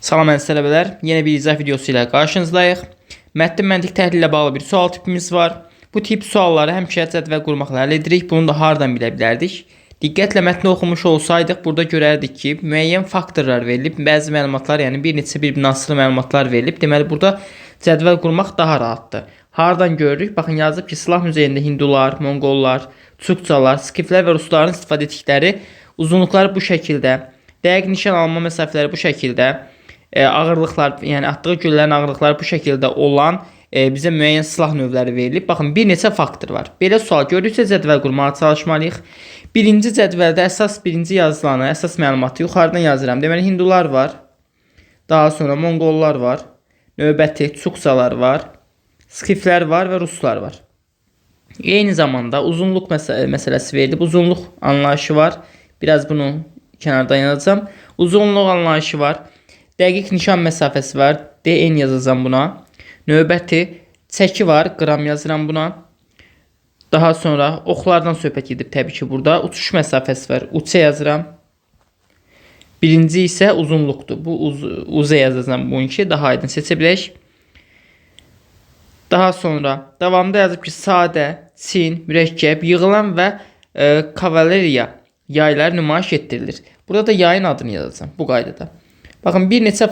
Salam əziz tələbələr, yeni bir izah videosu ilə qarşınızdayıq. Mətn məntiq təhlili ilə bağlı bir sual tipimiz var. Bu tip sualları həmişə cədvəl qurmaqla həll edirik. Bunu da hardan bilə bilərdik? Diqqətlə mətni oxumuş olsaydıq, burada görərdik ki, müəyyən faktorlar verilib, bəzi məlumatlar, yəni bir neçə bir-birinə asılı məlumatlar verilib. Deməli, burada cədvəl qurmaq daha rahatdır. Hardan görürük? Baxın, yazıb ki, silah müzeyində hindular, monqollar, çukçalar, skiflər və rusların istifadə etdikləri uzunluqları bu şəkildə, dəqiq nişan alma məsafələri bu şəkildə, ağırlıqlar, yəni atdığı güllərin ağırlıqları bu şəkildə olan bizə müəyyən silah növləri verilib. Baxın, bir neçə faktor var. Belə sual gördükcə cədvəl qurmağa çalışmalıyıq. Birinci cədvəldə birinci yazılanı, əsas məlumatı yuxarıdan yazıram. Deməli, hindular var. Daha sonra monqollar var. Növbəti çukçalar var. Skiflər var və ruslar var. Eyni zamanda uzunluq məsələsi verilib. Uzunluq anlayışı var. Biraz bunu kənardan yazacağım. Uzunluq anlayışı var. Dəqiq nişan məsafəsi var. DN yazacağım buna. Növbəti çəki var. Qram yazıram buna. Daha sonra oxlardan söhbət edib təbii ki burada. Uçuş məsafəsi var. UC yazıram. Birinci isə uzunluqdur. Bu UZ yazacağım bunun ki daha aydın seçə bilək. Daha sonra davamında yazıb ki sadə, çin, mürəkkəb, yığılan və kavaleriya yaylar nümayiş etdirilir. Burada da yayın adını yazacağım bu qaydada. Baxın, bir neçə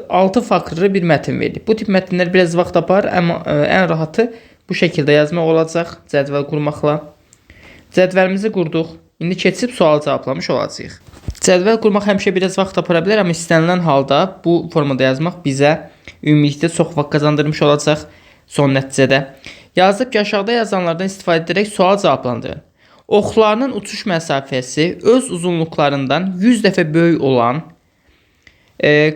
6 faktorlu bir mətn verilib. Bu tip mətnlər biraz vaxt apar, amma ən rahatı bu şəkildə yazmaq olacaq cədvəl qurmaqla. Cədvəlimizi qurduq. İndi keçib sual cavablamış olacağıq. Cədvəl qurmaq həmişə biraz vaxt apara bilər, amma istənilən halda bu formada yazmaq bizə ümumilikdə çox vaxt qazandırmış olacaq son nəticədə. Yazıb ki, aşağıda yazanlardan istifadə edərək sual cavablandırın. Oxlarının uçuş məsafəsi öz uzunluqlarından 100 dəfə böyük olan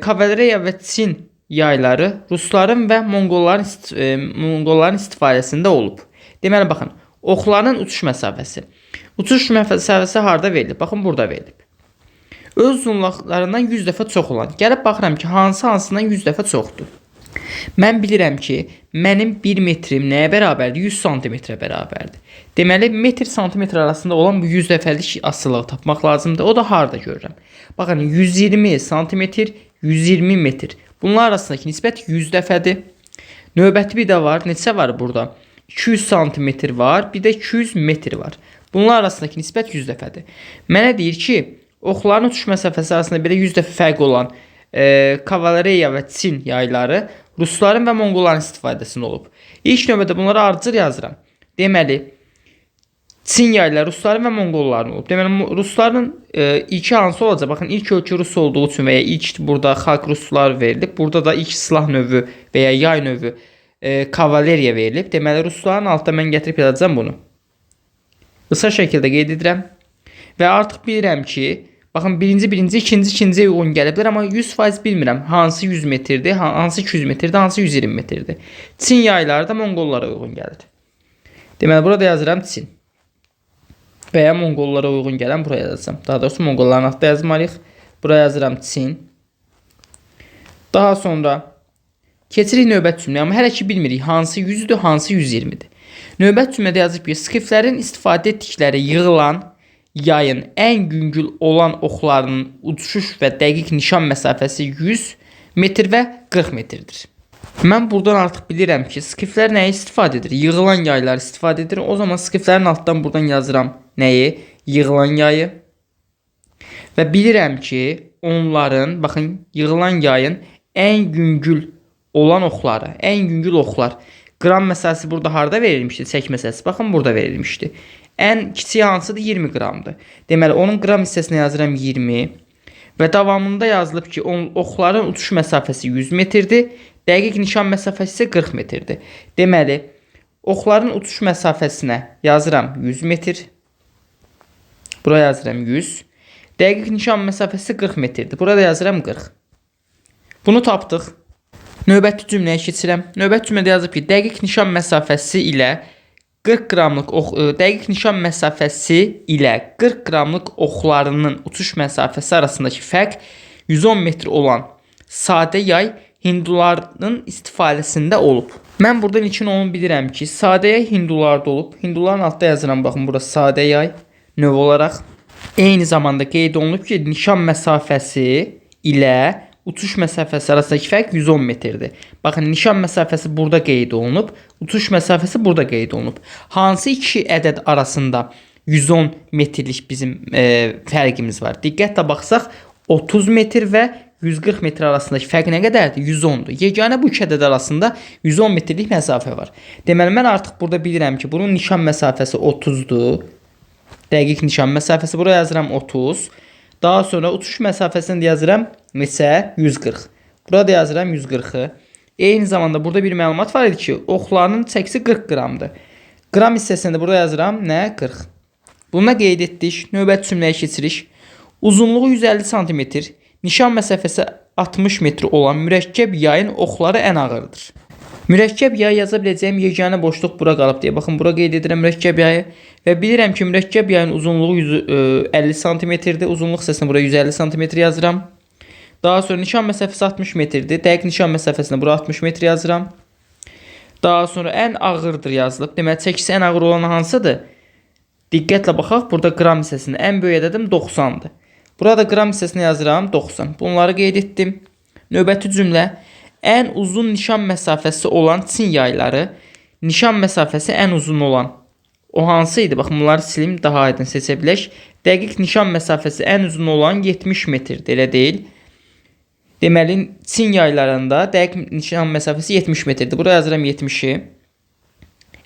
kavaleriya və Çin yayları rusların və monqolların istifadəsində olub. Deməli, baxın, oxların uçuş məsafəsi. Uçuş məsafəsi harada verilib? Baxın, burada verilib. Öz uzunluqlarından 100 dəfə çox olan. Gəlib baxıram ki, hansından 100 dəfə çoxdur. Mən bilirəm ki, mənim 1 metrim nəyə bərabərdir? 100 santimetrə bərabərdir. Deməli, metr-santimetr arasında olan bu 100 dəfəlik asılılığı tapmaq lazımdır. O da harada görürəm? Baxın, 120 santimetr, 120 metr. Bunlar arasındakı nisbət 100 dəfədir. Növbəti bir də var. Neçə var burada? 200 santimetr var, bir də 200 metr var. Bunlar arasındakı nisbət 100 dəfədir. Mənə deyir ki, oxların uçuş məsafəsi arasında belə 100 dəfə fərq olan kavaleriya və Çin yayları rusların və monqolların istifadəsində olub. İlk növbədə bunları ardıcıl yazıram. Deməli, Çin yayları rusların və monqolların olub. Deməli, rusların ilki hansı olacaq? Baxın, ilk ölkə rus olduğu üçün və ya ilk burada xalq ruslar verilib. Burada da ilk silah növü və ya yay növü kavaleriya verilib. Deməli, rusların altında mən gətirib yazacağım bunu. Qısa şəkildə qeyd edirəm. Və artıq bilirəm ki, baxın, birinci, ikinciyə uyğun gəliblər, amma 100% bilmirəm. Hansı 100 metrdir, hansı 200 metrdir, hansı 120 metrdir. Çin yayları da monqollara uyğun gəlir. Deməli, burada yazıram Çin. Və ya monqollara uyğun gələn buraya yazacağım. Daha doğrusu monqolların altında yazmalıyıq. Buraya yazıram Çin. Daha sonra keçirik növbət cümləyə, amma hələ ki bilmirik hansı 100-dür, hansı 120-dir. Növbət cümlədə yazıb ki, skiflərin istifadə etdikləri yığılan yayın ən yüngül olan oxlarının uçuş və dəqiq nişan məsafəsi 100 metr və 40 metrdir. Mən buradan artıq bilirəm ki, skiflər nəyi istifadə edir? Yığılan yaylar istifadə edir. O zaman skiflərin altdan buradan yazıram nəyi? Yığılan yayı. Və bilirəm ki, onların, baxın, yığılan yayın ən yüngül olan oxları, ən yüngül oxlar. Qram məsələsi burada harada verilmişdi? Çək məsələsi, baxın, burada verilmişdi. Ən kiçik hansıdır? 20 qramdır. Deməli, onun qram hissəsinə yazıram 20 və davamında yazılıb ki, oxların uçuş məsafəsi 100 metrdir, dəqiq nişan məsafəsi isə 40 metrdir. Deməli, oxların uçuş məsafəsinə yazıram 100 metr, buraya yazıram 100, dəqiq nişan məsafəsi 40 metrdir, burada yazıram 40. Bunu tapdıq. Növbəti cümləyə keçirəm. Növbəti cümlədə yazıb ki, dəqiq nişan məsafəsi ilə 40 qramlıq dəqiq nişan məsafəsi ilə 40 qramlıq oxlarının uçuş məsafəsi arasındakı fərq 110 metr olan sadə yay hinduların istifadəsində olub. Mən buradan ilkin onu bilirəm ki, sadə yay hindularda olub. Hinduların altında yazıram, baxın, burası sadə yay növ olaraq. Eyni zamanda qeyd olunub ki, nişan məsafəsi ilə uçuş məsafəsi arasındakı fərq 110 metrdir. Baxın, nişan məsafəsi burada qeyd olunub, uçuş məsafəsi burada qeyd olunub. Hansı iki ədəd arasında 110 metrlik bizim fərqimiz var? Diqqətlə baxsaq, 30 metr və 140 metr arasındakı fərq nə qədərdir? 110-dur. Yeganə bu iki ədəd arasında 110 metrlik məsafə var. Deməli, mən artıq burada bilirəm ki, bunun nişan məsafəsi 30-dur. Dəqiq nişan məsafəsi buraya yazıram 30. Daha sonra uçuş məsafəsini də yazıram neçə? 140. Burada yazıram 140-ı. Eyni zamanda burada bir məlumat var idi ki, oxların çəkisi 40 qramdır. Qram hissəsində burada yazıram nə? 40. Buna qeyd etdik. Növbəti cümləyə keçirik. Uzunluğu 150 cm, nişan məsafəsi 60 metr olan mürəkkəb yayın oxları ən ağırdır. Mürəkkəb yay yaza biləcəyim yeganə boşluq bura qalıb deyə. Baxın, bura qeyd edirəm mürəkkəb yayı və bilirəm ki, mürəkkəb yayın uzunluğu 50 cm-dir. Uzunluq hissəsini bura 150 cm yazıram. Daha sonra nişan məsafəsi 60 metrdir. Dəqiq nişan məsafəsini bura 60 metr yazıram. Daha sonra ən ağırdır yazılıb. Deməli, çəkisi ən ağır olan hansıdır? Diqqətlə baxaq, burada qram hissəsində ən böyük ədədim 90-dır. Burada qram hissəsini yazıram 90. Bunları qeyd etdim. Növbəti cümlə. Ən uzun nişan məsafəsi olan Çin yayları, nişan məsafəsi ən uzun olan o hansı idi? Baxın, bunları silim, daha aydın seçə bilək. Dəqiq nişan məsafəsi ən uzun olan 70 metrdir, elə deyil. Deməli, Çin yaylarında dəqiq nişan məsafəsi 70 metrdir. Buraya yazıram 70-i.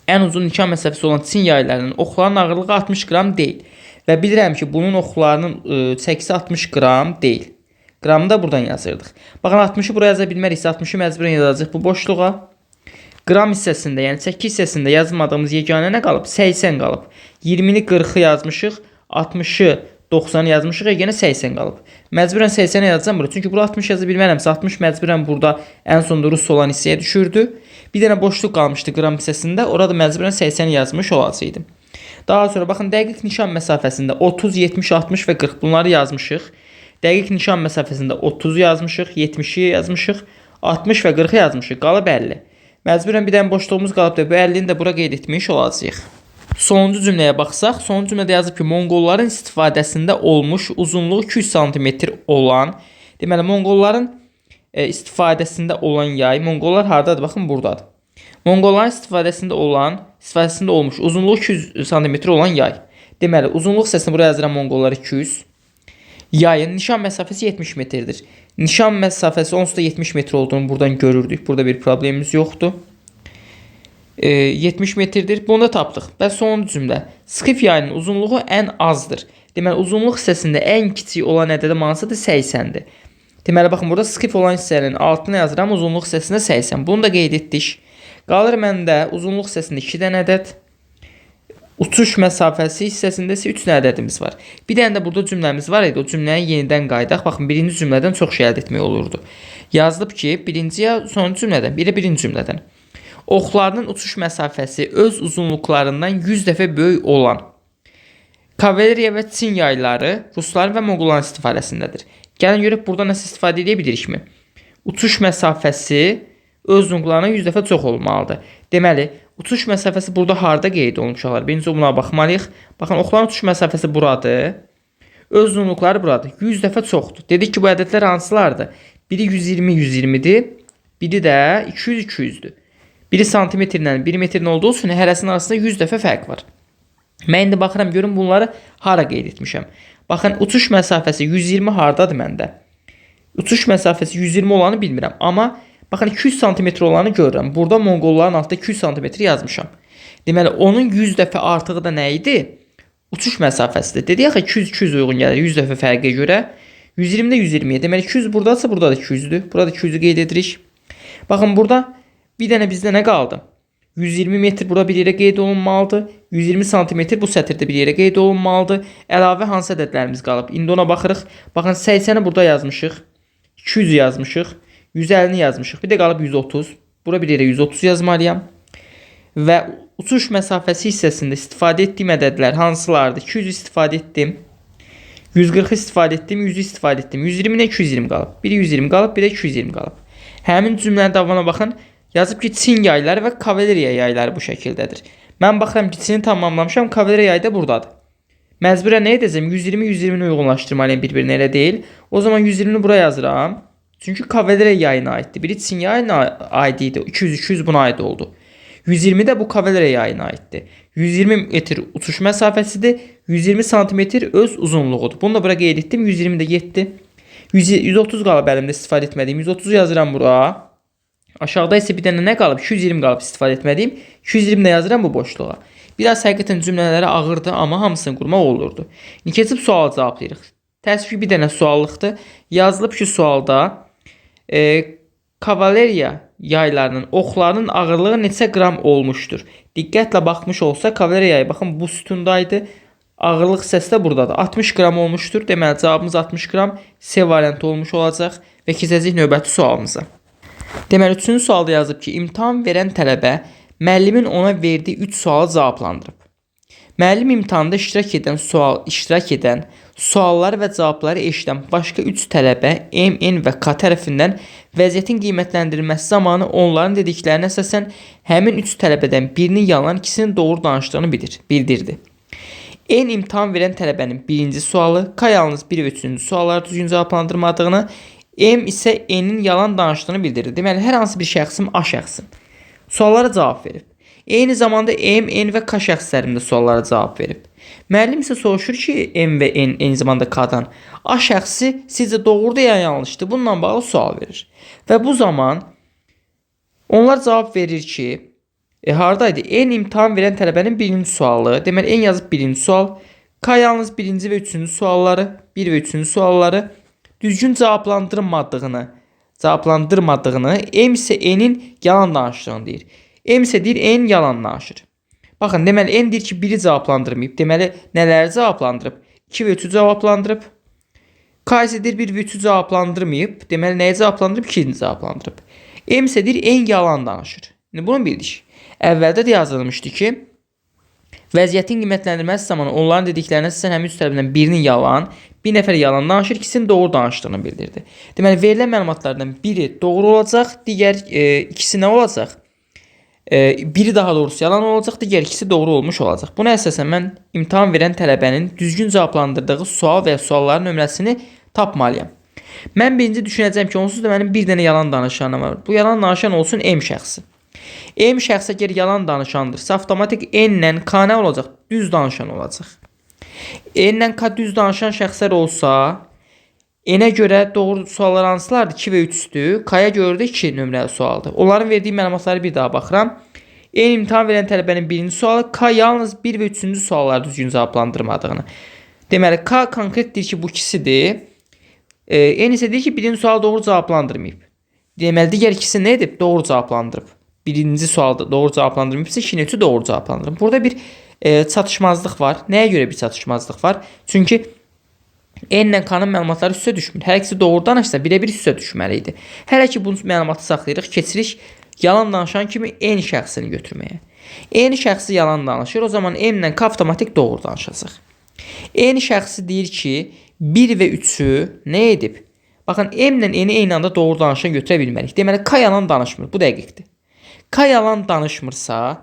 Ən uzun nişan məsafəsi olan Çin yaylarının oxlarının ağırlığı 60 qram deyil. Və bilirəm ki, bunun oxlarının çəkisi 60 qram deyil. Qramı da buradan yazırdıq. Baxın, 60-ı buraya yaza bilməriksə, 60-ı məcburən yazacaq bu boşluğa. Qram hissəsində, yəni çəki hissəsində yazmadığımız yeganə nə qalıb? 80 qalıb. 20-ni 40-ı yazmışıq, 60-ı 90-ı yazmışıq, yenə 80 qalıb. Məcburən 80-ə yazacağım bura. Çünki bura 60 yaza bilmərəmsə, 60 məcburən burada ən sonda rus olan hissəyə düşürdü. Bir dənə boşluq qalmışdı qram hissəsində. Orada məcburən 80-i yazmış olacaqdım. Daha sonra baxın, dəqiq nişan məsafəsində 30, 70, 60 və 40 bunları yazmışıq. Dəqiq nişan məsafəsində 30 yazmışıq, 70-i yazmışıq, 60 və 40-ı yazmışıq. Qalıb 50. Məcburən bir dənə boşluğumuz qalıb da bu 50-ni də bura qeyd etmiş olacağıq. Sonuncu cümləyə baxsaq, sonuncu cümlədə yazıb ki, Monqolların istifadəsində olmuş uzunluğu 200 cm olan, deməli, Monqolların istifadəsində olan yay, Monqollar hardadır? Baxın, buradadır. Monqolların istifadəsində olmuş uzunluğu 200 cm olan yay. Deməli, uzunluq hissəsini buraya yazıram Monqollar 200. Yayın nişan məsafəsi 70 metrdir. Nişan məsafəsi onsuz da 70 metr olduğunu buradan görürdük. Burada bir problemimiz yoxdur. 70 metrdir. Bunu da tapdıq. Və sonuncu cümlə. Skif yayının uzunluğu ən azdır. Deməli, uzunluq hissəsində ən kiçik olan ədədim hansıdır? 80-dir. Deməli, baxın, burada skif olan hissənin altına yazıram, uzunluq hissəsində 80. Bunu da qeyd etdik. Qalır məndə uzunluq hissəsində 2 dənə ədəd. Uçuş məsafəsi hissəsində isə 3 dənə ədədimiz var. Bir dənə də burada cümləmiz var idi. O cümləyə yenidən qaydaq. Baxın, birinci cümlədən çox şey əldə etmək olurdu. Yazılıb ki, birinci ya sonuncu cümlədən, biri birinci cümlədən. Oxlarının uçuş məsafəsi öz uzunluqlarından 100 dəfə böyük olan kavaleriya və Çin yayları rusların və Monqolların istifadəsindədir. Gəlin görək, burada nəsə istifadə edə bilirikmi? Uçuş məsafəsi öz uzunluqlarına 100 dəfə çox olmalıdır. Deməli, uçuş məsafəsi burada harda qeyd olunmuşlar? Birinci buna baxmalıyıq. Baxın, oxların uçuş məsafəsi buradır. Öz uzunluqları buradır. 100 dəfə çoxdur. Dedik ki, bu ədədlər hansılardır? Biri 120-120-dir. Biri də 200-200-dür. Biri santimetrlə 1 metrin olduğu üçün hərəsinin arasında 100 dəfə fərq var. Mən indi baxıram, görün bunları hara qeyd etmişəm. Baxın, uçuş məsafəsi 120 hardadır məndə? Uçuş məsafəsi 120 olanı bilmirəm. Amma baxın, 200 cm olanı görürəm. Burada Monqolların altında 200 cm yazmışam. Deməli, onun 100 dəfə artığı da nə idi? Uçuş məsafəsidir. Dedik axı 200-200 uyğun gəlir 100 dəfə fərqə görə. 120-də 120-yə. Deməli, 200 buradadırsa burada da 200-dür. Burada 200-ü qeyd edirik. Baxın, burada bir dənə bizdə nə qaldı? 120 metr bura bir yerə qeyd olunmalıdır. 120 cm bu sətirdə bir yerə qeyd olunmalıdır. Əlavə hansı ədədlərimiz qalıb? İndi ona baxırıq. Baxın, 80-i burada yazmışıq. 200 yazmışıq. 150-ni yazmışıq. Bir də qalıb 130. Bura bir yerə 130 yazmalıyam. Və uçuş məsafəsi hissəsində istifadə etdiyim ədədlər hansılardır? 200 istifadə etdim. 140 istifadə etdim. 100 istifadə etdim. 120-nə 220 qalıb. Biri 120 qalıb, bir də 220 qalıb. Həmin cümlənin davamına baxın. Yazıb ki, Çin yayları və kavaleriya yayları bu şəkildədir. Mən baxıram ki, Çini tamamlamışam, kavaleriya yayı da buradadır. Məcburən nə edəcəm? 120-120-ni uyğunlaşdırmalıyım bir-birinə, elə deyil. O zaman 120-ni bura yazıram. Çünki Kavaleriya yayına aiddir. Biri Çin yayına aid idi. 200 buna aid oldu. 120 də bu Kavaleriya yayına aiddir. 120 metr uçuş məsafəsidir. 120 santimetr öz uzunluğudur. Bunu da bura qeyd etdim. 120 də getdi. 130 qalıb əlimdə istifadə etmədiyim. 130'u yazıram bura. Aşağıda isə bir dənə nə qalıb? 220 qalıb istifadə etmədiyim. 220 də yazıram bu boşluğa. Biraz həqiqətən cümlələri ağırdı, amma hamısını qurmaq olurdu. İndi keçib sualı cavablayırıq. Təəssüf ki, bir dənə suallıqdır. Yazılıb ki, sualda Kavaleriya yaylarının, oxlarının ağırlığı neçə qram olmuşdur? Diqqətlə baxmış olsa, Kavaleriya yayı, baxın, bu sütundaydı. Ağırlıq hissəsi də buradadır. 60 qram olmuşdur. Deməli, cavabımız 60 qram C variantı olmuş olacaq və keçəcək növbəti sualımıza. Deməli, 3-cü sualda yazıb ki, imtahan verən tələbə müəllimin ona verdiyi 3 sualı cavablandırıb. Müəllim imtahanda iştirak edən, sualları və cavabları eşidən başqa 3 tələbə M, N və K tərəfindən vəziyyətin qiymətləndirilməsi zamanı onların dediklərinə əsasən həmin 3 tələbədən birinin yalan, ikisinin doğru danışdığını bildirdi. N imtahan verən tələbənin birinci sualı, K yalnız 1 və 3-cü sualları düzgün cavablandırmadığını, M isə N'in yalan danışdığını bildirir. Deməli, hər hansı bir şəxsim A şəxsim suallara cavab verib. Eyni zamanda M, N və K şəxslərində suallara cavab verib. Müəllim isə soruşur ki, M və N eyni zamanda K-dan A şəxsi sizcə doğrudur ya yanlışdır? Bununla bağlı sual verir. Və bu zaman onlar cavab verir ki, haradaydı? N imtahan verən tələbənin birinci sualı. Deməli, N yazıb birinci sual. K yalnız birinci və üçüncü sualları, 1 və üçüncü sualları düzgün cavablandırmadığını, M isə N'in yalan danışdığını deyir. M isə deyir, N yalan danışır. Baxın, deməli, N deyir ki, 1-i cavablandırmayıb. Deməli, nələri cavablandırıb? 2 və 3-ü cavablandırıb. K isə deyir, 1 və 3-ü cavablandırmayıb. Deməli, nəyi cavablandırıb? 2-ni cavablandırıb. M isə deyir, N yalan danışır. İndi bunu bildik. Əvvəldə də yazılmışdı ki, vəziyyətin qiymətləndirməsi zamanı onların dediklərinə əsasən həmin üç tərəfindən birinin yalan, bir nəfər yalan danışır, ikisinin doğru danışdığını bildirdi. Deməli, verilən məlumatlardan biri doğru olacaq, digər ikisi nə olacaq? Biri daha doğrusu yalan olacaq, digər ikisi doğru olmuş olacaq. Buna əsasən mən imtahan verən tələbənin düzgün cavablandırdığı sual və ya sualların nömrəsini tapmalıyam. Mən birinci düşünəcəm ki, onsuz da mənim bir dənə yalan danışanım var. Bu yalan danışan olsun M şəxsi. M şəxsə əgər yalan danışandırsa, avtomatik N ilə K nə olacaq? Düz danışan olacaq. N ilə K düz danışan şəxslər olsa, N-ə görə doğru suallar hansılardır? 2 və 3-dür. K-ya görə də 2 nömrəli sualdır. Onların verdiyi məlumatları bir daha baxıram. N imtahan verən tələbənin birinci sualı, K yalnız 1 və 3-cü sualları düzgün cavablandırmadığını. Deməli, K konkret deyir ki, bu ikisidir. N isə deyir ki, birinci sualı doğru cavablandırmayıb. Deməli, digər ikisi nə edib? Doğru cavablandırıb. Birinci sualda doğru cavablandırmayıbsa, ikinci üçü doğru cavablandırıb. Burada bir çatışmazlıq var. Nəyə görə bir çatışmazlıq var? Çünki N ilə K-nın məlumatları üstə düşmür. Hər ikisi doğru danışsa, birə-bir üstə düşməli idi. Hələ ki, bu məlumatı saxlayırıq, keçirik yalan danışan kimi N şəxsini götürməyə. N şəxsi yalan danışır, o zaman M ilə K avtomatik doğru danışacaq. N şəxsi deyir ki, 1 və 3-ü nə edib? Baxın, M ilə N-i eyni anda doğru danışan götürə bilmərik. Deməli, K yalan danışmır. Bu dəqiqdir. K yalan danışmırsa,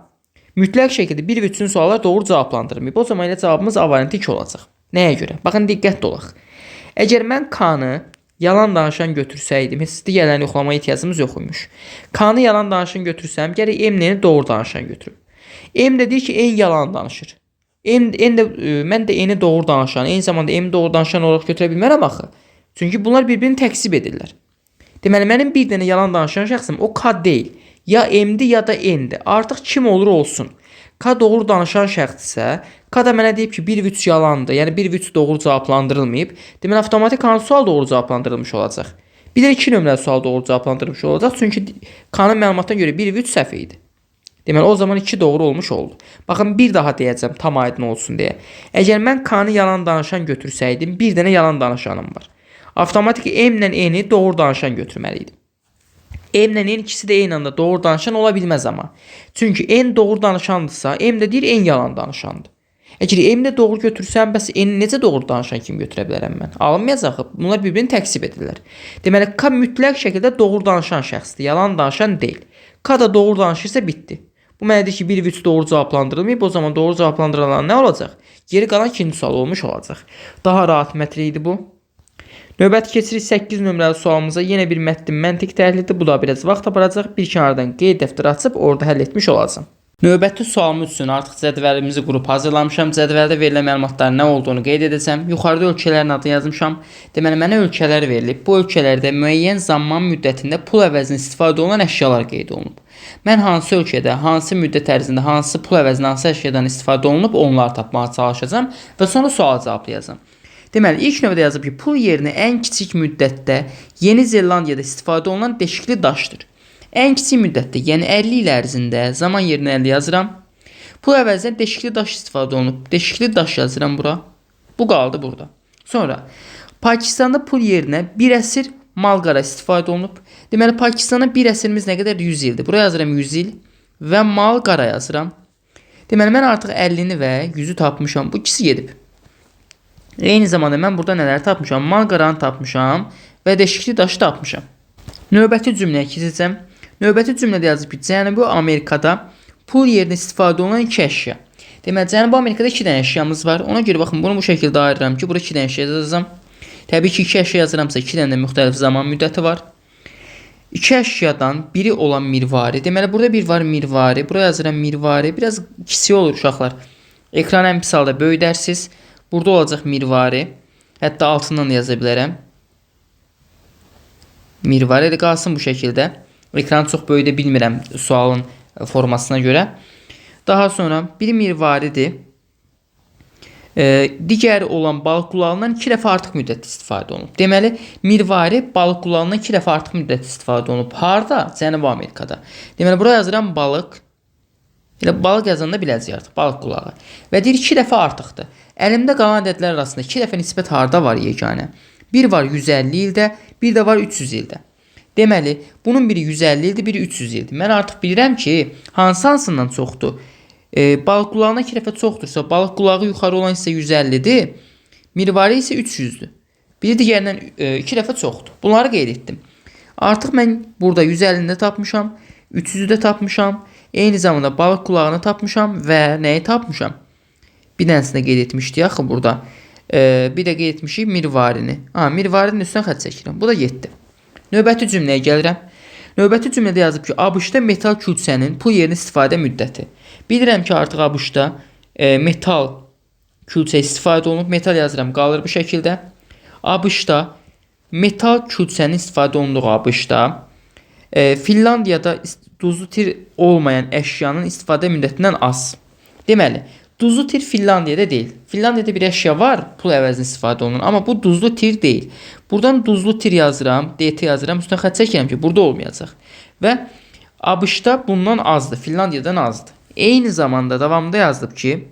mütləq şəkildə 1 və 3-cü suallar doğru cavablandırmayıb. O zaman elə cavabımız A variantı 2 olacaq. Nəyə görə? Baxın, diqqətli olaq. Əgər mən K-nı yalan danışan götürsəydim, heç digərlərini yoxlamaya ehtiyacımız yox imiş. K-nı yalan danışan götürsəm, gərək M-ni doğru danışan götürüm. M də deyir ki, N yalan danışır. Mən də N-i doğru danışan, eyni zamanda M-i doğru danışan olaraq götürə bilmərəm axı. Çünki bunlar bir-birini təksib edirlər. Deməli, mənim bir dənə yalan danışan şəxsim o K deyil. Ya M-dir, ya da N-dir. Artıq kim olur olsun. K doğru danışan şəxsdirsə, K da mənə deyib ki, 1 və 3 yalandır. Yəni 1 və 3 doğru cavablandırılmayıb. Deməli, avtomatik hansı sual doğru cavablandırılmış olacaq? Bir də 2 nömrəli sual doğru cavablandırılmış olacaq. Çünki K-nın məlumatına görə 1 və 3 səhv idi. Deməli, o zaman 2 doğru olmuş oldu. Baxın, bir daha deyəcəm, tam aydın olsun deyə. Əgər mən K-nı yalan danışan götürsəydim, bir dənə yalan danışanım var. Avtomatik M ilə N-i doğru danışan götürməliydim. M ilə N ikisi də eyni anda doğru danışan ola bilməz amma. Çünki N doğru danışandırsa, M də deyir N yalan danışandır. Əgər M də doğru götürsəm, bəs N necə doğru danışan kimi götürə bilərəm mən? Alınmayacaq. Bunlar bir-birini təksib edirlər. Deməli, K mütləq şəkildə doğru danışan şəxsdir, yalan danışan deyil. K da doğru danışırsa bitdi. Bu mənə deyir ki, 1 və 3 doğru cavablandırılmayıb, o zaman doğru cavablandırılan nə olacaq? Geri qalan ikinci sual olmuş olacaq. Daha rahat metr idi bu. Növbəti keçirik 8 nömrəli sualımıza. Yenə bir mətn məntiq təhlilidir. Bu da biraz vaxt aparacaq. Bir kənardan qeyd dəftəri açıb orada həll etmiş olacağam. Növbəti sualımız üçün artıq cədvəlimizi qurub hazırlamışam. Cədvəldə verilən məlumatların nə olduğunu qeyd edəcəm. Yuxarıda ölkələrin adını yazmışam. Deməli, mənə ölkələr verilib. Bu ölkələrdə müəyyən zaman müddətində pul əvəzinə istifadə olunan əşyalar qeyd olunub. Mən hansı ölkədə, hansı müddət ərzində, hansı pul əvəzinə hansı əşyadan istifadə olunub, onları tapmağa çalışacağam və sonra sual cavablayacağam. Deməli, ilk növbədə yazıb ki, pul yerinə ən kiçik müddətdə Yeni Zelandiyada istifadə olunan deşikli daşdır. Ən kiçik müddətdə, yəni 50 il ərzində zaman yerinə 50 yazıram. Pul əvəzinə deşikli daş istifadə olunub. Deşikli daş yazıram bura. Bu qaldı burada. Sonra Pakistanda pul yerinə bir əsr malqara istifadə olunub. Deməli, Pakistanda bir əsrimiz nə qədər? 100 ildir. Buraya yazıram 100 il və malqara yazıram. Deməli, mən artıq 50-ni və 100-ü tapmışam. Bu ikisi gedib. Eyni zamanda mən burada nələri tapmışam? Malqaranı tapmışam və deşikli daşı tapmışam. Növbəti cümləyə keçəcəm. Növbəti cümlədə yazıb ki, Cənubi Amerikada pul yerinə istifadə olunan 2 əşya. Deməli, Cənubi Amerikada 2 dənə əşyamız var. Ona görə baxın, bunu bu şəkildə ayırıram ki, burada 2 dənə əşya yazacağam. Təbii ki, 2 əşya yazıramsa 2 dənə də müxtəlif zaman müddəti var. 2 əşyadan biri olan mirvari. Deməli, burada bir var mirvari. Buraya yazıram mirvari. Biraz kiçik olur uşaqlar. Ekran ən pis halda böyüdərsiniz. Burada olacaq mirvari. Hətta altından da yaza bilərəm. Mirvari də qalsın bu şəkildə. Ekranı çox böyüdə bilmirəm sualın formasına görə. Daha sonra bir mirvaridir. Digəri olan balıq qulağından 2 dəfə artıq müddət istifadə olunub. Deməli, mirvari balıq qulağından 2 dəfə artıq müddət istifadə olunub. Harda? Cənubi Amerikada. Deməli, buraya yazıram balıq. Elə balıq yazanda biləcəyik artıq, balıq qulağı. Və deyir 2 dəfə artıqdır. Əlimdə qalan ədədlər arasında 2 dəfə nisbət harda var yeganə? Bir var 150 ildə, bir də var 300 ildə. Deməli, bunun biri 150 ildir, biri 300 ildir. Mən artıq bilirəm ki, hansından çoxdur? Balıq qulağına 2 dəfə çoxdursa, balıq qulağı yuxarı olan isə 150-dir, mirvari isə 300-dür. Biri digərindən 2 dəfə çoxdur. Bunları qeyd etdim. Artıq mən burada 150-ni də tapmışam, 300-ü də tapmışam, eyni zamanda balıq qulağını tapmışam və nəyi tapmışam? Bir dənəsini də qeyd etmişdik axı burada. Bir də qeyd etmişik mirvarini. Mirvarinin üstünə xətt çəkirəm. Bu da 7. Növbəti cümləyə gəlirəm. Növbəti cümlədə yazıb ki, ABŞ-da metal külçənin pul yerinə istifadə müddəti. Bilirəm ki, artıq ABŞ-da metal külçə istifadə olunub. Metal yazıram, qalır bu şəkildə. ABŞ-da metal külçənin istifadə olunduğu ABŞ-da Finlandiyada duzlu tir olmayan əşyanın istifadə müddətindən az. Deməli, duzlu tir Finlandiyada deyil. Finlandiyada bir əşya var, pul əvəzinə istifadə olunur, amma bu duzlu tir deyil. Buradan duzlu tir yazıram, DT yazıram, üstünə xətt çəkirəm ki, burada olmayacaq. Və ABŞ-da bundan azdır, Finlandiyadan azdır. Eyni zamanda davamında yazılıb ki,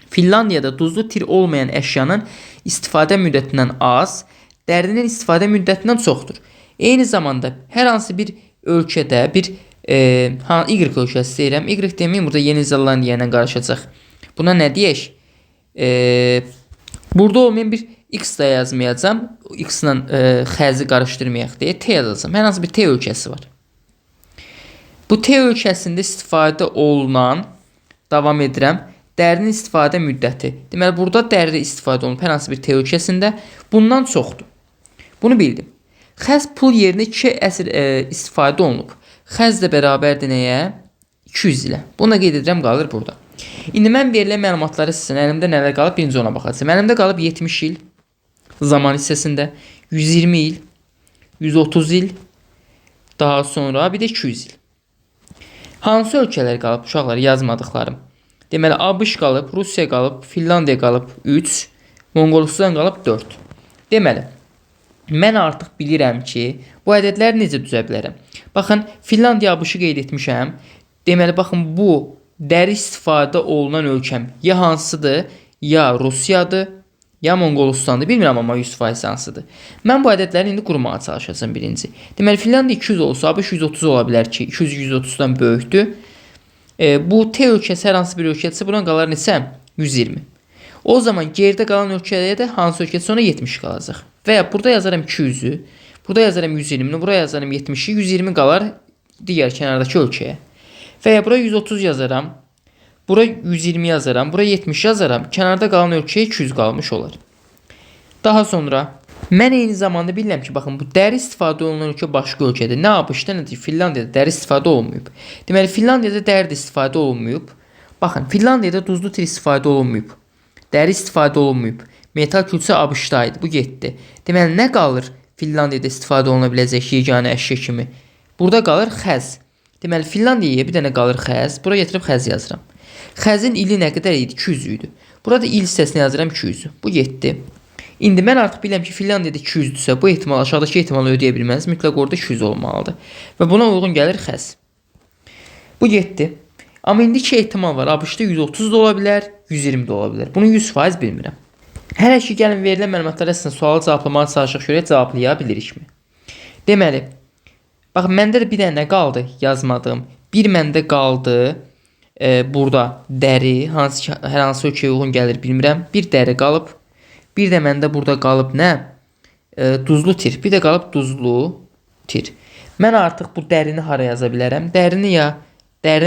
Finlandiyada duzlu tir olmayan əşyanın istifadə müddətindən az, dərinin istifadə müddətindən çoxdur. Eyni zamanda hər hansı bir ölkədə bir Y ölkəsi deyirəm. Y deməyim, burada Yeni Zelandiya ilə qarışacaq. Buna nə deyək? Burada olmayan bir X da yazmayacağam. X ilə xəzi qarışdırmayaq deyə T yazacağam. Hər hansı bir T ölkəsi var. Bu T ölkəsində istifadə olunan, davam edirəm, dərinin istifadə müddəti. Deməli, burada dəri istifadə olunub hər hansı bir T ölkəsində bundan çoxdur. Bunu bildim. Xəz pul yerinə 2 əsr istifadə olunub. Xəz də bərabərdir nəyə? 200 ilə. Bunu da qeyd edirəm, qalır burada. İndi mən verilən məlumatları sizin əlimdə nələr qalıb? Birinci ona baxacağım. Əlimdə qalıb 70 il zaman hissəsində, 120 il, 130 il, daha sonra bir də 200 il. Hansı ölkələr qalıb? Uşaqlar yazmadıqlarım. Deməli, ABŞ qalıb, Rusiya qalıb, Finlandiya qalıb 3, Monqolistan qalıb 4. Deməli, mən artıq bilirəm ki, bu ədədləri necə düzə bilərəm. Baxın, Finlandiya ABŞ-ı qeyd etmişəm. Deməli, baxın, bu dəri istifadə olunan ölkəm ya hansıdır, ya Rusiyadır, ya Monqolistandır. Bilmirəm, amma 100% hansıdır. Mən bu ədədləri indi qurmağa çalışacağım birinci. Deməli, Finlandiya 200 olsa, ABŞ 130 ola bilər ki, 200 130-dan böyükdür. Bu T ölkəsi hər hansı bir ölkədirsə, buna qalar neçə? 120. O zaman geridə qalan ölkələrə də hansı ölkədə sonra 70 qalacaq. Və ya burada yazaram 200-ü, burada yazaram 120-ni, buraya yazaram 70-i, 120 qalar digər kənardakı ölkəyə. Və ya bura 130 yazaram, bura 120 yazaram, bura 70 yazaram, kənarda qalan ölkəyə 200 qalmış olar. Daha sonra Mən eyni zamanda bilirəm ki, baxın bu dəri istifadə olunan ölkə başqa ölkədir. Nə ABŞ-da, nə də Finlandiyada dəri istifadə olunmayıb. Deməli Finlandiyada dəri də istifadə olunmayıb. Baxın, Finlandiyada duzlu tir istifadə olunmayıb. Dəri istifadə olunmayıb. Metal külçə ABŞ-da idi. Bu getdi. Deməli nə qalır Finlandiyada istifadə oluna biləcək yeganə əşya kimi? Burada qalır xəz. Deməli Finlandiyaya bir dənə qalır xəz. Bura gətirib xəz yazıram. Xəzin ili nə qədər idi? 200 idi. Burada il hissəsini yazıram 200. Bu getdi. İndi mən artıq bilirəm ki, Finlandiyada 200-dürsə, bu ehtimal aşağıdakı ehtimalı ödəyə bilməz. Mütləq orada 200 olmalıdır. Və buna uyğun gəlir xəz. Bu getdi. Amma indi iki ehtimal var. ABŞ-da 130 da ola bilər, 120 də ola bilər. Bunu 100% bilmirəm. Hələ ki, gəlin verilən məlumatlar əslində sualı cevablamağa çalışaq, görək cevablaya bilirikmi? Deməli, bax, məndə də bir dənə qaldı yazmadığım. Bir məndə qaldı burada dəri, hər hansı ölkəyə uyğun gəlir bilmirəm. Bir dəri qalıb. Bir də məndə burada qalıb nə? Duzlu tir. Bir də qalıb duzlu tir. Mən artıq bu dərini hara yaza bilərəm? Dərini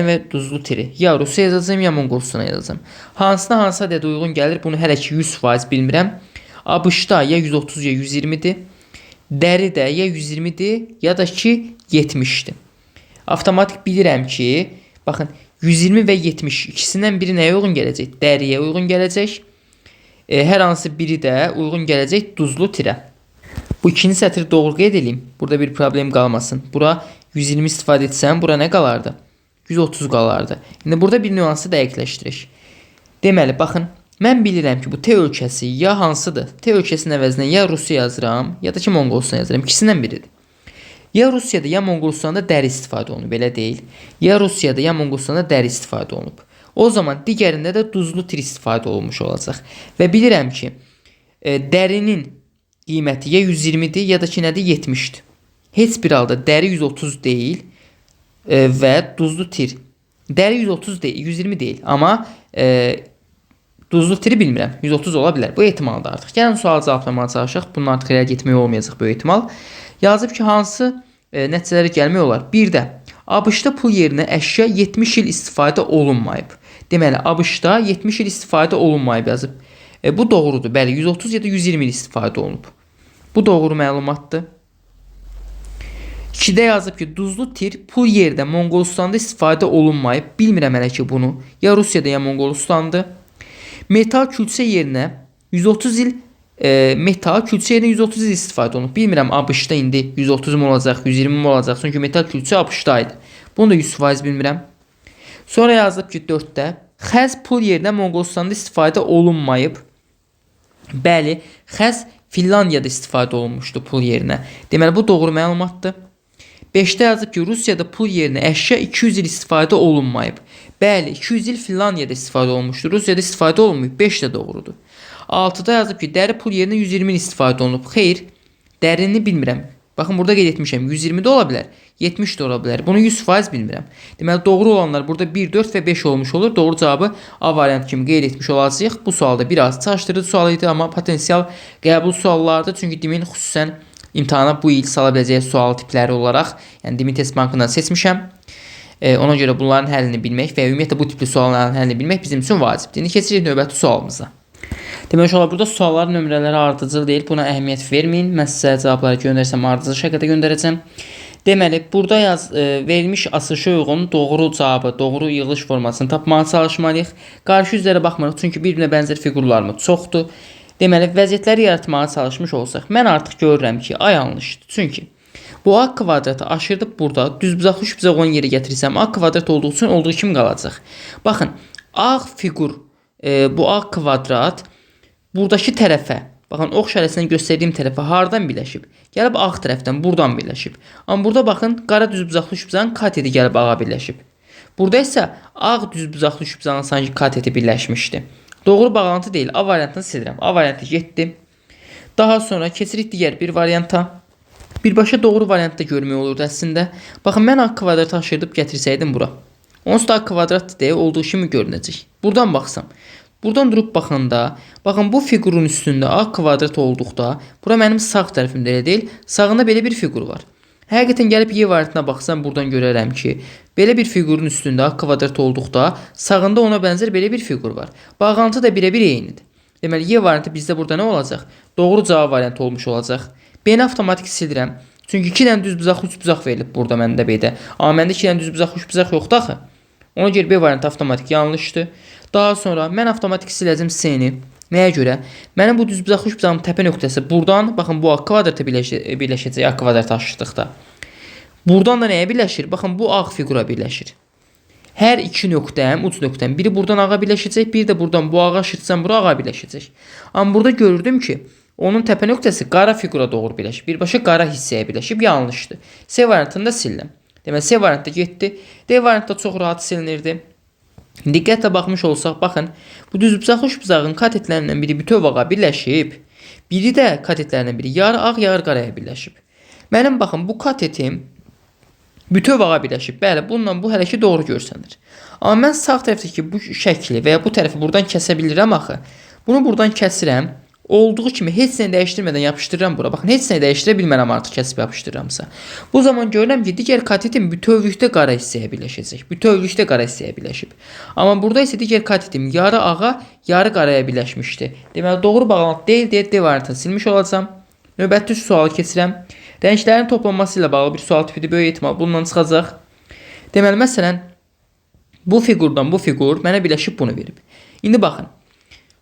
və duzlu tiri ya Rusiya yazacağım, ya Monqolistana yazacağım. Hansına hansı ədədə uyğun gəlir? Bunu hələ ki 100% bilmirəm. ABŞ-da ya 130 ya 120-dir. Dəri də ya 120-dir, ya da ki 70-dir. Avtomatik bilirəm ki, baxın 120 və 70 ikisindən biri nəyə uyğun gələcək? Dəriyə uyğun gələcək. Hər hansı biri də uyğun gələcək duzlu tirə. Bu ikinci sətri doğru qeyd edeyim. Burada bir problem qalmasın. Bura 120 istifadə etsəm, bura nə qalardı? 130 qalardı. İndi burada bir nüansı dəqiqləşdirək. Deməli, baxın, mən bilirəm ki, bu T ölkəsi ya hansıdır? T ölkəsinin əvəzinə ya Rusiya yazıram, ya da ki Monqolistan yazıram. İkisindən biridir. Ya Rusiyada, ya Monqolistanda dəri istifadə olunub, belə deyil. Ya Rusiyada, ya Monqolistanda dəri istifadə olunub. O zaman digərində də duzlu tir istifadə olunmuş olacaq. Və bilirəm ki, dərinin qiyməti ya 120-dir, ya da ki nədir? 70-dir. Heç bir halda dəri 130 deyil və duzlu tir. Dəri 130 deyil, 120 deyil. Amma duzlu tiri bilmirəm. 130 ola bilər. Bu ehtimalda artıq. Gəlin sual cevablamağa çalışaq. Bunun artıq elə getmək olmayacaq bu ehtimal. Yazıb ki, hansı nəticələrə gəlmək olar? Bir də ABŞ-da pul yerinə əşya 70 il istifadə olunmayıb. Deməli, ABŞ-da 70 il istifadə olunmayıb yazıb. Bu doğrudur. Bəli, 130 ya da 120 il istifadə olunub. Bu doğru məlumatdır. 2-də yazıb ki, duzlu tir pul yerdə Monqolistanda istifadə olunmayıb. Bilmirəm hələ ki bunu. Ya Rusiyada, ya Monqolistandır. Metal külçə yerinə 130 il metal külçə yerinə 130 il istifadə olunub. Bilmirəm ABŞ-da indi 130 mu olacaq, 120 mi olacaq? Çünki metal külçə ABŞ-da idi. Bunu da 100% bilmirəm. Sonra yazıb ki, 4-də xəz pul yerinə Monqolistanda istifadə olunmayıb. Bəli, xəz Finlandiyada istifadə olunmuşdu pul yerinə. Deməli, bu doğru məlumatdır. 5-də yazıb ki, Rusiyada pul yerinə əşya 200 il istifadə olunmayıb. Bəli, 200 il Finlandiyada istifadə olunmuşdur. Rusiyada istifadə olunmayıb. 5 də doğrudur. 6-da yazıb ki, dəri pul yerinə 120 il istifadə olunub. Xeyr, dərini bilmirəm. Baxın, burada qeyd etmişəm. 120 də ola bilər, 70 də ola bilər. Bunu 100% bilmirəm. Deməli, doğru olanlar burada 1, 4 və 5 olmuş olur. Doğru cavabı A variant kimi qeyd etmiş olacağıq. Bu sualda biraz çaşdırıcı sual idi, amma potensial qəbul suallardır. Çünki DİM-in xüsusən imtahana bu il sala biləcəyi sual tipləri olaraq, yəni DİM-in test bankından seçmişəm. Ona görə bunların həllini bilmək və ümumiyyətlə bu tipli sualların həllini bilmək bizim üçün vacibdir. İndi keçirik növbəti sualımıza. Demək olar, burada sualların nömrələri ardıcıl deyil. Buna əhəmiyyət verməyin. Mən sizə cavabları göndərsəm ardıcıl şəkildə göndərəcəm. Deməli, burada verilmiş asılışa uyğun doğru cavabı, doğru yığılış formasını tapmağa çalışmalıyıq. Qarşı üzlərə baxmırıq, çünki bir-birinə bənzər fiqurlarımız çoxdur. Deməli, vəziyyətləri yaratmağa çalışmış olsaq, mən artıq görürəm ki, A yanlışdır. Çünki bu A kvadratı aşırdıb burada düzbucaqlı üçbucaq olan yerə gətirirsəm, A kvadrat olduğu üçün olduğu kimi qalacaq. Baxın, ağ fiqur, bu A kvadrat buradakı tərəfə, baxın, ox işarəsindən göstərdiyim tərəfə hardan birləşib? Gəlib ağ tərəfdən, buradan birləşib. Amma burada baxın, qara düzbucaqlı üçbucağın kateti gəlib ağa birləşib. Burada isə ağ düzbucaqlı üçbucağın sanki kateti birləşmişdi. Doğru bağlantı deyil. A variantını silirəm. A variantı getdi. Daha sonra keçirik digər bir varianta. Birbaşa doğru variantda görmək olurdu əslində. Baxın, mən A kvadratı aşırdıb gətirsəydim bura. Onsuz da A kvadrat deyə olduğu kimi görünəcək. Buradan baxsam. Buradan durub baxanda, baxın, bu fiqurun üstündə A kvadrat olduqda, bura mənim sağ tərəfimdə elə deyil, sağında belə bir fiqur var. Həqiqətən gəlib Y variantına baxsam, buradan görərəm ki, belə bir fiqurun üstündə A kvadrat olduqda, sağında ona bənzər belə bir fiqur var. Bağlantı da birə-bir eynidir. Deməli, Y variantı bizdə burada nə olacaq? Doğru cavab variantı olmuş olacaq. B-ni avtomatik sildirəm. Çünki 2 dənə düz buzaq, 3 buzaq verilib burada məndə B-də. Amma məndə 2 dənə düz buzaq, 3 buzaq yoxdur axı. Ona görə B variantı avtomatik yanlışdır. Daha sonra mən avtomatik siləcəm C-ni. Nəyə görə? Mənim bu düz buzaq, 3 buzağın təpə nöqtəsi buradan, baxın bu A kvadrata birləşəcək, A kvadrat açdıqda. Buradan da nəyə birləşir? Baxın bu ağ fiqura birləşir. Hər iki nöqtəm, uc nöqtəm, biri buradan ağa birləşəcək, biri də buradan bu ağa şırtsam bura ağa birləşəcək. Amma burada görürdüm ki, onun təpə nöqtəsi qara fiqura doğru birləşib, birbaşa qara hissəyə birləşib, yanlışdır. C variantını da sildim. Deməli, C variantı getdi. D variantda çox rahat silinirdi. Diqqətlə baxmış olsaq, baxın, bu düz buzaq, uç buzağın katetlərindən biri bütöv ağa birləşib, biri də katetlərindən biri yarı ağ, yarı qaraya birləşib. Mənim baxın, bu katetim bütöv ağa birləşib. Bəli, bununla bu hələ ki doğru görsənir. Amma mən sağ tərəfdəki bu şəkli və ya bu tərəfi buradan kəsə bilirəm axı. Bunu buradan kəsirəm. Olduğu kimi heç nə dəyişdirmədən yapışdırıram bura. Baxın, heç nə dəyişdirə bilmərəm artıq kəsib yapışdırıramsa. Bu zaman görürəm ki, digər katetim bütövlükdə qara hissəyə birləşəcək. Bütövlükdə qara hissəyə birləşib. Amma burada isə digər katetim yarı ağa, yarı qaraya birləşmişdi. Deməli, doğru bağlantı deyil deyə D variantını silmiş olacağam. Növbəti sualı keçirəm. Rənglərin toplanması ilə bağlı bir sual tipidir. Böyük ehtimal bundan çıxacaq. Deməli, məsələn, bu fiqurdan bu fiqur mənə birləşib bunu verib. İndi baxın.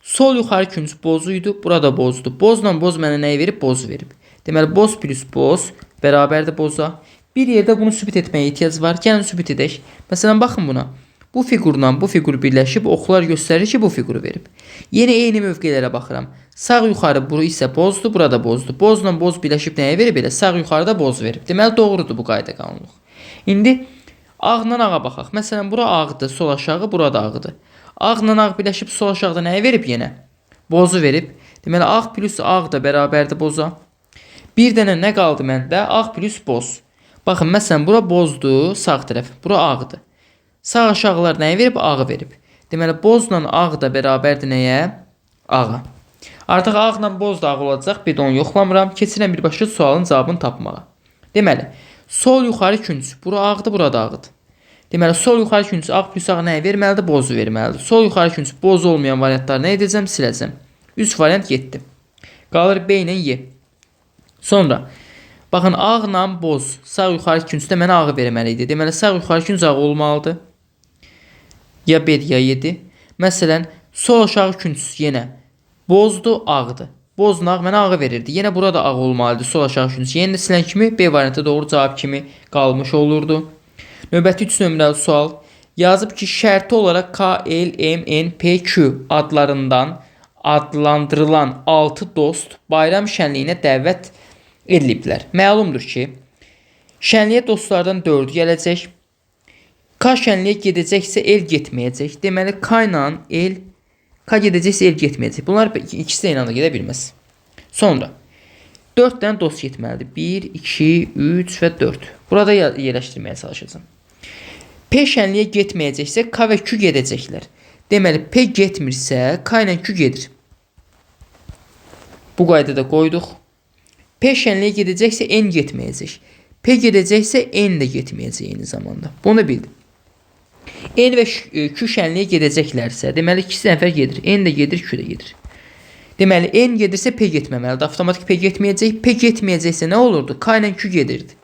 Sol yuxarı künc bozu idi. Burada bozdur. Bozla boz mənə nəyi verib? Bozu verib. Deməli, boz plus boz bərabərdir boza. Bir yerdə bunu sübut etməyə ehtiyac var. Gəlin sübut edək. Məsələn, baxın buna. Bu fiqurla bu fiqur birləşib oxlar göstərir ki, bu fiquru verib. Yenə eyni mövqelərə baxıram. Sağ yuxarı buru isə bozdur, burada bozdur. Bozla boz birləşib nəyə verib? Elə sağ yuxarıda boz verib. Deməli, doğrudur bu qayda qanunluq. İndi ağla ağa baxaq. Məsələn, bura ağdır, sol aşağı, burada ağdır. Ağla ağ birləşib sol aşağıda nəyə verib yenə? Bozu verib. Deməli, ağ plus ağ da bərabərdir boza. Bir dənə nə qaldı məndə? Ağ plus boz. Baxın, məsələn, bura bozdur, sağ tərəf. Bura ağdır. Sağ aşağılar nəyə verib? Ağı verib. Deməli, bozla ağ da bərabərdir nəyə? Ağa. Artıq ağla boz da ağ olacaq. Bir də onu yoxlamıram. Keçirəm birbaşa sualın cavabını tapmağa. Deməli, sol yuxarı künc. Bura ağdır, burada ağdır. Deməli, sol yuxarı künc ağ plus ağ nəyə verməlidir? Bozu verməlidir. Sol yuxarı künc boz olmayan variantları nə edəcəm? Siləcəm. 3 variant getdi. Qalır B ilə Y. Sonra, baxın, ağla boz sağ yuxarı küncdə mənə ağı verməli idi. Deməli, sağ yuxarı künc ağ olmalıdır. Ya B ya Y-dir. Məsələn, sol aşağı künc yenə bozdur, ağdır. Bozla ağ mənə ağı verirdi. Yenə burada ağ olmalıdır. Sol aşağı künc. Yenə də silən kimi B variantı doğru cavab kimi qalmış olurdu. Növbəti 3 nömrəli sual. Yazıb ki, şərti olaraq K, L, M, N, P, Q adlarından adlandırılan 6 dost bayram şənliyinə dəvət ediliblər. Məlumdur ki, şənliyə dostlardan 4 gələcək. K şənliyə gedəcəksə L getməyəcək. Deməli, K ilə L, K gedəcəksə L getməyəcək. Bunlar ikisi də eyni anda gedə bilməz. Sonra 4 dənə dost getməlidir. 1, 2, 3 və 4. Burada yerləşdirməyə çalışacağım. P şənliyə getməyəcəksə K və Q gedəcəklər. Deməli, P getmirsə K ilə Q gedir. Bu qaydada qoyduq. P şənliyə gedəcəksə N getməyəcək. P gedəcəksə N də getməyəcək eyni zamanda. Bunu bildim. N və Q şənliyə gedəcəklərsə, deməli 2 nəfər gedir. N də gedir, Q də gedir. Deməli, N gedirsə P getməməlidir. Avtomatik P getməyəcək. P getməyəcəksə nə olurdu? K ilə Q gedirdi.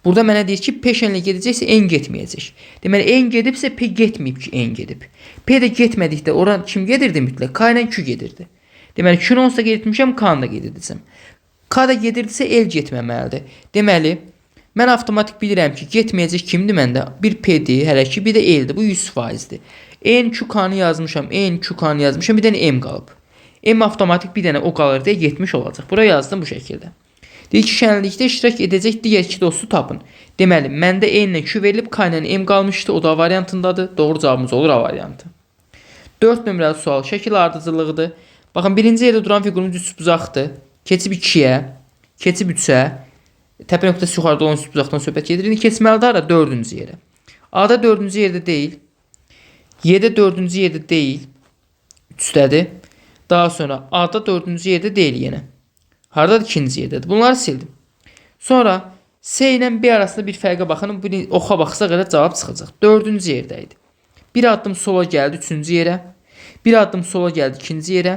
Burada mənə deyir ki, P şənliyə gedəcəksə N getməyəcək. Deməli, N gedibsə P getməyib ki, N gedib. P də getmədikdə ora kim gedirdi mütləq? K ilə Q gedirdi. Deməli, Q-nu onsuz da getmişəm, K-nı da gedirdim. K da gedirdisə L getməməlidir. Deməli, mən avtomatik bilirəm ki, getməyəcək kimdir məndə? Bir P-dir, hələ ki, bir də L-dir. Bu 100%dir. N, Q, K-nı yazmışam, N, Q, K-nı yazmışam, bir dənə M qalıb. M avtomatik bir dənə o qalır deyə getmiş olacaq. Bura yazdım bu şəkildə. Deyir ki, şənlikdə iştirak edəcək digər 2 dostu tapın. Deməli, məndə N ilə Q verilib, K ilə M qalmışdı. O da A variantındadır. Doğru cavabımız olur A variantı. 4 nömrəli sual şəkil ardıcıllığıdır. Baxın, birinci yerdə duran fiqurumuz üst buzaqdır. Keçib 2-yə, keçib 3-ə. Təpə nöqtəsi yuxarıda olan üst buzaqdan söhbət gedir. İndi keçməlidir ara 4-cü yerə. A-da 4-cü yerdə deyil. Y-də 4-cü yerdə deyil. 3-dədir. Daha sonra A-da 4-cü yerdə deyil yenə. Haradadır? 2-ci yerdədir. Bunları sildim. Sonra S ilə B arasında bir fərqə baxın. Oxa baxsaq elə cavab çıxacaq. 4-cü yerdə idi. Bir addım sola gəldi 3-cü yerə. Bir addım sola gəldi 2-ci yerə.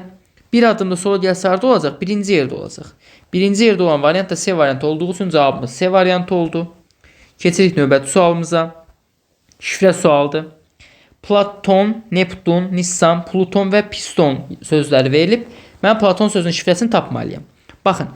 Bir adımda sola gəlsə harda olacaq? Birinci yerdə olacaq. Birinci yerdə olan variant da C variantı olduğu üçün cavabımız C variantı oldu. Keçirik növbəti sualımıza. Şifrə sualdır. Platon, Neptun, Nissan, Pluton və Piston sözləri verilib. Mən Platon sözünün şifrəsini tapmalıyam. Baxın,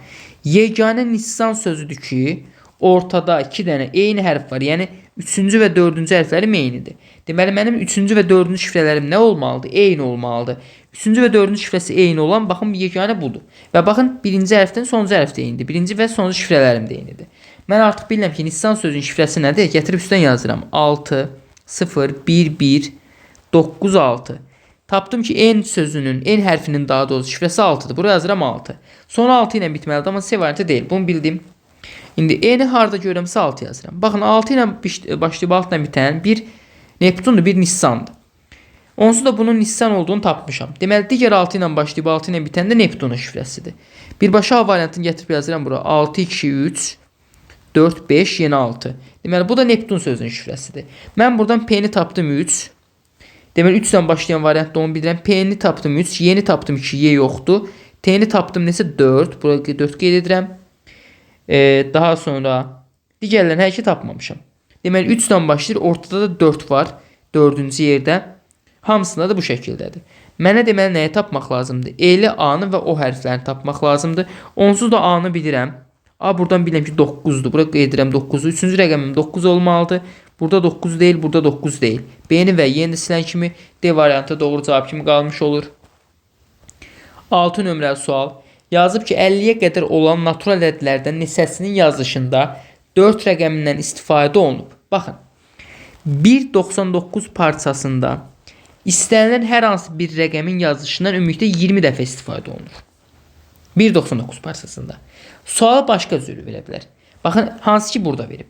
yeganə Nissan sözüdür ki, ortada 2 dənə eyni hərf var. Yəni 3-cü və 4-cü hərflərim eynidir. Deməli, mənim 3-cü və 4-cü şifrələrim nə olmalıdır? Eyni olmalıdır. 3-cü və 4-cü şifrəsi eyni olan, baxın, yeganə budur. Və baxın, birinci hərfdən sonuncu hərf də eynidir. Birinci və sonuncu şifrələrim də eynidir. Mən artıq bilirəm ki, Nissan sözünün şifrəsi nədir? Gətirib üstdən yazıram. 6, 0, 1, 1, 9, 6. Tapdım ki, N sözünün, N hərfinin daha doğrusu şifrəsi 6'dır. Buraya yazıram 6. Sonra 6 ilə bitməlidir, amma C variantı deyil. Bunu bildim. İndi N-i harda görürəmsə 6 yazıram. Baxın, 6 ilə başlayıb 6 ilə bitən bir Neptundur, bir Nissandır. Onsuz da bunun Nissan olduğunu tapmışam. Deməli, digər 6 ilə başlayıb 6 ilə bitən də Neptunun şifrəsidir. Birbaşa A variantını gətirib yazıram bura. 6, 2, 3, 4, 5, yeni 6. Deməli, bu da Neptun sözünün şifrəsidir. Mən buradan P-ni tapdım 3. Deməli, 3 ilə başlayan variantda onu bildirəm. P-ni tapdım 3, yeni tapdım 2, Y yoxdur. T-ni tapdım nesə 4, buraya 4 qeyd edirəm. Daha sonra digərlərini hər iki tapmamışam. Deməli, 3 ilə başlayır, ortada da 4 var, 4-cü yerdə. Hamısında da bu şəkildədir. Mənə deməli, nəyi tapmaq lazımdır? E-li A-nı və O hərflərini tapmaq lazımdır. Onsuz da A-nı bilirəm. A buradan bilirəm ki 9'dur. Bura qeyd edirəm 9'u. Üçüncü rəqəmim 9 olmalıdır. Burada 9 deyil, burada 9 deyil. B-ni və Y-ni silən kimi D variantı doğru cavab kimi qalmış olur. 6 nömrəli sual. Yazıb ki, 50-yə qədər olan natural ədədlərdən neçəsinin yazılışında 4 rəqəmindən istifadə olunub. Baxın, 1.99 parçasında istənilən hər hansı bir rəqəmin yazılışından ümumilikdə 20 dəfə istifadə olunur. 1.99 parçasında. Sualı başqa cür verə bilər. Baxın, hansı ki burada verib.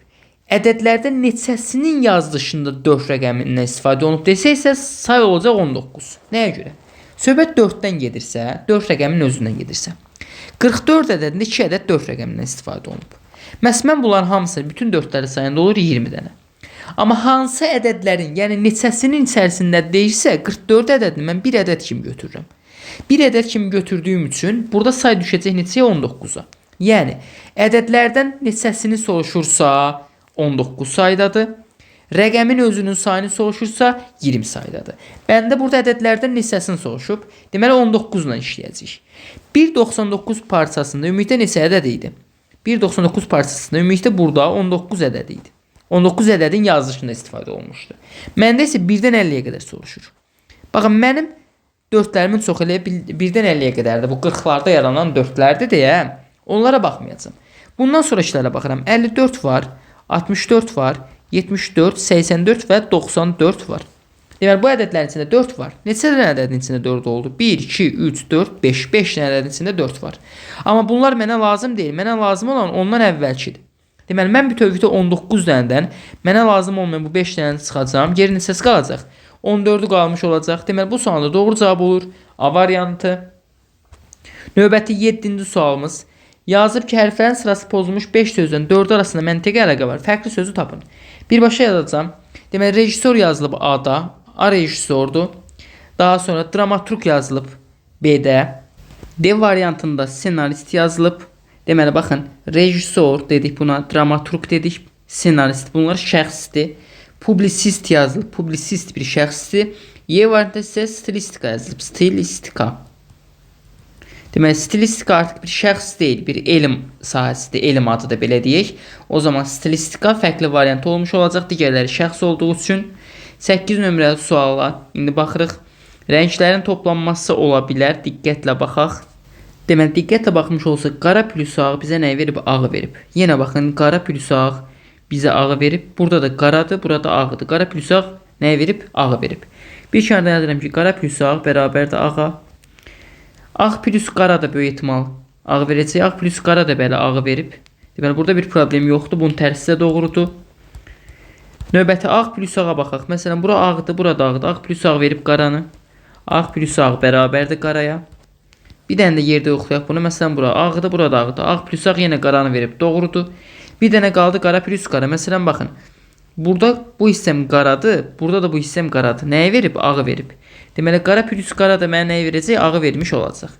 Ədədlərdən neçəsinin yazılışında 4 rəqəmindən istifadə olunub desə isə say olacaq 19. Nəyə görə? Söhbət 4-dən gedirsə, 4 rəqəmin özündən gedirsə. 44 ədədində 2 ədəd 4 rəqəmindən istifadə olunub. Məsələn, bunların hamısı bütün 4'ləri sayanda olur 20 dənə. Amma hansı ədədlərin, yəni neçəsinin içərisində deyilsə, 44 ədədini mən bir ədəd kimi götürürəm. Bir ədəd kimi götürdüyüm üçün burada say düşəcək neçəyə? 19'a. Yəni, ədədlərdən neçəsini soruşursa 19 saydadır. Rəqəmin özünün sayını soruşursa 20 saydadır. Bəndə burada ədədlərdən neçəsini soruşub. Deməli 19 ilə işləyəcəyik. 1.99 parçasında ümumilikdə neçə ədəd idi? 1.99 parçasında ümumilikdə burada 19 ədəd idi. 19 ədədin yazılışında istifadə olmuşdu. Məndə isə 1-dən 50-yə qədər soruşur. Baxın, mənim 4'lərimin çox elə 1-dən 50-yə qədərdir. Bu 40'larda yaranan 4'lərdir deyə onlara baxmayacağım. Bundan sonrakilərə baxıram. 54 var, 64 var, 74, 84 və 94 var. Deməli, bu ədədlərin içində 4 var. Neçə dənə ədədin içində 4 oldu? 1, 2, 3, 4, 5. 5 dənə ədədin içində 4 var. Amma bunlar mənə lazım deyil. Mənə lazım olan ondan əvvəlkidir. Deməli, mən bütövlükdə 19 dənədən mənə lazım olmayan bu 5 dənəni çıxacağım. Geri neçəsi qalacaq? 14'ü qalmış olacaq. Deməli, bu sualda doğru cavab olur A variantı. Növbəti 7-ci sualımız. Yazıb ki, hərflərin sırası pozulmuş 5 sözdən 4 arasında məntiqi əlaqə var. Fərqli sözü tapın. Birbaşa yazacağım. Deməli, rejissor yazılıb A-da. A rejissordur. Daha sonra dramaturg yazılıb B-də. D variantında senarist yazılıb. Deməli, baxın, rejissor dedik buna, dramaturg dedik, senarist. Bunlar şəxsdir. Publisist yazılıb. Publisist bir şəxsdir. Y variantında isə stilistika yazılıb. Stilistika. Deməli, stilistika artıq bir şəxs deyil, bir elm sahəsidir, elm adı da belə deyək. O zaman stilistika fərqli variant olmuş olacaq, digərləri şəxs olduğu üçün. 8 nömrəli suala indi baxırıq. Rənglərin toplanması ola bilər, diqqətlə baxaq. Deməli, diqqətlə baxmış olsaq, qara plus ağ bizə nə verib? Ağı verib. Yenə baxın, qara plus ağ bizə ağı verib. Burada da qaradır, burada ağıdır. Qara plus ağ nə verib? Ağı verib. Bir kənarda yazıram ki, qara plus ağ bərabərdir ağa. Ağ plus qara da böyük ehtimal ağ verəcək. Ağ plus qara da belə ağı verib. Deməli, burada bir problem yoxdur. Bunun tərsi də doğrudur. Növbəti ağ plus ağa baxaq. Məsələn, bura ağdır, burada ağdır. Ağ plus ağ verib qaranı. Ağ plus ağ bərabərdir qaraya. Bir dənə də yerdə yoxlayaq bunu. Məsələn, bura ağdır, burada ağdır. Ağ plus ağ yenə qaranı verib. Doğrudur. Bir dənə qaldı qara plus qara. Məsələn, baxın. Burada bu hissəm qaradır. Burada da bu hissəm qaradır. Nəyi verib? Ağı verib. Deməli, qara plus qara da mənə nəyi verəcək? Ağı vermiş olacaq.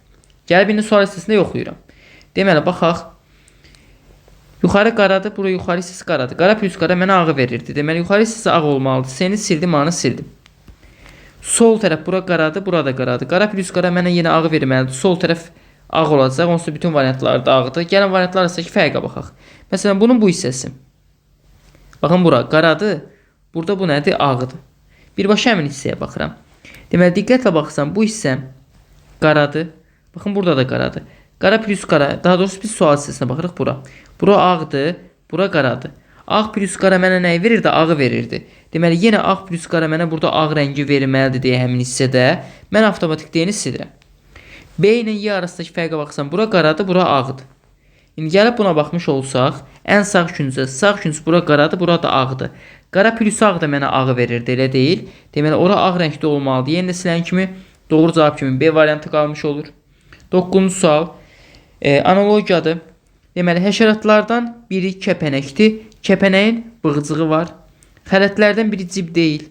Gəl birini sual hissəsində yoxlayıram. Deməli, baxaq. Yuxarı qaradır, bura yuxarı hissəsi qaradır. Qara plus qara mənə ağı verirdi. Deməli, yuxarı hissəsi ağ olmalıdır. Seni sildim, anı sildim. Sol tərəf bura qaradır, burada qaradır. Qara plus qara mənə yenə ağı verməlidir. Sol tərəf ağ olacaq. Onsuz da bütün variantlar da ağdır. Gəlin variantlar arasındakı fərqə baxaq. Məsələn, bunun bu hissəsi. Baxın, bura qaradır. Burada bu nədir? Ağdır. Birbaşa həmin hissəyə baxıram. Deməli, diqqətlə baxsam, bu hissə qaradır. Baxın, burada da qaradır. Qara plus qara. Daha doğrusu biz sual hissəsinə baxırıq bura. Bura ağdır, bura qaradır. Ağ plus qara mənə nəyi verirdi? Ağı verirdi. Deməli, yenə ağ plus qara mənə burada ağ rəngi verməlidir deyə həmin hissədə. Mən avtomatik deyəni silirəm. B ilə Y arasındakı fərqə baxsam, bura qaradır, bura ağdır. İndi gəlib buna baxmış olsaq, ən sağ küncə bura qaradır, bura da ağdır. Qara plus ağ da mənə ağı verirdi, elə deyil. Deməli, ora ağ rəngdə olmalıdır. Yenə də silən kimi, doğru cavab kimi B variantı qalmış olur. 9-cu sual. Analogiyadır. Deməli, həşəratlardan biri kəpənəkdir. Kəpənəyin bığcığı var. Xələtlərdən biri cib deyil.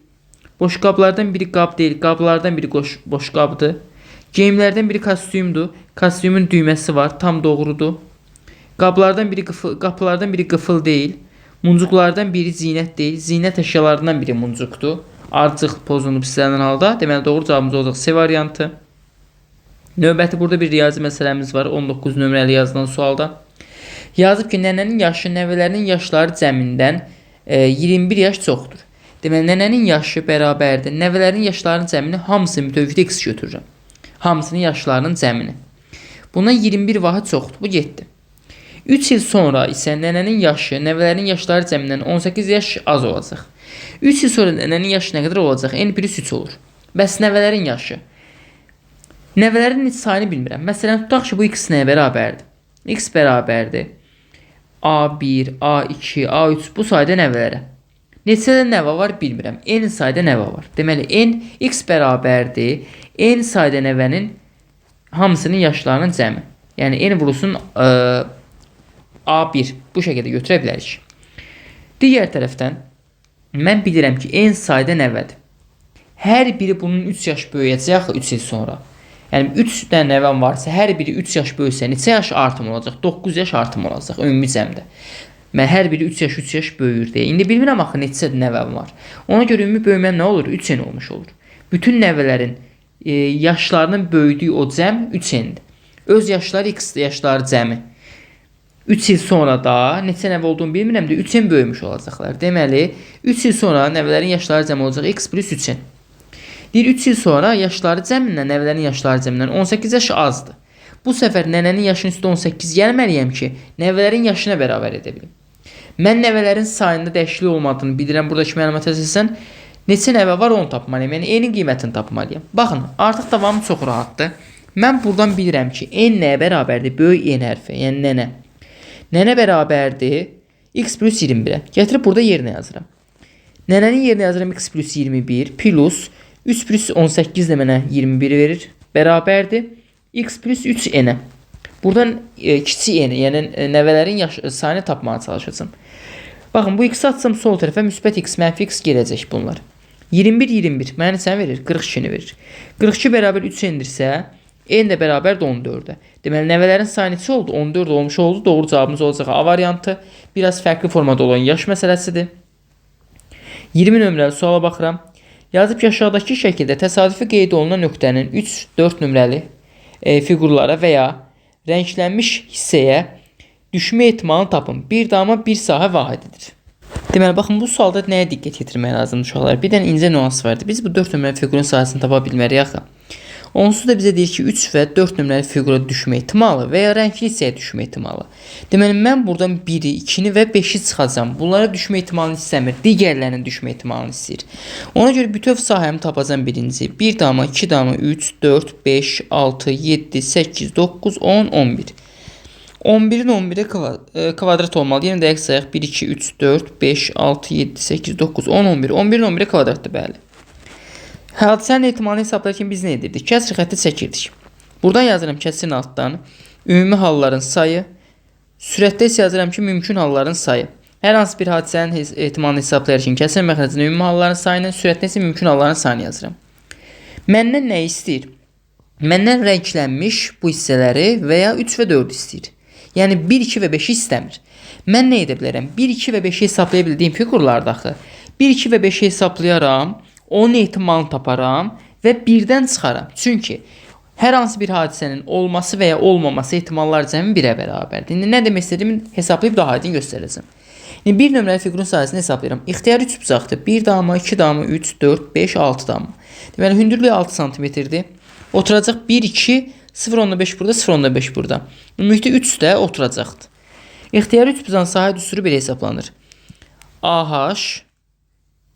Boşqablardan biri qab deyil. Qablardan biri boşqabdır. Geyimlərdən biri kostyumdur. Kostyumun düyməsi var. Tam doğrudur. Qapılardan biri qıfıl deyil. Muncuqlardan biri zinət deyil. Zinət əşyalarından biri muncuqdur. Arcıq pozunub istənilən halda. Deməli, doğru cavabımız olacaq C variantı. Növbəti burada bir riyazi məsələmiz var. 19 nömrəli yazılan sualda. Yazıb ki, nənənin yaşı nəvələrinin yaşları cəmindən 21 yaş çoxdur. Deməli, nənənin yaşı bərabərdir. Nəvələrin yaşlarının cəmini hamısını mütəvəkkil x götürürəm. Hamısının yaşlarının cəmini. Bundan 21 vahid çoxdur. Bu getdi. 3 il sonra isə nənənin yaşı nəvələrin yaşları cəmindən 18 yaş az olacaq. 3 il sonra nənənin yaşı nə qədər olacaq? N plus 3 olur. Bəs nəvələrin yaşı? Nəvələrin sayını bilmirəm. Məsələn, tutaq ki, bu x nəyə bərabərdir? X bərabərdir A1, A2, A3 bu sayda nəvələrə. Neçədə nəvə var bilmirəm. N sayda nəvə var. Deməli, N x bərabərdir N sayda nəvənin hamısının yaşlarının cəmi. Yəni, N vurulsun A1. Bu şəkildə götürə bilərik. Digər tərəfdən, mən bilirəm ki, N sayda nəvədir. Hər biri bunun 3 yaş böyüyəcək 3 il sonra. Yəni, 3 dənə nəvəm varsa, hər biri 3 yaş böyüsə, neçə yaş artım olacaq? 9 yaş artım olacaq ümumi cəmdə. Mən hər biri 3 yaş böyüyür deyə. İndi bilmirəm axı neçə nəvəm var. Ona görə ümumi böyüməm nə olur? 3n olmuş olur. Bütün nəvələrin yaşlarının böyüdüyü o cəm 3n'dir. Öz yaşları x yaşları cəmi. 3 il sonra da neçə nəvə olduğunu bilmirəm də 3n böyümüş olacaqlar. Deməli, 3 il sonra nəvələrin yaşları cəmi olacaq x plus 3n. Deyir, 3 il sonra yaşları cəmindən, nəvələrin yaşları cəmindən 18 yaş azdır. Bu səfər nənənin yaşının üstü 18 gəlməliyəm ki, nəvələrin yaşına bərabər edə bilim. Mən nəvələrin sayında dəyişiklik olmadığını bilirəm. Buradakı məlumata əsasən neçə nəvə var onu tapmalıyam. Yəni, n-in qiymətini tapmalıyam. Baxın, artıq davamı çox rahatdır. Mən buradan bilirəm ki, n nəyə bərabərdir? Böyük n hərfi, yəni nənə. Nənə bərabərdir x plus 21-ə. Gətirib burada yerinə yazıram. Nənənin yerinə yazıram x plus 21 plus 3 plus 18 də mənə 21 verir. Bərabərdir x plus 3n-ə. Buradan kiçik n, yəni nəvələrin sayını tapmağa çalışacağım. Baxın, bu x atsam sol tərəfə müsbət x, mənfi x gələcək bunlar. 21 mənə neçəni verir? 42-ni verir. 42 bərabər 3n-dirsə, n də bərabərdir 14-ə. Deməli, nəvələrin sayı neçə oldu? 14 olmuş oldu. Doğru cavabımız olacaq A variantı. Biraz fərqli formada olan yaş məsələsidir. 20 nömrəli suala baxıram. Yazıb ki, aşağıdakı şəkildə təsadüfi qeyd olunan nöqtənin 3-4 nömrəli fiqurlara və ya rənglənmiş hissəyə düşmə ehtimalını tapın. Bir dama bir sahə vahididir. Deməli, baxın, bu sualda nəyə diqqət yetirmək lazımdır uşaqlar? Bir dənə incə nüans vardır. Biz bu 4 nömrəli fiqurun sahəsini tapa bilmərik axı. Onsuz da bizə deyir ki, 3 və 4 nömrəli fiqura düşmə ehtimalı və ya rəngli hissəyə düşmə ehtimalı. Deməli, mən buradan 1-i, 2-ni və 5-i çıxacam. Bunlara düşmə ehtimalını istəmir. Digərlərinin düşmə ehtimalını istəyir. Ona görə bütöv sahəmi tapacam birinci. 1 dama, 2 dama, 3, 4, 5, 6, 7, 8, 9, 10, 11. 11-in 11'e kvadrat olmalı. Yenə də sayaq. 1, 2, 3, 4, 5, 6, 7, 8, 9, 10, 11. 11-in 11'e kvadratdır, bəli. Hadisənin ehtimalını hesablarkən biz nə edirdik? Kəsr xətti çəkirdik. Buradan yazıram kəsrin altdan ümumi halların sayı. Sürətdə isə yazıram ki, mümkün halların sayı. Hər hansı bir hadisənin ehtimalını hesablayarkən kəsr məxrəcinin ümumi halların sayını, sürətdə isə mümkün halların sayını yazıram. Məndən nə istəyir? Məndən rənglənmiş bu hissələri və ya 3 və 4 istəyir. Yəni 1, 2 və 5-i istəmir. Mən nə edə bilərəm? 1, 2 və 5-i hesablaya bildiyim fiqurlarda axı 1, 2 və 5-i hesaplayaram, onun ehtimalını taparam və 1-dən çıxaram. Çünki hər hansı bir hadisənin olması və ya olmaması ehtimallar cəmi 1-ə bərabərdir. İndi nə demək istədiyimi hesablayıb daha aydın göstərəcəm. İndi bir nömrəli fiqurun sahəsini hesablayıram. İxtiyari üçbucaqdır. 1 damı, 2 damı, 3, 4, 5, 6 damı. Deməli hündürlüyü 6 sm-dir. Oturacaq 1, 2, 0.5 burada, 0.5 burada. Ümumilikdə 3 də oturacaqdır. İxtiyari üçbucağın sahə düsturu belə hesablanır. AH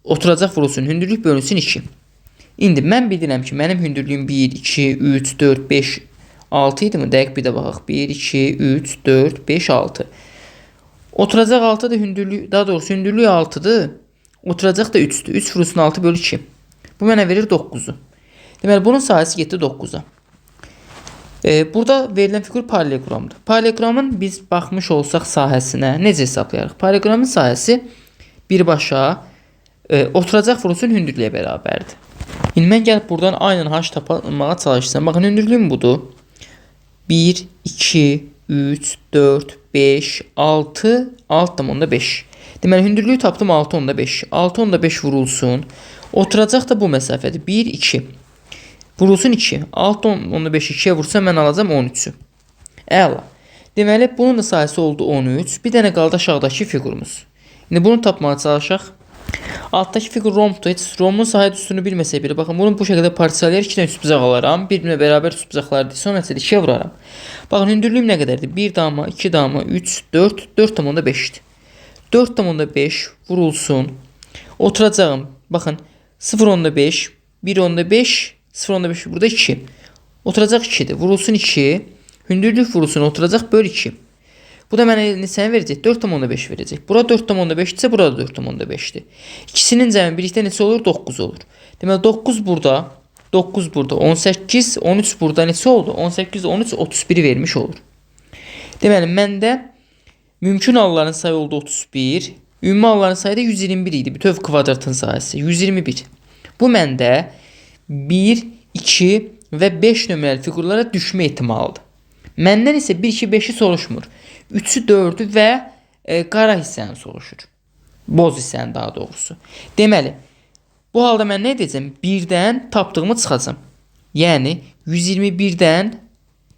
oturacaq vurulsun, hündürlük bölünsün 2. İndi mən bilirəm ki, mənim hündürlüyüm 1, 2, 3, 4, 5, 6 idi mi? Dəqiq bir də baxaq. 1, 2, 3, 4, 5, 6. Oturacaq 6 da hündürlüyü, daha doğrusu hündürlüyü 6'dır. Oturacaq da 3'dür. 3 vurulsun 6 bölü 2. Bu mənə verir 9'u. Deməli, bunun sahəsi getdi 9'a. Burada verilən fiqur paralelogramdır. Paralelogramın biz baxmış olsaq sahəsinə necə hesablayarıq? Paralelogramın sahəsi birbaşa oturacaq vurulsun hündürlüyə bərabərdir. İndi mən gəlib buradan aynen h tapmağa çalışsam. Baxın, hündürlüyüm budur. 1, 2, 3, 4, 5, 6, 6.5. Deməli, hündürlüyü tapdım 6.5. 6.5 vurulsun. Oturacaq da bu məsafədir. 1, 2. Vurulsun 2. 6.5 2'ye vursa mən alacağım 13'ü. Əla. Deməli, bunun da sayısı oldu 13. Bir dənə qaldı aşağıdakı fiqurumuz. İndi bunu tapmağa çalışaq. Alttaki fiqur romdur. Heç romun sahə düsturunu bilməsək belə. Baxın, bunu bu şəkildə parçalayar 2 dənə üçbucaq alaram. Bir-birinə bərabər üçbucaqlardır. Sonra isə 2'ye vuraram. Baxın, hündürlüyüm nə qədərdir? 1 damı, 2 damı, 3, 4, 4.5'dir. 4.5 vurulsun. Oturacağım. Baxın, 0.5, 1.5, 0.5 burada 2. Oturacaq 2'dir. Vurulsun 2. Hündürlük vurulsun. Oturacaq böl 2. Bu da mənə neçəni verəcək? 4.5 verəcək. Bura 4.5 isə burada 4.5'dir. İkisinin cəmi birlikdə neçə olur? 9 olur. Deməli 9 burada, 9 burada, 18, 13 burada neçə oldu? 18, 13, 31 vermiş olur. Deməli məndə mümkün halların sayı oldu 31. Ümumi halların sayı da 121 idi. Bütöv kvadratın sayısı 121. Bu məndə 1, 2 və 5 nömrəli fiqurlara düşmə ehtimalıdır. Məndən isə 1, 2, 5'i soruşmur. 3'ü, 4'ü və qara hissəni soruşur. Boz hissəni daha doğrusu. Deməli, bu halda mən nə edəcəm? 1-dən tapdığımı çıxacam. Yəni 121'dən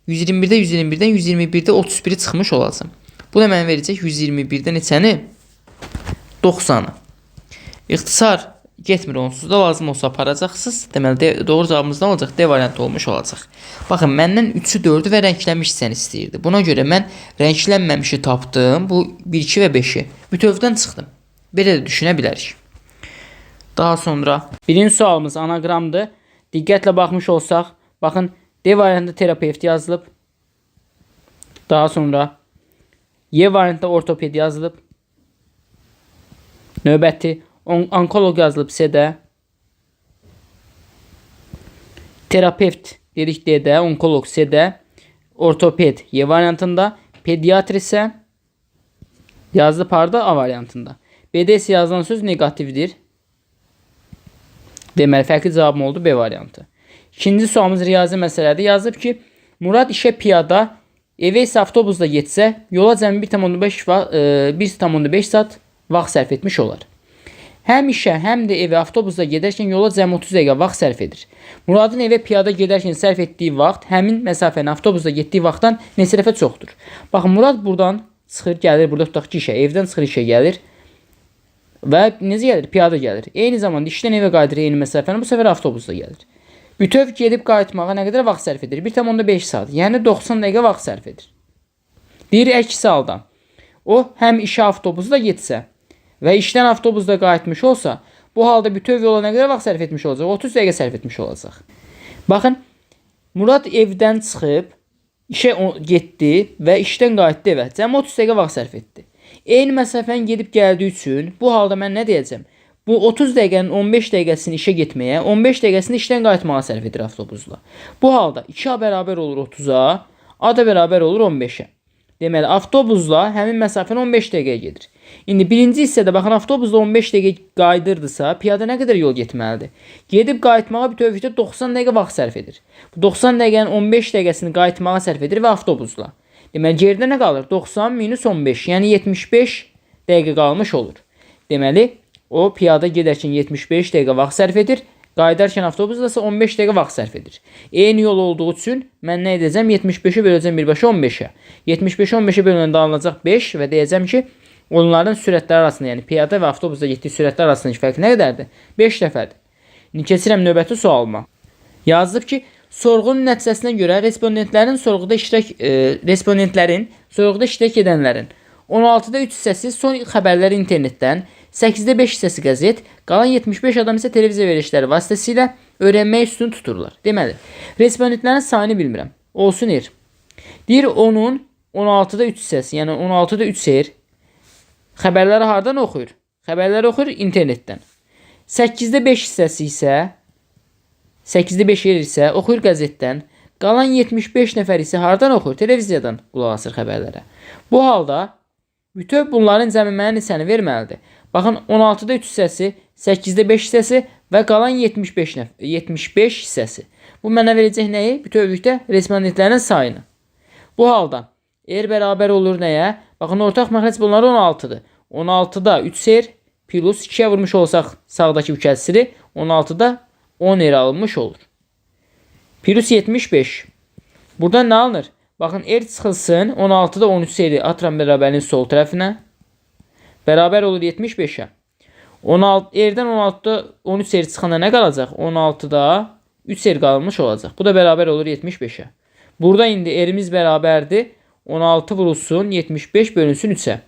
121'dən 121'də 31'i çıxmış olacam. Bu da mənə verəcək 121'də neçəni? 90'ı. İxtisar getmir onsuz da, lazım olsa aparacaqsınız. Deməli, doğru cavabımız nə olacaq? D variantı olmuş olacaq. Baxın, məndən 3'ü, 4'ü və rənglənmiş hissəni istəyirdi. Buna görə mən rənglənməmişi tapdım. Bu 1, 2 və 5'i. Bütövdən çıxdım. Belə də düşünə bilərik. Daha sonra birinci sualımız anaqramdır. Diqqətlə baxmış olsaq, baxın, D variantında terapevt yazılıb. Daha sonra Y variantında ortoped yazılıb. Növbəti onkoloq yazılıb C-də. Terapevt dedik D-də, onkoloq C-də. Ortoped Y variantında. Pediatr isə yazılıb harda? A variantında. B-də isə yazılan söz negativdir. Deməli, fərqli cavabım oldu B variantı. İkinci sualımız riyazi məsələdir. Yazıb ki, Murad işə piyada, evə isə avtobusla getsə, yola cəmi 1,5 saat vaxt sərf etmiş olar. Həm işə, həm də evə avtobusla gedərkən yola cəmi 30 dəqiqə vaxt sərf edir. Muradın evə piyada gedərkən sərf etdiyi vaxt həmin məsafəni avtobusla getdiyi vaxtdan neçə dəfə çoxdur. Baxın, Murad buradan çıxır, gəlir, burada tutaq ki işə, evdən çıxır işə gəlir və necə gəlir? Piyada gəlir. Eyni zamanda işdən evə qayıdır eyni məsafəni, bu səfər avtobusla gəlir. Bütöv gedib qayıtmağa nə qədər vaxt sərf edir? 1,5 saat, yəni 90 dəqiqə vaxt sərf edir. Deyir, əks halda o həm işə avtobusla getsə və işdən avtobusda qayıtmış olsa, bu halda bütöv yola nə qədər vaxt sərf etmiş olacaq? 30 dəqiqə sərf etmiş olacaq. Baxın, Murad evdən çıxıb, işə getdi və işdən qayıtdı evə. Cəmi 30 dəqiqə vaxt sərf etdi. Eyni məsafəni gedib gəldiyi üçün, bu halda mən nə deyəcəm? Bu 30 dəqiqənin 15 dəqiqəsini işə getməyə, 15 dəqiqəsini işdən qayıtmağa sərf edir avtobusla. Bu halda 2A bərabər olur 30'a, A da bərabər olur 15'ə. Deməli, avtobusla həmin məsafəni 15 dəqiqəyə gedir. İndi birinci hissədə baxın, avtobusla 15 dəqiqə qayıdırdısa, piyada nə qədər yol getməlidir? Gedib qayıtmağa bütövlükdə 90 dəqiqə vaxt sərf edir. Bu 90 dəqiqənin 15 dəqiqəsini qayıtmağa sərf edir və avtobusla. Deməli, geridə nə qalır? 90 minus 15, yəni 75 dəqiqə qalmış olur. Deməli, o piyada gedərkən 75 dəqiqə vaxt sərf edir, qayıdarkən avtobusla isə 15 dəqiqə vaxt sərf edir. Eyni yol olduğu üçün mən nə edəcəm? 75-i böləcəm birbaşa 15-ə. 75-i 15-ə bölündə alınacaq 5 və deyəcəm ki, onların sürətləri arasında, yəni piyada və avtobusda getdiyi sürətlər arasındakı fərq nə qədərdir? 5 dəfədir. İndi keçirəm növbəti sualıma. Yazılıb ki, sorğunun nəticəsinə görə respondentlərin sorğuda iştirak edənlərin 16-da 3 hissəsi son xəbərlər internetdən, 8-də 5 hissəsi qəzet, qalan 75 adam isə televiziya verilişləri vasitəsilə öyrənmək üstün tuturlar. Deməli, respondentlərin sayını bilmirəm. Olsun er. Deyir, onun 16-da 3 hissəsi, yəni 16-da 3 seyir xəbərləri hardan oxuyur? Xəbərləri oxuyur internetdən. 8-də 5 hissəsi isə 8-də 5 yer isə oxuyur qəzetdən. Qalan 75 nəfər isə hardan oxuyur? Televiziyadan qulaq asır xəbərlərə. Bu halda bütöv bunların cəmi mənə neçəni verməlidir? Baxın, 16-da 3 hissəsi, 8-də 5 hissəsi və qalan 75 hissəsi. Bu mənə verəcək nəyi? Bütövlükdə respondentlərin sayını. Bu halda R bərabər olur nəyə? Baxın, ortaq məxrəc bunları 16-dır. 16-da 3 R plus 2-yə vurmuş olsaq sağdakı bu kəsiri 16-da 10 R alınmış olur. Plus 75. Buradan nə alınır? Baxın, R çıxılsın, 16-da 13 seri atıram bərabərliyin sol tərəfinə. Bərabər olur 75-ə. R'dən 16-da 13 seri çıxanda nə qalacaq? 16-da 3 seri qalmış olacaq. Bu da bərabər olur 75-ə. Burada indi R'imiz bərabərdir. 16 vurulsun, 75 bölünsün 3-ə.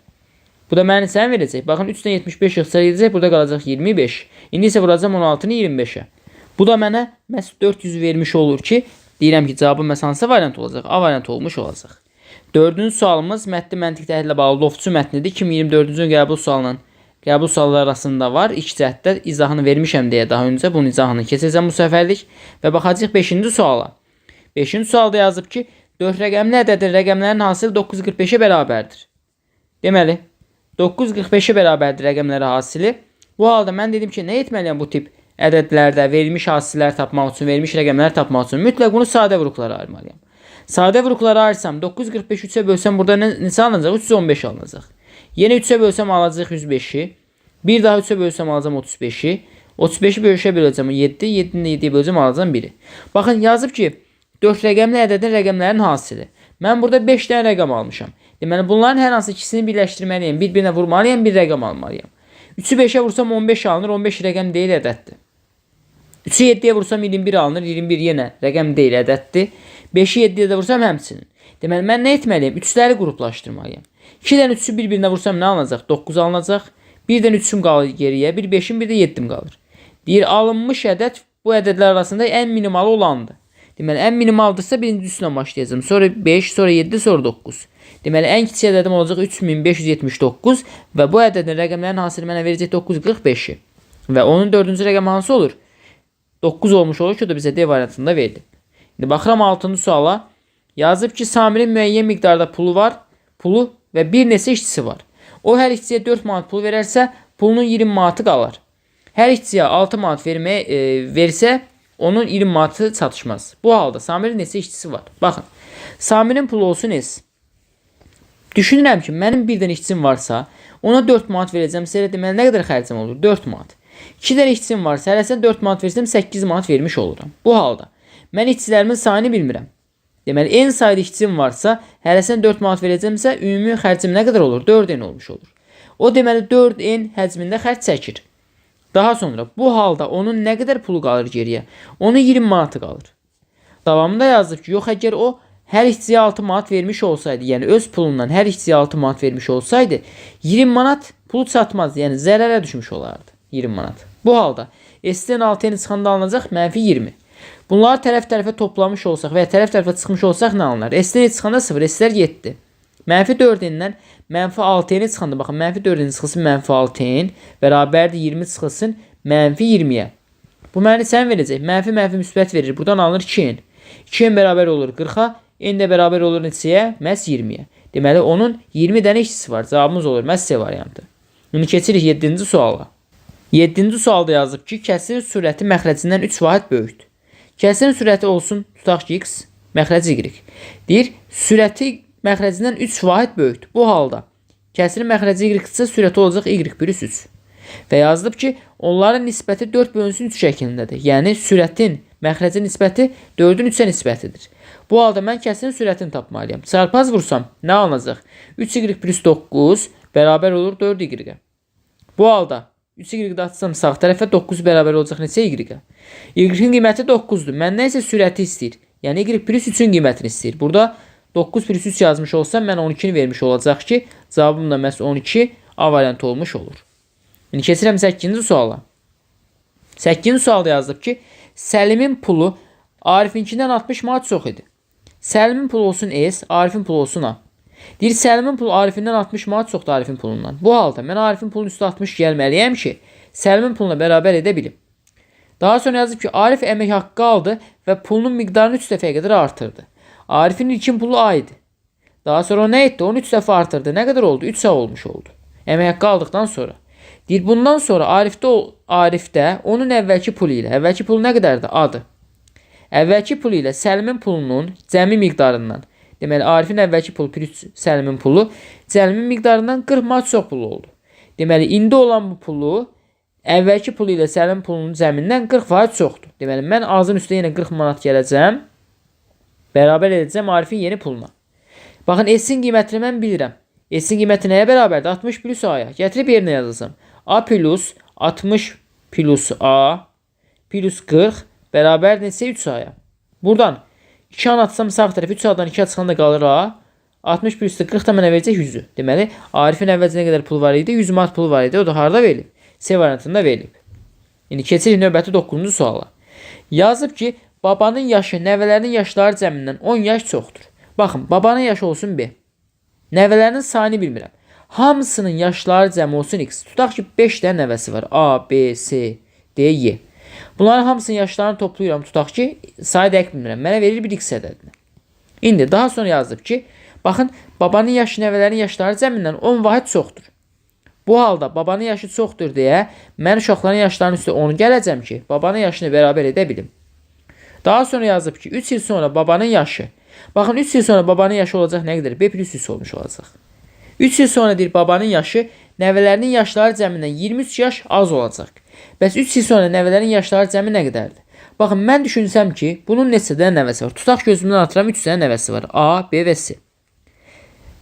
Bu da mənə sən verəcək. Baxın, 3-dən 75 yıxsa gedəcək, burada qalacaq 25. İndi isə vuracam 16-nı 25-ə. Bu da mənə məhz 400 vermiş olur ki, deyirəm ki, cavabı məhz hansı variant olacaq? A variantı olmuş olacaq. Dördüncü sualımız mətni məntiq təhlillə bağlı Lovçu mətnidir. 2024-cü qəbul sualları arasında var. İlk cəhətdə izahını vermişəm deyə daha öncə bunun izahını keçəcəm bu səfərlik. Və baxacaq 5-ci suala. 5-ci sualda yazıb ki, 4 rəqəmli ədədin rəqəmlərin hasili 945-ə bərabərdir. Deməli, 945-ə bərabərdir rəqəmləri hasili. Bu halda mən dedim ki, nə etməliyəm bu tip ədədlərdə verilmiş hasillər tapmaq üçün, verilmiş rəqəmləri tapmaq üçün mütləq bunu sadə vuruqlara ayırmalıyam. Sadə vuruqlara ayırsam 945 3-ə bölsəm burada neçə alınacaq? 315 alınacaq. Yenə 3-ə bölsəm alacaq 105-i. Bir daha 3-ə bölsəm alacağam 35-i. 35-i bölüşə böləcəm 7, 7-ni də 7-yə böləcəm alacağam 1-i. Baxın, yazıb ki, 4 rəqəmli ədədin rəqəmlərin hasili. Mən burada 5 dənə rəqəm almışam. Deməli, bunların hər hansı ikisini birləşdirməliyəm. Bir-birinə vurmalıyam, bir rəqəm almalıyam. 3-ü 5-ə vursam 15 alınır, 15 rəqəm deyil, ədəddir. 3-ü 7-yə vursam 21 alınır, 21 yenə rəqəm deyil, ədəddir. 5-i 7-yə də vursam həmçinin. Deməli, mən nə etməliyəm? 3-ləri qruplaşdırmalıyam. 2-dən 3-ü bir-birinə vursam nə alınacaq? 9 alınacaq. 1-dən 3-üm qalır geriyə, 1 5-im, 1 də 7-im qalır. Deyir, alınmış ədəd bu ədədlər arasında ən minimalı olandır. Deməli, ən minimaldırsa birinci üstündən başlayacağım. Sonra 5, sonra 7, sonra 9. Deməli, ən kiçik ədədim olacaq 3579 və bu ədədin rəqəmlərin hasili mənə verəcək 945-i. Və onun dördüncü rəqəmi hansı olur? 9 olmuş olur ki, o da bizə D variantında verilib. İndi baxıram 6-cı suala. Yazıb ki, Samirin müəyyən miqdarda pulu və bir neçə işçisi var. O hər işçiyə 4 manat pul verərsə, pulunun 20 manatı qalar. Hər işçiyə 6 manat versə, onun 20 manatı çatışmaz. Bu halda Samirin neçə işçisi var? Baxın, Samirin pulu olsun S. Düşünürəm ki, mənim bir dənə işçim varsa, ona 4 manat verəcəm. Sizə deməli, nə qədər xərcim olur? 4 manat. 2 dənə işçim varsa, hərəsinə 4 manat versəm, 8 manat vermiş oluram. Bu halda mən işçilərimin sayını bilmirəm. Deməli, en sayda işçim varsa, hərəsinə 4 manat verəcəmsə, ümumi xərcim nə qədər olur? 4N olmuş olur. O deməli 4N həcmində xərc çəkir. Daha sonra bu halda onun nə qədər pulu qalır geriyə? Onun 20 manatı qalır. Davamında yazıb ki, yox, əgər o hər işçiyə 6 manat vermiş olsaydı, yəni öz pulundan hər işçiyə 6 manat vermiş olsaydı, 20 manat pulu çatmazdı, yəni zərərə düşmüş olardı 20 manat. Bu halda S-dən 6-ya çıxanda alınacaq -20. Bunları tərəf-tərəfə toplamış olsaq və ya tərəf-tərəfə çıxmış olsaq nə alınır? S-dən çıxanda 0, S-lər 7. -4-dən -6-ya çıxanda, baxın, -4-dən çıxılsın -6-yə, bərabərdir 20 çıxılsın -20-yə. Bu mənə sən verəcək. Mənfi müsbət verir. Buradan alınır 2N. 2N bərabər olur 40-a, N də bərabər olur neçəyə? Məhz 20-yə. Deməli onun 20 dənə işçisi var. Cavabımız olur məhz C variantı. İndi keçirik 7-ci suala. 7-ci sualda yazıb ki, kəsirin sürəti məxrəcindən 3 vahid böyükdür. Kəsirin sürəti olsun, tutaq ki, x, məxrəc y. Deyir, sürəti məxrəcindən 3 vahid böyükdür. Bu halda kəsirin məxrəci y-sə sürəti olacaq y bölü 3. Və yazılıb ki, onların nisbəti 4 bölünsün 3 şəklindədir. Yəni sürətin məxrəcə nisbəti 4-ün 3-ə nisbətidir. Bu halda mən kəsirin sürətini tapmalıyam. Çarpaz vursam nə alınacaq? 3y plus 9 bərabər olur 4y. Bu halda 3y atsam sağ tərəfə 9 bərabər olacaq neçə y? Y-in qiyməti 9-dur. Məndən isə sürəti istəyir. Yəni y plus 3-ün qiymətini istəyir. Burada 9 plus 3 yazmış olsam mən 12-ni vermiş olacaq ki, cavabım da məhz 12 A variantı olmuş olur. İndi keçirəm 8-ci suala. 8-ci sualda yazılıb ki, Səlimin pulu Arifinkindən 60 manat çox idi. Səlimin pulu olsun S, Arifin pulu olsun A. Deyir, Səlimin pulu Arifindən 60 manat çoxdur Arifin pulundan. Bu halda mən Arifin pulunun üstə 60 gəlməliyəm ki, Səlimin puluna bərabər edə bilim. Daha sonra yazıb ki, Arif əmək haqqı aldı və pulunun miqdarını 3 dəfəyə qədər artırdı. Arifin ilkin pulu A idi. Daha sonra o nə etdi? Onu 3 dəfə artırdı. Nə qədər oldu? 3 A olmuş oldu. Əmək haqqı aldıqdan sonra. Deyir, bundan sonra Arifdə onun əvvəlki pulu ilə, əvvəlki pulu nə qədərdir? A-dır. Əvvəlki pulu ilə Səlimin pulunun cəmi miqdarından, deməli, Arifin əvvəlki pulu plus Səlimin pulu, cəmi miqdarından 40 manat çox pulu oldu. Deməli, indi olan bu pulu, əvvəlki pulu ilə Səlimin pulunun cəmindən 40% çoxdur. Deməli, mən azın üstə yenə 40 manat gələcəm, bərabər edəcəm Arifin yeni puluna. Baxın, S-in qiymətini mən bilirəm. S-in qiyməti nəyə bərabərdir? 60 plus A-ya. Gətirib yerinə yazacağım. A plus 60 plus A plus 40 bərabər neçə 3 A-ya. Buradan 2 A atsam sağ tərəf 3 A-dan 2 çıxanda qalır A. 60 plus 40 da mənə verəcək 100-ü. Deməli, Arifin əvvəlcə nə qədər pul var idi? 100 manat pul var idi. O da harada verilib? C variantında verilib. İndi keçirik növbəti 9-cu suala. Yazıb ki, babanın yaşı nəvələrinin yaşları cəmindən 10 yaş çoxdur. Baxın, babanın yaşı olsun B. Nəvələrinin sayını bilmirəm. Hamısının yaşları cəmi olsun x. Tutaq ki, 5 dənə nəvəsi var. A, B, C, D, Y. Bunların hamısının yaşlarını toplayıram. Tutaq ki, sayı dəqiq bilmirəm. Mənə verir bir x ədədini. İndi daha sonra yazıb ki, baxın, babanın yaşı nəvələrin yaşları cəmindən 10 vahid çoxdur. Bu halda babanın yaşı çoxdur deyə mən uşaqların yaşlarının üstə 10 gələcəm ki, babanın yaşını bərabər edə bilim. Daha sonra yazıb ki, 3 il sonra babanın yaşı. Baxın, 3 il sonra babanın yaşı olacaq nə qədər? B plus 3 olmuş olacaq. 3 il sonra deyir, babanın yaşı nəvələrinin yaşları cəmindən 23 yaş az olacaq. Bəs 3 il sonra nəvələrin yaşları cəmi nə qədərdir? Baxın, mən düşünsəm ki, bunun neçə dənə nəvəsi var? Tutaq gözümdən atıram 3 dənə nəvəsi var. A, B və C.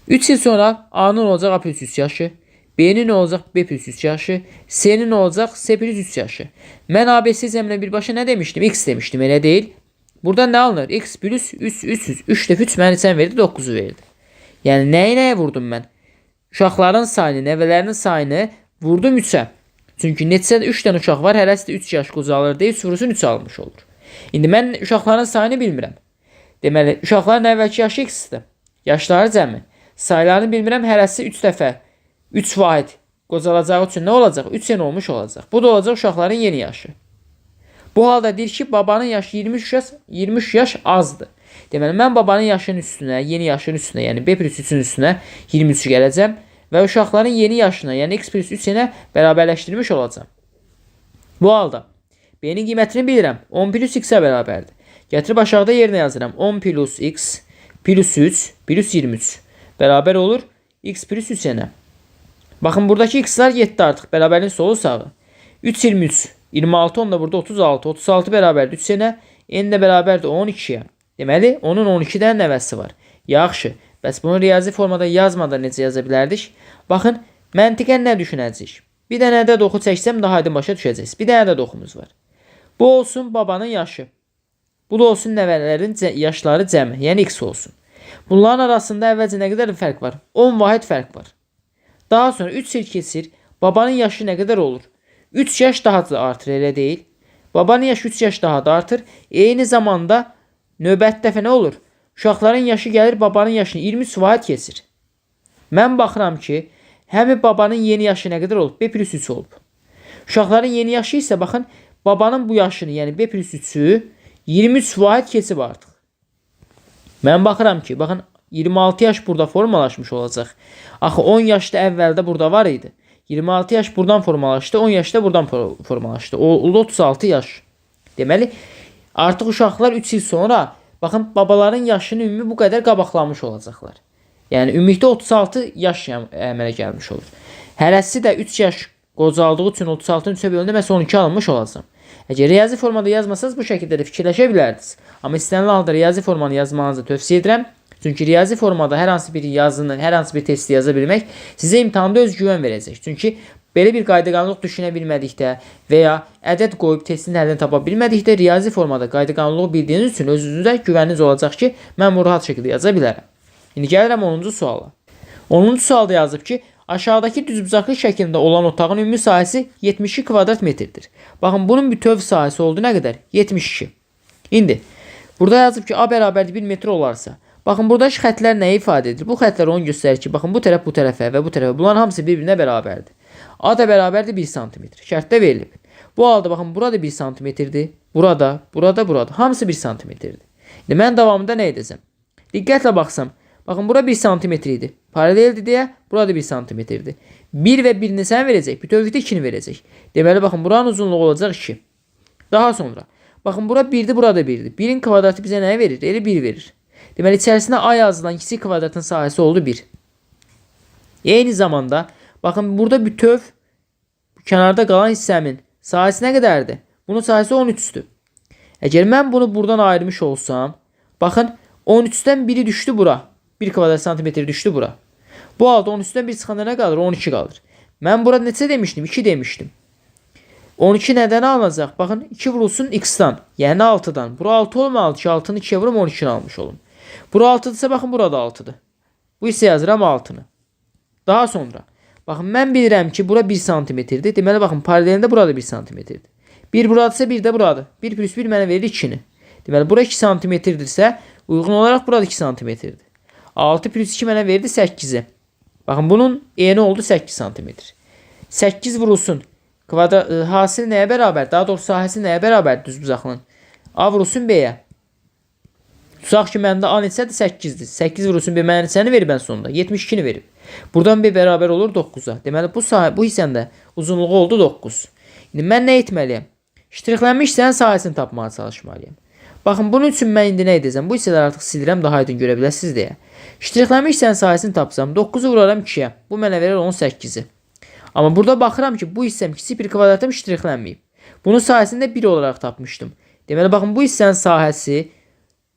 3 il sonra A-nın olacaq A plus 3 yaşı, B-nin olacaq B plus 3 yaşı, C-nin olacaq C plus 3 yaşı. Mən ABC cəminə birbaşa nə demişdim? X demişdim, elə deyil. Burada nə alınır? X plus 3, 3 dəfə 3 mənə sən verdi, 9'u verdi. Yəni, nəyə vurdum mən? Uşaqların sayını, nəvələrinin sayını vurdum 3'ə. Çünki neçə 3 dənə uşaq var, hərəsi də 3 yaş qocalır deyib, vurursun 3 almış olur. İndi mən uşaqların sayını bilmirəm. Deməli, uşaqların əvvəlki yaşı x-dir. Yaşları cəmi. Saylarını bilmirəm, hərəsi 3 dəfə 3 vahid qocalacağı üçün nə olacaq? 3 yenə olmuş olacaq. Bu da olacaq uşaqların yeni yaşı. Bu halda deyir ki, babanın yaşı 23 yaş azdır. Deməli, mən babanın yaşının üstünə, yeni yaşının üstünə, yəni B plus 3-ün üstünə 23 gələcəm və uşaqların yeni yaşına, yəni X plus 3 yenə bərabərləşdirmiş olacam. Bu halda B-nin qiymətini bilirəm. 10 plus X-ə bərabərdir. Gətirib aşağıda yerinə yazıram. 10 plus X plus 3 plus 23 bərabər olur X plus 3 yenə. Baxın, buradakı X-lar 7 artıq. Bərabərliyin solu sağı. 3, 23. 26, 10 da burada 36. 36 bərabərdir 3 yenə. N də bərabərdir 12-yə. Deməli, onun 12 dənə nəvəsi var. Yaxşı. Bəs bunu riyazi formada yazmadan necə yaza bilərdik? Baxın, məntiqən nə düşünəcəyik? Bir dənə də oxu çəksəm daha aydın başa düşəcəksiniz. Bir dənə də oxumuz var. Bu olsun babanın yaşı. Bu da olsun nəvələrin yaşları cəmi. Yəni X olsun. Bunların arasında əvvəlcə nə qədər fərq var? 10 vahid fərq var. Daha sonra 3 il keçir. Babanın yaşı nə qədər olur? 3 yaş daha da artır, elə deyil. Babanın yaşı 3 yaş daha da artır. Eyni zamanda növbəti dəfə nə olur? Uşaqların yaşı gəlir, babanın yaşını 23 vahid keçir. Mən baxıram ki, həmi babanın yeni yaşı nə qədər olub? B plus 3 olub. Uşaqların yeni yaşı isə, baxın, babanın bu yaşını, yəni B plus 3'ü 23 vahid keçib artıq. Mən baxıram ki, baxın, 26 yaş burada formalaşmış olacaq. Axı 10 yaş da əvvəldə burada var idi. 26 yaş buradan formalaşdı, 10 yaş da buradan formalaşdı. Oldu 36 yaş. Deməli, artıq uşaqlar 3 il sonra baxın babaların yaşını ümumi bu qədər qabaqlamış olacaqlar. Yəni ümumilikdə 36 yaş əmələ gəlmiş olur. Hərəsi də 3 yaş qocaldığı üçün 36-nın 3-ə bölündə məhz 12 alınmış olacaq. Əgər riyazi formada yazmasanız bu şəkildə də fikirləşə bilərdiniz. Amma istənilən halda riyazi formanı yazmanızı tövsiyə edirəm. Çünki riyazi formada hər hansı bir yazını, hər hansı bir testi yaza bilmək sizə imtahanda özgüvən verəcək. Çünki belə bir qayda-qanunluq düşünə bilmədikdə və ya ədəd qoyub testin həllini tapa bilmədikdə riyazi formada qayda-qanunluğu bildiyiniz üçün özünüzdə güvəniniz olacaq ki, mən bunu rahat şəkildə yaza bilərəm. İndi gəlirəm 10-cu suala. 10-cu sualda yazıb ki, aşağıdakı düzbucaqlı şəklində olan otağın ümumi sahəsi 72 kvadrat metrdir. Baxın, bunun bütöv sahəsi oldu nə qədər? 72. İndi, burada yazıb ki, A bərabərdir 1 metr olarsa. Baxın, buradakı xətlər nəyi ifadə edir? Bu xətlər onu göstərir ki, baxın, bu tərəf bu tərəfə və bu tərəfə. Bunların hamısı bir-birinə bərabərdir. A da bərabərdir 1 sm. Şərtdə verilib. Bu halda, baxın, burada 1 sm-dir. Burada. Hamısı 1 sm-dir. İndi, mən davamında nə edəcəm? Diqqətlə baxsam. Baxın, bura 1 sm idi. Paraleldir deyə, burada 1 sm-dir. 1 və 1-ni sən verəcək, bütövlükdə 2-ni verəcək. Deməli, baxın, buranın uzunluğu olacaq 2. Daha sonra, baxın, bura 1-dir, burada 1-dir. 1-in kvadratı bizə nəyə verir? Elə 1 verir. Deməli, içərisində A yazılan kiçik kvadratın sahəsi oldu 1. Eyni zamanda, baxın, burada bütöv kənarda qalan hissəmin sahəsi nə qədərdir? Bunun sahəsi 13-dür. Əgər mən bunu buradan ayırmış olsam, baxın, 13-dən biri düşdü bura. 1 kvadrat santimetr düşdü bura. Bu halda 13-dən 1 çıxanda nə qalır? 12 qalır. Mən burada neçə demişdim? 2 demişdim. 12 nədən alınacaq? Baxın, 2 vurulsun x-dan, yəni 6-dan. Bura 6 olmalı ki, 6-nı 2-yə vurum, 12-ni almış olum. Bura 6-dırsa, baxın, burada 6-dır. Bu isə yazıram 6-nı. Daha sonra, baxın, mən bilirəm ki, bura 1 santimetrdir. Deməli, baxın, paralelində burada 1 santimetrdir. 1 buradırsa, 1 də buradır. 1 plus 1 mənə verir 2-ni. Deməli, bura 2 santimetrdirsə, uyğun olaraq burada 2 santimetrdir. 6 plus 2 mənə verdi 8-i. Baxın, bunun eni oldu 8 cm. 8 vurulsun. Hasil nəyə bərabər? Daha doğrusu sahəsi nəyə bərabər düzbucaqlının? A vurulsun B-yə. Tutaq ki, məndə A neçədir? 8-dir. 8 vurulsun B mənə neçəni verib ən sonunda? 72-ni verib. Buradan B bərabər olur 9-a. Deməli, bu hissəndə uzunluğu oldu 9. İndi mən nə etməliyəm? Ştrixlənmiş hissənin sahəsini tapmağa çalışmalıyım. Baxın, bunun üçün mən indi nə edəcəm? Bu hissələri artıq silirəm, daha aydın görə biləsiniz deyə. Ştrixlənmiş hissənin sahəsini tapsam, 9-u vuraram 2-yə. Bu mənə verir 18-i. Amma burada baxıram ki, bu hissəm kiçik bir kvadratım ştrixlənməyib. Bunun sahəsini də 1 olaraq tapmışdım. Deməli, baxın, bu hissənin sahəsi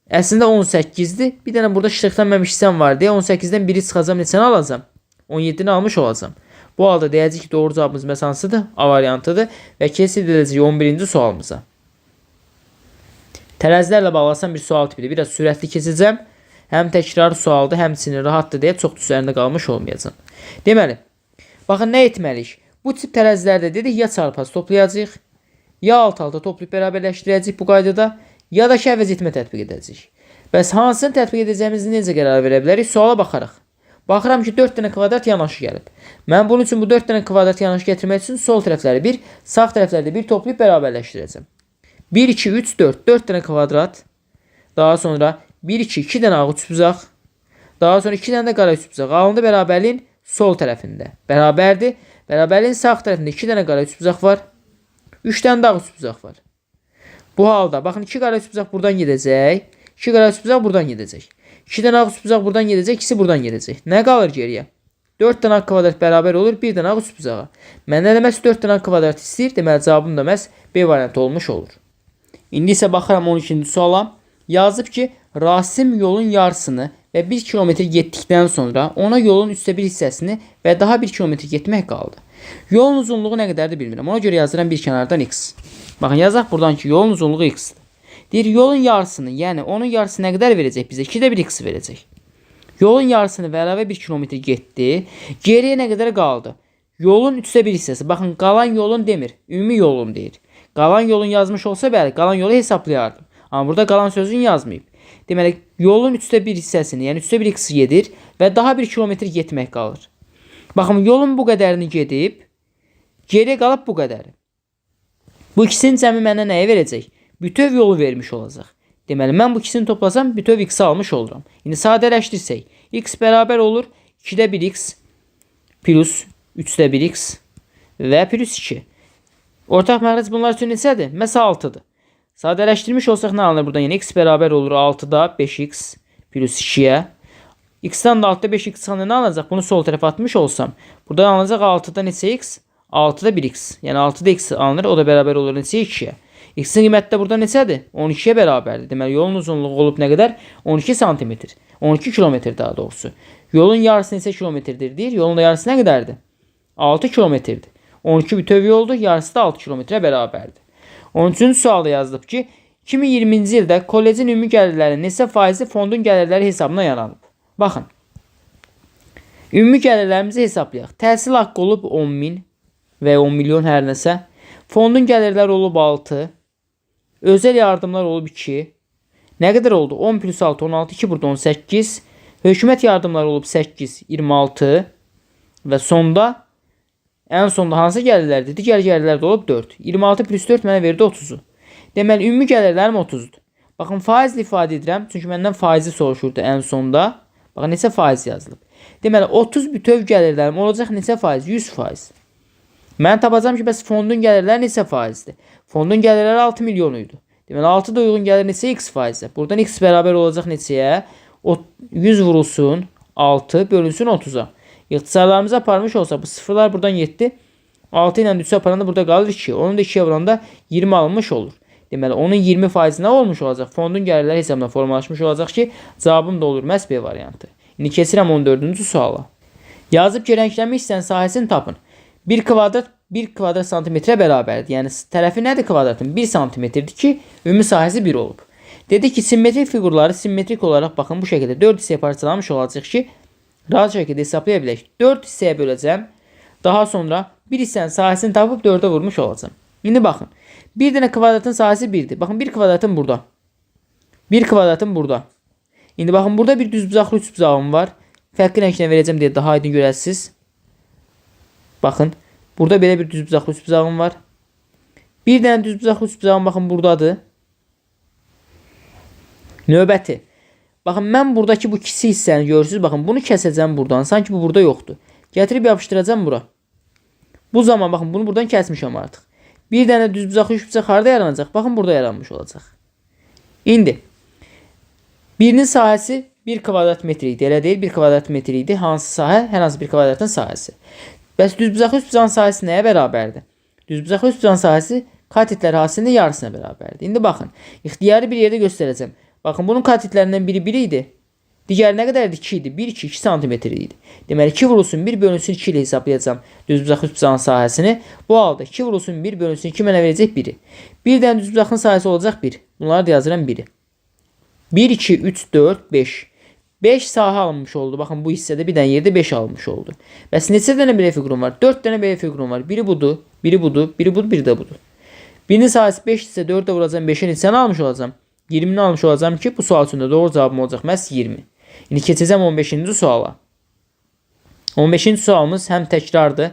əslində 18-dir. Bir dənə burada ştrixlənməmiş hissəm var deyə 18-dən 1-i çıxacam, neçəni alacam? 17-ni almış olacam. Bu halda deyəcək ki, doğru cavabımız məhz hansıdır? A variantıdır və keçid edəcək 11-ci sualımıza. Tərəzilərlə bağlasan bir sual tipidir. Biraz sürətli keçəcəm. Həm təkrar sualdır, həmçinin rahatdır deyə çox üzərində qalmış olmayacaq. Deməli, baxın, nə etməliyik? Bu tip tərəzilərdə dedik, ya çarpaz toplayacaq, ya alt-alta toplayıb bərabərləşdirəcək bu qaydada, ya da ki, əvəz etmə tətbiq edəcək. Bəs hansını tətbiq edəcəyimizi necə qərar verə bilərik? Suala baxarıq. Baxıram ki, 4 dənə kvadrat yanaşı gəlib. Mən bunun üçün bu 4 dənə kvadrat yanaşı gətirmək üçün sol tərəfləri 1, sağ tərəfləri 1 toplayıb bərabərləşdirəcəm. 1, 2, 3, 4. 4 dənə kvadrat. Daha sonra 1, 2, 2 dənə ağ üçbucaq. Daha sonra 2 dənə də qara üçbucaq. Alındı bərabərliyin sol tərəfində. Bərabərdir. Bərabərliyin sağ tərəfində 2 dənə qara üçbucaq var. 3 dənə də ağ üçbucaq var. Bu halda, baxın, 2 qara üçbucaq buradan gedəcək. 2 qara üçbucaq buradan gedəcək. 2 dənə ağ üçbucaq buradan gedəcək. İkisi buradan gedəcək. Nə qalır geriyə? 4 dənə ağ kvadrat bərabər olur 1 dənə ağ üçbucağa. Məndən də məhz 4 dənə ağ kvadrat istəyir. Deməli, cavabım da məhz B variantı olmuş olur. İndi isə baxıram 12-ci suala. Yazıb ki, Rasim yolun yarısını və 1 kilometr getdikdən sonra ona yolun 3/1 hissəsini və daha 1 kilometr getmək qaldı. Yolun uzunluğu nə qədərdir bilmirəm. Ona görə yazıram bir kənardan x. Baxın, yazaq buradan ki, yolun uzunluğu x-dir. Deyir, yolun yarısını, yəni onun yarısı nə qədər verəcək bizə? 2/1 x verəcək. Yolun yarısını və əlavə 1 kilometr getdi. Geriyə nə qədər qaldı? Yolun 3/1 hissəsi. Baxın, qalan yolun demir, ümumi yolun deyir. Qalan yolun yazmış olsa, bəli, qalan yolu hesablayardım. Amma burada qalan sözünü yazmayıb. Deməli, yolun 3/1 hissəsini, yəni 3/1 x gedir və daha 1 kilometr getmək qalır. Baxın, yolun bu qədərini gedib, geriyə qalıb bu qədəri. Bu ikisinin cəmi mənə nəyə verəcək? Bütöv yolu vermiş olacaq. Deməli, mən bu ikisini toplasam bütöv x almış oluram. İndi sadələşdirsək, x bərabər olur 2-də 1x plus 3-də 1x və plus 2. Ortaq məxrəc bunlar üçün neçədir? Məsələn 6-dır. Sadələşdirmiş olsaq nə alınır buradan? Yəni x bərabər olur 6-da 5x plus 2-yə. X-dən də 6-da 5x çıxanda nə alınacaq? Bunu sol tərəfə atmış olsam, buradan alınacaq 6-da neçə x? 6-da 1x. Yəni 6-da x alınır, o da bərabər olur neçə? 2-yə. X-in qiyməti də burada neçədir? 12-yə bərabərdir. Deməli, yolun uzunluğu olub nə qədər? 12 cm. 12 kilometr daha doğrusu. Yolun yarısı neçə kilometrdir deyir? Yolun da yarısı nə qədərdir? 6 kilometrdir. 12 bütöv yoldur, yarısı da 6 kilometrə bərabərdir. 13-cü sualda yazılıb ki, 2020-ci ildə kollecin ümumi gəlirlərinin neçə faizi fondun gəlirləri hesabına yaranıb? Baxın. Ümumi gəlirlərimizi hesablayaq. Təhsil haqqı olub 10.000 və 10 milyon hər nəsə. Fondun gəlirləri olub 6. Özəl yardımlar olub 2. Nə qədər oldu? 10 plus 6, 16, 2 burada 18. Hökumət yardımları olub 8, 26. Və ən sonda hansı gəlirlərdir? Digər gəlirlər də olub 4. 26 plus 4 mənə verdi 30-u. Deməli, ümumi gəlirlərim 30-dur. Baxın, faizli ifadə edirəm. Çünki məndən faizi soruşurdu ən sonda. Baxın, neçə faiz yazılıb. Deməli, 30 bütöv gəlirlərim olacaq neçə faiz? 100%. Mən tapacağım ki, bəs fondun gəlirləri neçə faizdir? Fondun gəlirləri 6 milyon idi. Deməli, 6 da uyğun gəlir neçə x faizdir? Buradan x bərabər olacaq neçəyə? 100 vurulsun 6 bölünsün 30-a. İxtisarlarımızı aparmış olsa bu sıfırlar buradan 7. 6 ilə 3'ü aparanda burada qalır 2. Onu da 2'ye vuranda 20 alınmış olur. Deməli, onun 20% nə olmuş olacaq? Fondun gəlirləri hesabına formalaşmış olacaq ki, cavabım da olur məhz B variantı. İndi keçirəm 14-cü suala. Yazıb ki, rənglənmə hissənin sahəsini tapın. 1 kvadrat santimetrə bərabərdir. Yəni, tərəfi nədir kvadratın? 1 santimetrdir ki, ümumi sahəsi 1 olub. Dedi ki, simmetrik fiqurları simmetrik olaraq baxın bu şəkildə 4 hissəyə parçalanmış olacaq ki, rahat şəkildə hesablaya bilək. 4 hissəyə böləcəm. Daha sonra bir hissənin sahəsini tapıb 4'ə vurmuş olacağım. İndi baxın. Bir dənə kvadratın sahəsi 1'dir. Baxın, bir kvadratın burada. Bir kvadratın burada. İndi baxın, burada bir düzbucaqlı üçbucağım var. Fərqli rənglə verəcəm deyə daha aydın görəsiniz. Baxın, burada belə bir düzbucaqlı üçbucağım var. Bir dənə düzbucaqlı üçbucağım baxın buradadır. Növbəti. Baxın, mən buradakı bu kiçik hissəni görürsünüz. Baxın, bunu kəsəcəm buradan. Sanki bu burada yoxdur. Gətirib yapışdıracam bura. Bu zaman baxın, bunu buradan kəsmişəm artıq. Bir dənə düzbucaqlı üçbucaq harada yaranacaq? Baxın, burada yaranmış olacaq. İndi birinin sahəsi 1 kvadrat metr idi. Elə deyil, 1 kvadrat metr idi. Hansı sahə? Hər hansı bir kvadratın sahəsi. Bəs düzbucaqlı üçbucağın sahəsi nəyə bərabərdir? Düzbucaqlı üçbucağın sahəsi katitlər hasisinin yarısına bərabərdir. İndi baxın, ixtiyari bir yerdə göstərəcəm. Baxın, bunun katitlərindən biri 1 idi. Digəri nə qədərdir? 2 idi. 1, 2, 2 cm idi. Deməli, 2 vurulsun 1 bölünsün 2 ilə hesablayacağım düzbucaqlı üçbucağın sahəsini. Bu halda 2 vurulsun 1 bölünsün 2 mənə verəcək 1'i. Bir dənə düzbucaqlının sahəsi olacaq 1. Bunları da yazıram 1'i. 1, 2, 3, 4, 5. 5 sahə alınmış oldu. Baxın, bu hissədə bir dənə yerdə 5 alınmış oldu. Bəs neçə dənə belə fiqurum var? 4 dənə belə fiqurum var. Biri budur, biri budur, biri budur, biri də budur. Birinin sahəsi 5 isə 4'ə vuracağım 5'in neçəni almış olacağım? 20'ni almış olacağım ki, bu sual üçün də doğru cavabım olacaq məhz 20. İndi keçəcəm 15-ci suala. 15-ci sualımız həm təkrardır,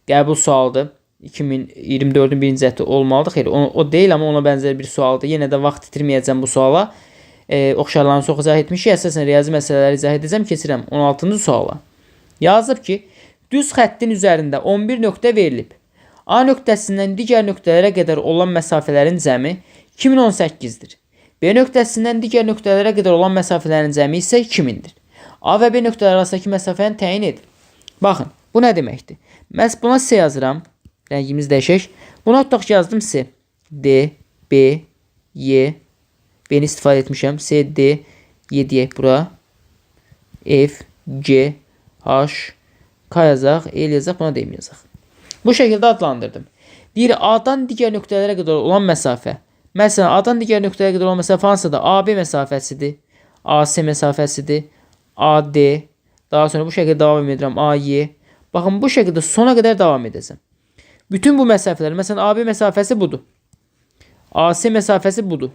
qəbul sualdır. 2024-ün birinci cəhdi olmalıdır. Xeyr, o deyil, amma ona bənzər bir sualdır. Yenə də vaxt itirməyəcəm bu suala. Oxşarlarını çox izah etmişik. Əsasən riyazi məsələləri izah edəcəm. Keçirəm 16-cı suala. Yazıb ki, düz xəttin üzərində 11 nöqtə verilib. A nöqtəsindən digər nöqtələrə qədər olan məsafələrin cəmi 2018-dir. B nöqtəsindən digər nöqtələrə qədər olan məsafələrin cəmi isə 2000-dir. A və B nöqtələri arasındakı məsafəni təyin edin. Baxın, bu nə deməkdir? Məhz buna C yazıram. Rəngimizi dəyişək. Buna tutaq ki, yazdım C. D, B, Y. B-ni istifadə etmişəm. C, D, Y deyək bura. F, G, H, K yazaq, L yazaq, buna D yazaq. Bu şəkildə adlandırdım. Deyir, A-dan digər nöqtələrə qədər olan məsafə. Məsələn, A-dan digər nöqtələrə qədər olan məsafə hansıdır? AB məsafəsidir. AC məsafəsidir. AD. Daha sonra bu şəkildə davam edirəm. AY. Baxın, bu şəkildə sona qədər davam edəcəm. Bütün bu məsafələr, məsələn, AB məsafəsi budur. AC məsafəsi budur.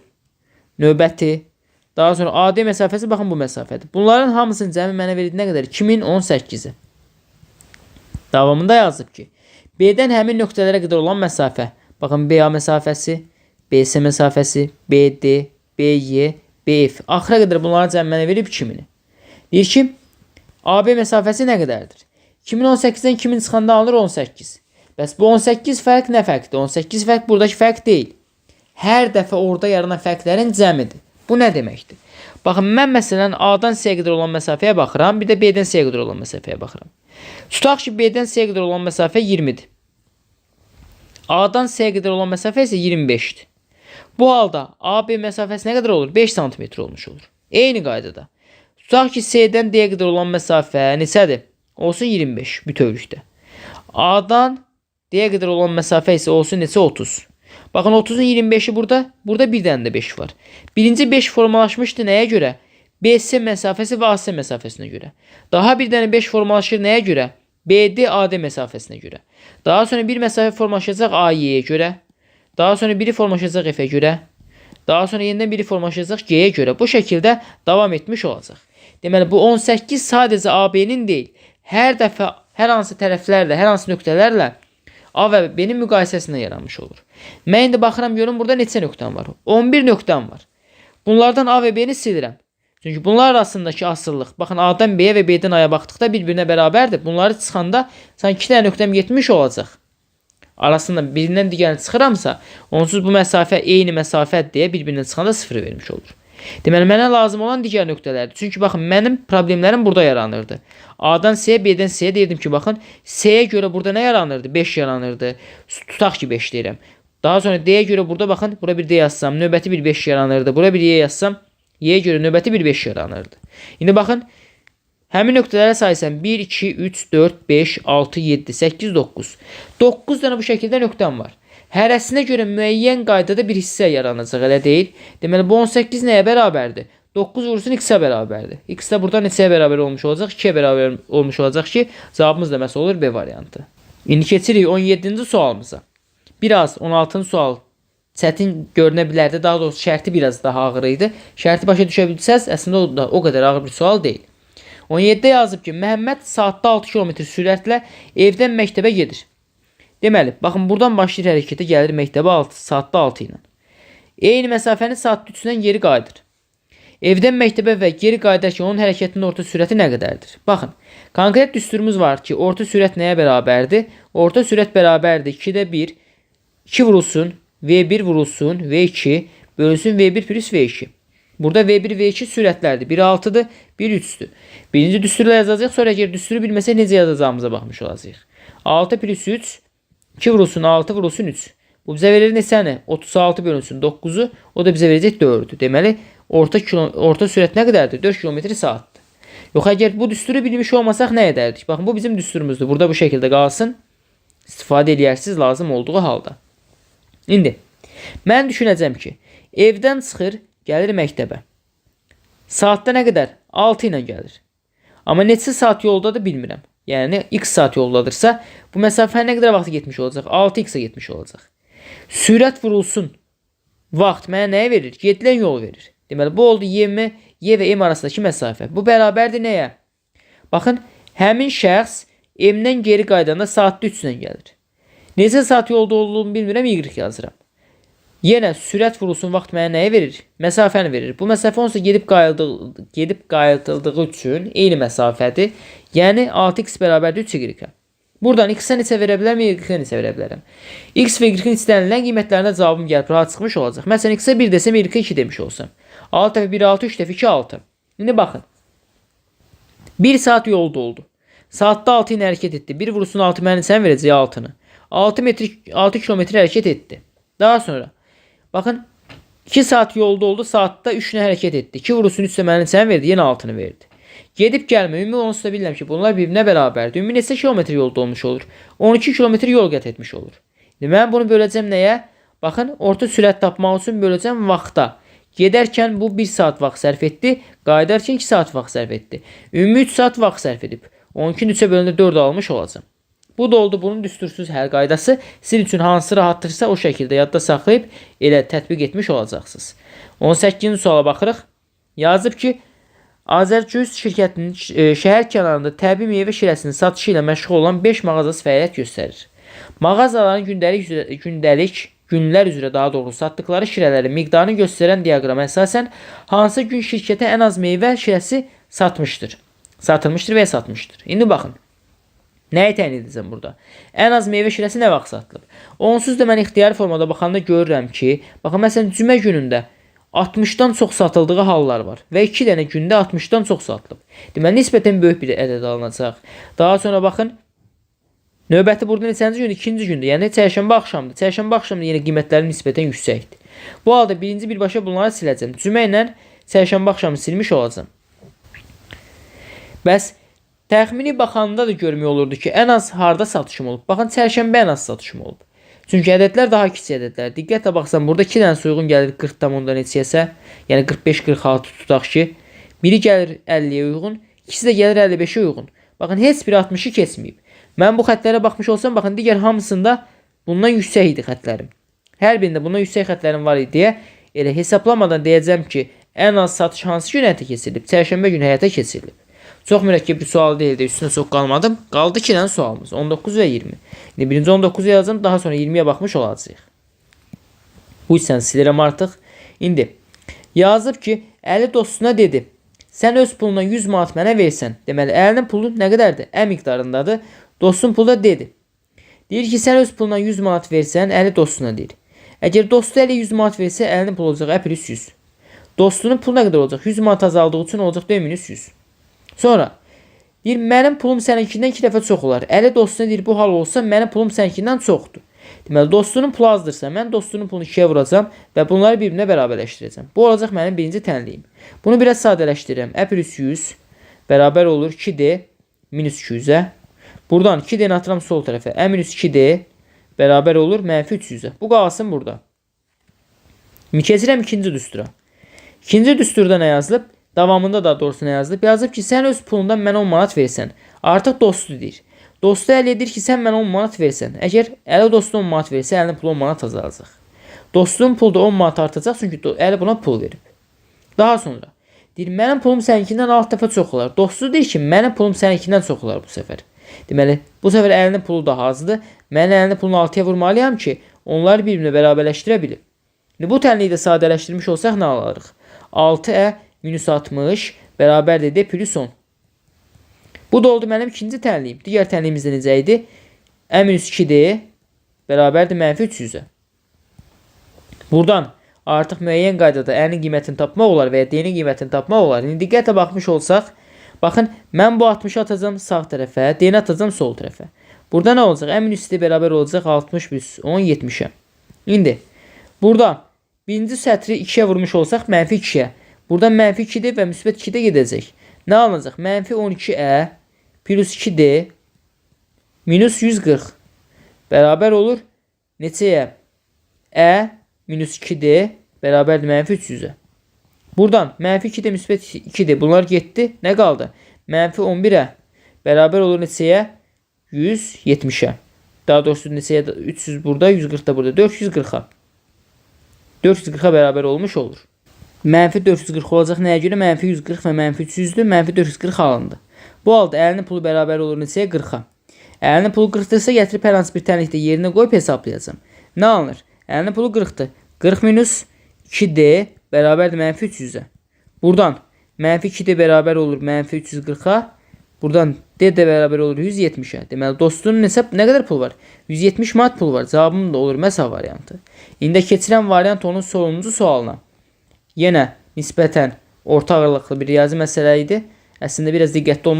Növbəti. Daha sonra AD məsafəsi, baxın, bu məsafədir. Bunların hamısının cəmi mənə verildi nə qədər? 2018-i. Davamında yazıb ki, B-dən həmin nöqtələrə qədər olan məsafə. Baxın, BA məsafəsi, BC məsafəsi, BD, BY, BF. Axıra qədər bunların cəmlərini verib 2000-i. Deyir ki, AB məsafəsi nə qədərdir? 2018-dən 2000 çıxanda alınır 18. Bəs bu 18 fərq nə fərqdir? 18 fərq buradakı fərq deyil. Hər dəfə orada yaranan fərqlərin cəmidir. Bu nə deməkdir? Baxın, mən məsələn A-dan C-yə qədər olan məsafəyə baxıram, bir də B-dən C-yə qədər olan məsafəyə baxıram. Tutaq ki, B-dən C-yə qədər olan məsafə 20-dir. A-dan C-yə qədər olan məsafə isə 25-dir. Bu halda AB məsafəsi nə qədər olur? 5 sm olmuş olur. Eyni qaydada. Tutaq ki, C-dən D-yə qədər olan məsafə neçədir? Olsun 25 bütövlükdə. A-dan D-yə qədər olan məsafə isə olsun neçə? 30. Baxın, 30-un 25-i burada. Burada bir dənə də 5 var. Birinci 5 formalaşmışdı nəyə görə? BC məsafəsi və AC məsafəsinə görə. Daha bir dənə 5 formalaşır nəyə görə? BD AD məsafəsinə görə. Daha sonra bir məsafə formalaşacaq AY-yə görə. Daha sonra biri formalaşacaq F-ə görə. Daha sonra yenidən biri formalaşacaq G-yə görə. Bu şəkildə davam etmiş olacaq. Deməli, bu 18 sadəcə AB-nin deyil. Hər dəfə, hər hansı tərəflərlə, hər hansı nöqtələrlə A və B-nin müqayisəsində yaranmış olur. Mən indi baxıram, görüm burada neçə nöqtəm var? 11 nöqtəm var. Bunlardan A və B-ni silirəm. Çünki bunlar arasındakı asıllıq, baxın, A-dan B-yə və B-dən A-ya baxdıqda bir-birinə bərabərdir. Bunları çıxanda sanki 2 dənə nöqtəm 70 olacaq. Arasında birindən digərini çıxıramsa, onsuz bu məsafə eyni məsafədir deyə bir-birindən çıxanda 0 vermiş olur. Deməli, mənə lazım olan digər nöqtələrdir. Çünki baxın, mənim problemlərim burada yaranırdı. A-dan C-yə, B-dən C-yə deyirdim ki, baxın, C-yə görə burada nə yaranırdı? 5 yaranırdı. Tutaq ki, 5 deyirəm. Daha sonra D-yə görə burada baxın, bura bir D yazsam, növbəti bir 5 yaranırdı. Bura bir Y yazsam, Y-yə görə növbəti bir 5 yaranırdı. İndi baxın, həmin nöqtələrə sayısan 1, 2, 3, 4, 5, 6, 7, 8, 9. 9 dənə bu şəkildə nöqtəm var. Hərəsinə görə müəyyən qaydada bir hissə yaranacaq, elə deyil. Deməli, bu 18 nəyə bərabərdir? 9 vursun x-ə bərabərdir. X də burada neçəyə bərabər olmuş olacaq? 2-yə bərabər olmuş olacaq ki, cavabımız da məhz olur B variantı. İndi keçirik 17-ci sualımıza. Biraz 16-cı sual çətin görünə bilərdi. Daha doğrusu şərti biraz daha ağır idi. Şərti başa düşə bilsəz, əslində o da o qədər ağır bir sual deyil. 17-də yazıb ki, Məhəmməd saatda 6 km sürətlə evdən məktəbə gedir. Deməli, baxın, buradan başlayır hərəkətə, gəlir məktəbə saatda 6 ilə. Eyni məsafəni saatda 3-dən geri qayıdır. Evdən məktəbə və geri qayıdarkən onun hərəkətinin orta sürəti nə qədərdir? Baxın, konkret düsturumuz var ki, orta sürət nəyə bərabərdir? Orta sürət bərabərdir 2-də 1, 2 vurulsun, V1 vurulsun, V2 bölünsün V1 plus V2. Burada V1, V2 sürətlərdir. Biri 6-dır, biri 3-dür. Birinci düsturla yazacaq, sonra əgər düsturu bilməsək necə yazacağımıza baxmış olacaq. 6 plus 3, 2 vurulsun 6 vurulsun 3. Bu bizə verir neçəni? 36 bölünsün 9-u. O da bizə verəcək 4-ü. Deməli, orta sürət nə qədərdir? 4 km saatdır. Yox, əgər bu düsturu bilmiş olmasaq nə edərdik? Baxın, bu bizim düsturumuzdur. Burada bu şəkildə qalsın. İstifadə eləyərsiz lazım olduğu halda. İndi, mən düşünəcəm ki, evdən çıxır, gəlir məktəbə. Saatda nə qədər? 6 ilə gəlir. Amma neçə saat yoldadır bilmirəm. Yəni, x saat yoldadırsa, bu məsafə nə qədər vaxt getmiş olacaq? 6x-ə getmiş olacaq. Sürət vurulsun. Vaxt mənə nəyə verir? Gedilən yol verir. Deməli, bu oldu Y və M arasındakı məsafə. Bu bərabərdir nəyə? Baxın, həmin şəxs M-dən geri qaydanda saatda 3 ilə gəlir. Neçə saat yolda olduğunu bilmirəm, Y yazıram. Yenə sürət vurulsun vaxt mənə nəyə verir? Məsafəni verir. Bu məsafə onsa gedib qayıtıldığı üçün eyni məsafədir. Yəni 6x bərabərdir 3y. Buradan x-ə neçə verə bilərəm, y-ə neçə verə bilərəm. X və y-in istənilən qiymətlərində cavabım gəlib rahat çıxmış olacaq. Məsələn, x-ə 1 desəm, y-ə 2 demiş olsam. 6 dəfə 1 6, 3 dəfə 2 6. İndi baxın. 1 saat yolda oldu. Saatda 6 ilə hərəkət etdi. 1 vurulsun 6 mənə sən verəcək 6-nı. 6 kilometr hərəkət etdi. Daha sonra baxın, 2 saat yolda oldu, saatda 3 ilə hərəkət etdi. 2 vurulsun 3 mənə sən verdi, yenə 6-nı verdi. Gedib gəlmə, ümumi onsuz da bilirəm ki, bunlar bir-birinə bərabərdir. Ümumi neçə kilometr yolda olmuş olur? 12 kilometr yol qət etmiş olur. Mən bunu böləcəm nəyə? Baxın, orta sürət tapmaq üçün böləcəm vaxta. Gedərkən bu 1 saat vaxt sərf etdi, qayıdarkən 2 saat vaxt sərf etdi. Ümumi 3 saat vaxt sərf edib. 12-ni 3-ə bölündə 4 almış olacam. Bu da oldu bunun düstursuz həll qaydası. Sizin üçün hansı rahatdırsa o şəkildə yadda saxlayıb elə tətbiq etmiş olacaqsınız. 18-ci suala baxırıq. Yazıb ki, Azərcüz şirkətinin şəhər kənarında təbii meyvə şirəsinin satışı ilə məşğul olan 5 mağazası fəaliyyət göstərir. Mağazaların gündəlik günlər üzrə daha doğrusu satdıkları şirələrin miqdarını göstərən diaqrama əsasən hansı gün şirkətə ən az meyvə şirəsi satılmışdır və ya satmışdır. İndi baxın. Nəyi təyin edəcəm burada? Ən az meyvə şirəsi nə vaxt satılıb? Onsuz da mən ixtiyari formada baxanda görürəm ki, baxın məsələn cümə günündə 60-dan çox satıldığı hallar var və 2 dənə gündə 60-dan çox satılıb. Deməli nisbətən böyük bir ədəd alınacaq. Daha sonra baxın növbəti burada neçənci gündür? İkinci gündür. Yəni çərşənbə axşamdır. Çərşənbə axşamında yenə qiymətləri nisbətən yüksəkdir. Bu halda birinci birbaşa bunları siləcəm. Cümə ilə çərşənbə axşamı silmiş olacağam. Bəs təxmini baxanda da görmək olurdu ki, ən az harda satışım olub? Baxın, çərşənbə ən az satışım olub. Çünki ədədlər daha kiçik ədədlər. Diqqətlə baxsam, burada 2 dənə uyğun gəlir 40,4 neçəyəsə, yəni 45-46 tutaq ki, biri gəlir 50-yə uyğun, ikisi də gəlir 55-ə uyğun. Baxın, heç biri 60-ı keçməyib. Mən bu xətlərə baxmış olsam, baxın, digər hamısında bundan yüksək idi xətlərim. Hər birində bundan yüksək xətlərim var idi deyə elə hesablamadan deyəcəm ki, ən az satış hansı gün həyata keçirilib? Çərşənbə günü həyata keçirilib. Çox mürəkkəb bir sual deyildi, üstünə çox qalmadım. Qaldı 2 dənə sualımız, 19 və 20. İndi birinci 19'u yazacağım, daha sonra 20'yə baxmış olacağıq. Bu hissəni silirəm artıq. İndi yazıb ki, Əli dostuna dedi, sən öz pulundan 100 manat mənə versən. Deməli, Əlinin pulu nə qədərdir? Ə miqdarındadır. Dostun pulu da dedi. Deyir ki, sən öz pulundan 100 manat versən, Əli dostuna deyir. Əgər dostu Əli 100 manat versə, Əlinin pulu olacaq ə plus 100. Dostunun pulu nə qədər olacaq? 100 manat azaldığı üçün olacaq 4 minus 100. Sonra deyir, mənim pulum səninkindən 2 dəfə çox olar. Əli dostuna deyir, bu hal olsa, mənim pulum səninkindən çoxdur. Deməli, dostunun pulu azdırsa, mən dostunun pulunu 2-yə vuracam və bunları bir-birinə bərabərləşdirəcəm. Bu olacaq mənim birinci tənliyim. Bunu biraz sadələşdirirəm. Ə plus 100 bərabər olur 2D minus 200-ə. Buradan 2D-ni atıram sol tərəfə. Ə minus 2D bərabər olur mənfi 300-ə. Bu qalsın burada. Keçirəm ikinci düstura. İkinci düsturda nə yazılıb? Davamında da doğrusu nə yazılıb? Yazıb ki, sən öz pulundan mənə 10 manat versən. Artıq dostu deyir. Dostu Əli edir ki, sən mənə 10 manat versən. Əgər Əli dostuna 10 manat versə, Əlinin pulu 10 manat azalacaq. Dostun pulu da 10 manat artacaq, çünki Əli buna pul verib. Daha sonra deyir, mənim pulum səninkindən 6 dəfə çox olar. Dostu deyir ki, mənim pulum səninkindən çox olar bu səfər. Deməli, bu səfər Əlinin pulu daha azdır. Mən Əlinin pulunu 6-ya vurmalıyam ki, onları bir-birinə bərabərləşdirə bilim. Bu tənliyi də sadələşdirmiş olsaq nə alarıq? 6ə minus 60 bərabərdir D plus 10. Bu da oldu mənim ikinci tənliyim. Digər tənliyimiz də necə idi? Ə minus 2D bərabərdir mənfi 300-ə. Buradan artıq müəyyən qaydada Ənin qiymətini tapmaq olar və ya D-nin qiymətini tapmaq olar. İndi diqqətlə baxmış olsaq, baxın, mən bu 60-ı atacam sağ tərəfə, D-ni atacam sol tərəfə. Burada nə olacaq? Ə minus D bərabər olacaq 60 plus 10, 70-ə. İndi burada birinci sətri 2-yə vurmuş olsaq, mənfi 2-yə. Buradan mənfi 2D və müsbət 2D gedəcək. Nə alınacaq? Mənfi 12ə plus 2D minus 140 bərabər olur neçəyə? Ə minus 2D bərabərdir mənfi 300-ə. Buradan mənfi 2D müsbət 2D bunlar getdi. Nə qaldı? Mənfi 11ə bərabər olur neçəyə? 170-ə. Daha doğrusu neçəyə? 300 burada, 140 da burada. 440-a. 440-a bərabər olmuş olur. Mənfi 440 olacaq nəyə görə? Mənfi 140 və mənfi 300-dür. Mənfi 440 alındı. Bu halda Əlinin pulu bərabər olur neçəyə? 40-a. Əlinin pulu 40-dırsa gətirib hər hansı bir tənlikdə yerinə qoyub hesablayacağım. Nə alınır? Əlinin pulu 40-dır. 40 minus 2D bərabərdir mənfi 300-ə. Buradan mənfi 2D bərabər olur mənfi 340-a. Buradan D də bərabər olur 170-ə. Deməli, dostunun hesab nə qədər pul var? 170 manat pul var. Cavabım da olur məsəl variantı. İndi keçirəm variant onun sonuncu sualına. Yenə nisbətən orta ağırlıqlı bir riyazi məsələ idi. Əslində biraz diqqətli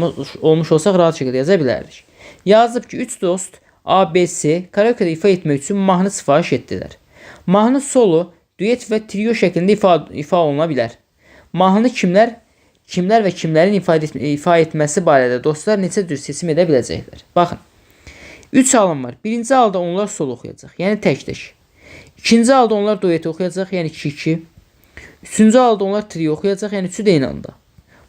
olmuş olsaq rahat şəkildə yaza bilərdik. Yazıb ki, 3 dost A, B, C karaoke'da ifa etmək üçün mahnı sifariş etdilər. Mahnı solo, duet və trio şəklində ifa oluna bilər. Mahnı kimlər və kimlərin ifa etməsi barədə dostlar neçə cür seçim edə biləcəklər? Baxın, 3 halım var. Birinci halda onlar solo oxuyacaq, yəni tək-tək. İkinci halda onlar duet oxuyacaq, yəni 2-2. Üçüncü halda onlar trio oxuyacaq, yəni 3-ü də eyni anda.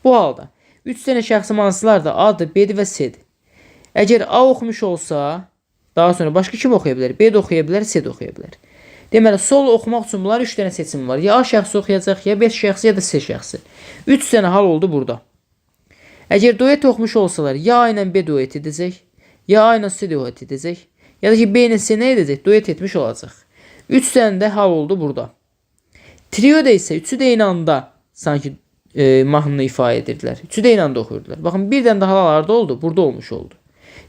Bu halda 3 dənə şəxsi mahnılar da A-dır, B-dir və C-dir. Əgər A oxumuş olsa, daha sonra başqa kim oxuya bilər? B də oxuya bilər, C də oxuya bilər. Deməli, solo oxumaq üçün bunlar 3 dənə seçim var. Ya A şəxsi oxuyacaq, ya B şəxsi, ya da C şəxsi. 3 dənə hal oldu burada. Əgər duet oxumuş olsalar, ya A ilə B duet edəcək, ya A ilə C duet edəcək, ya da ki B ilə C nə edəcək? Duet etmiş olacaq. 3 dənə də hal oldu burada. Trioda isə üçü də eyni anda sanki mahnını ifadə edirdilər. Üçü də eyni anda oxuyurdular. Baxın, bir dənə də halalarda oldu, burada olmuş oldu.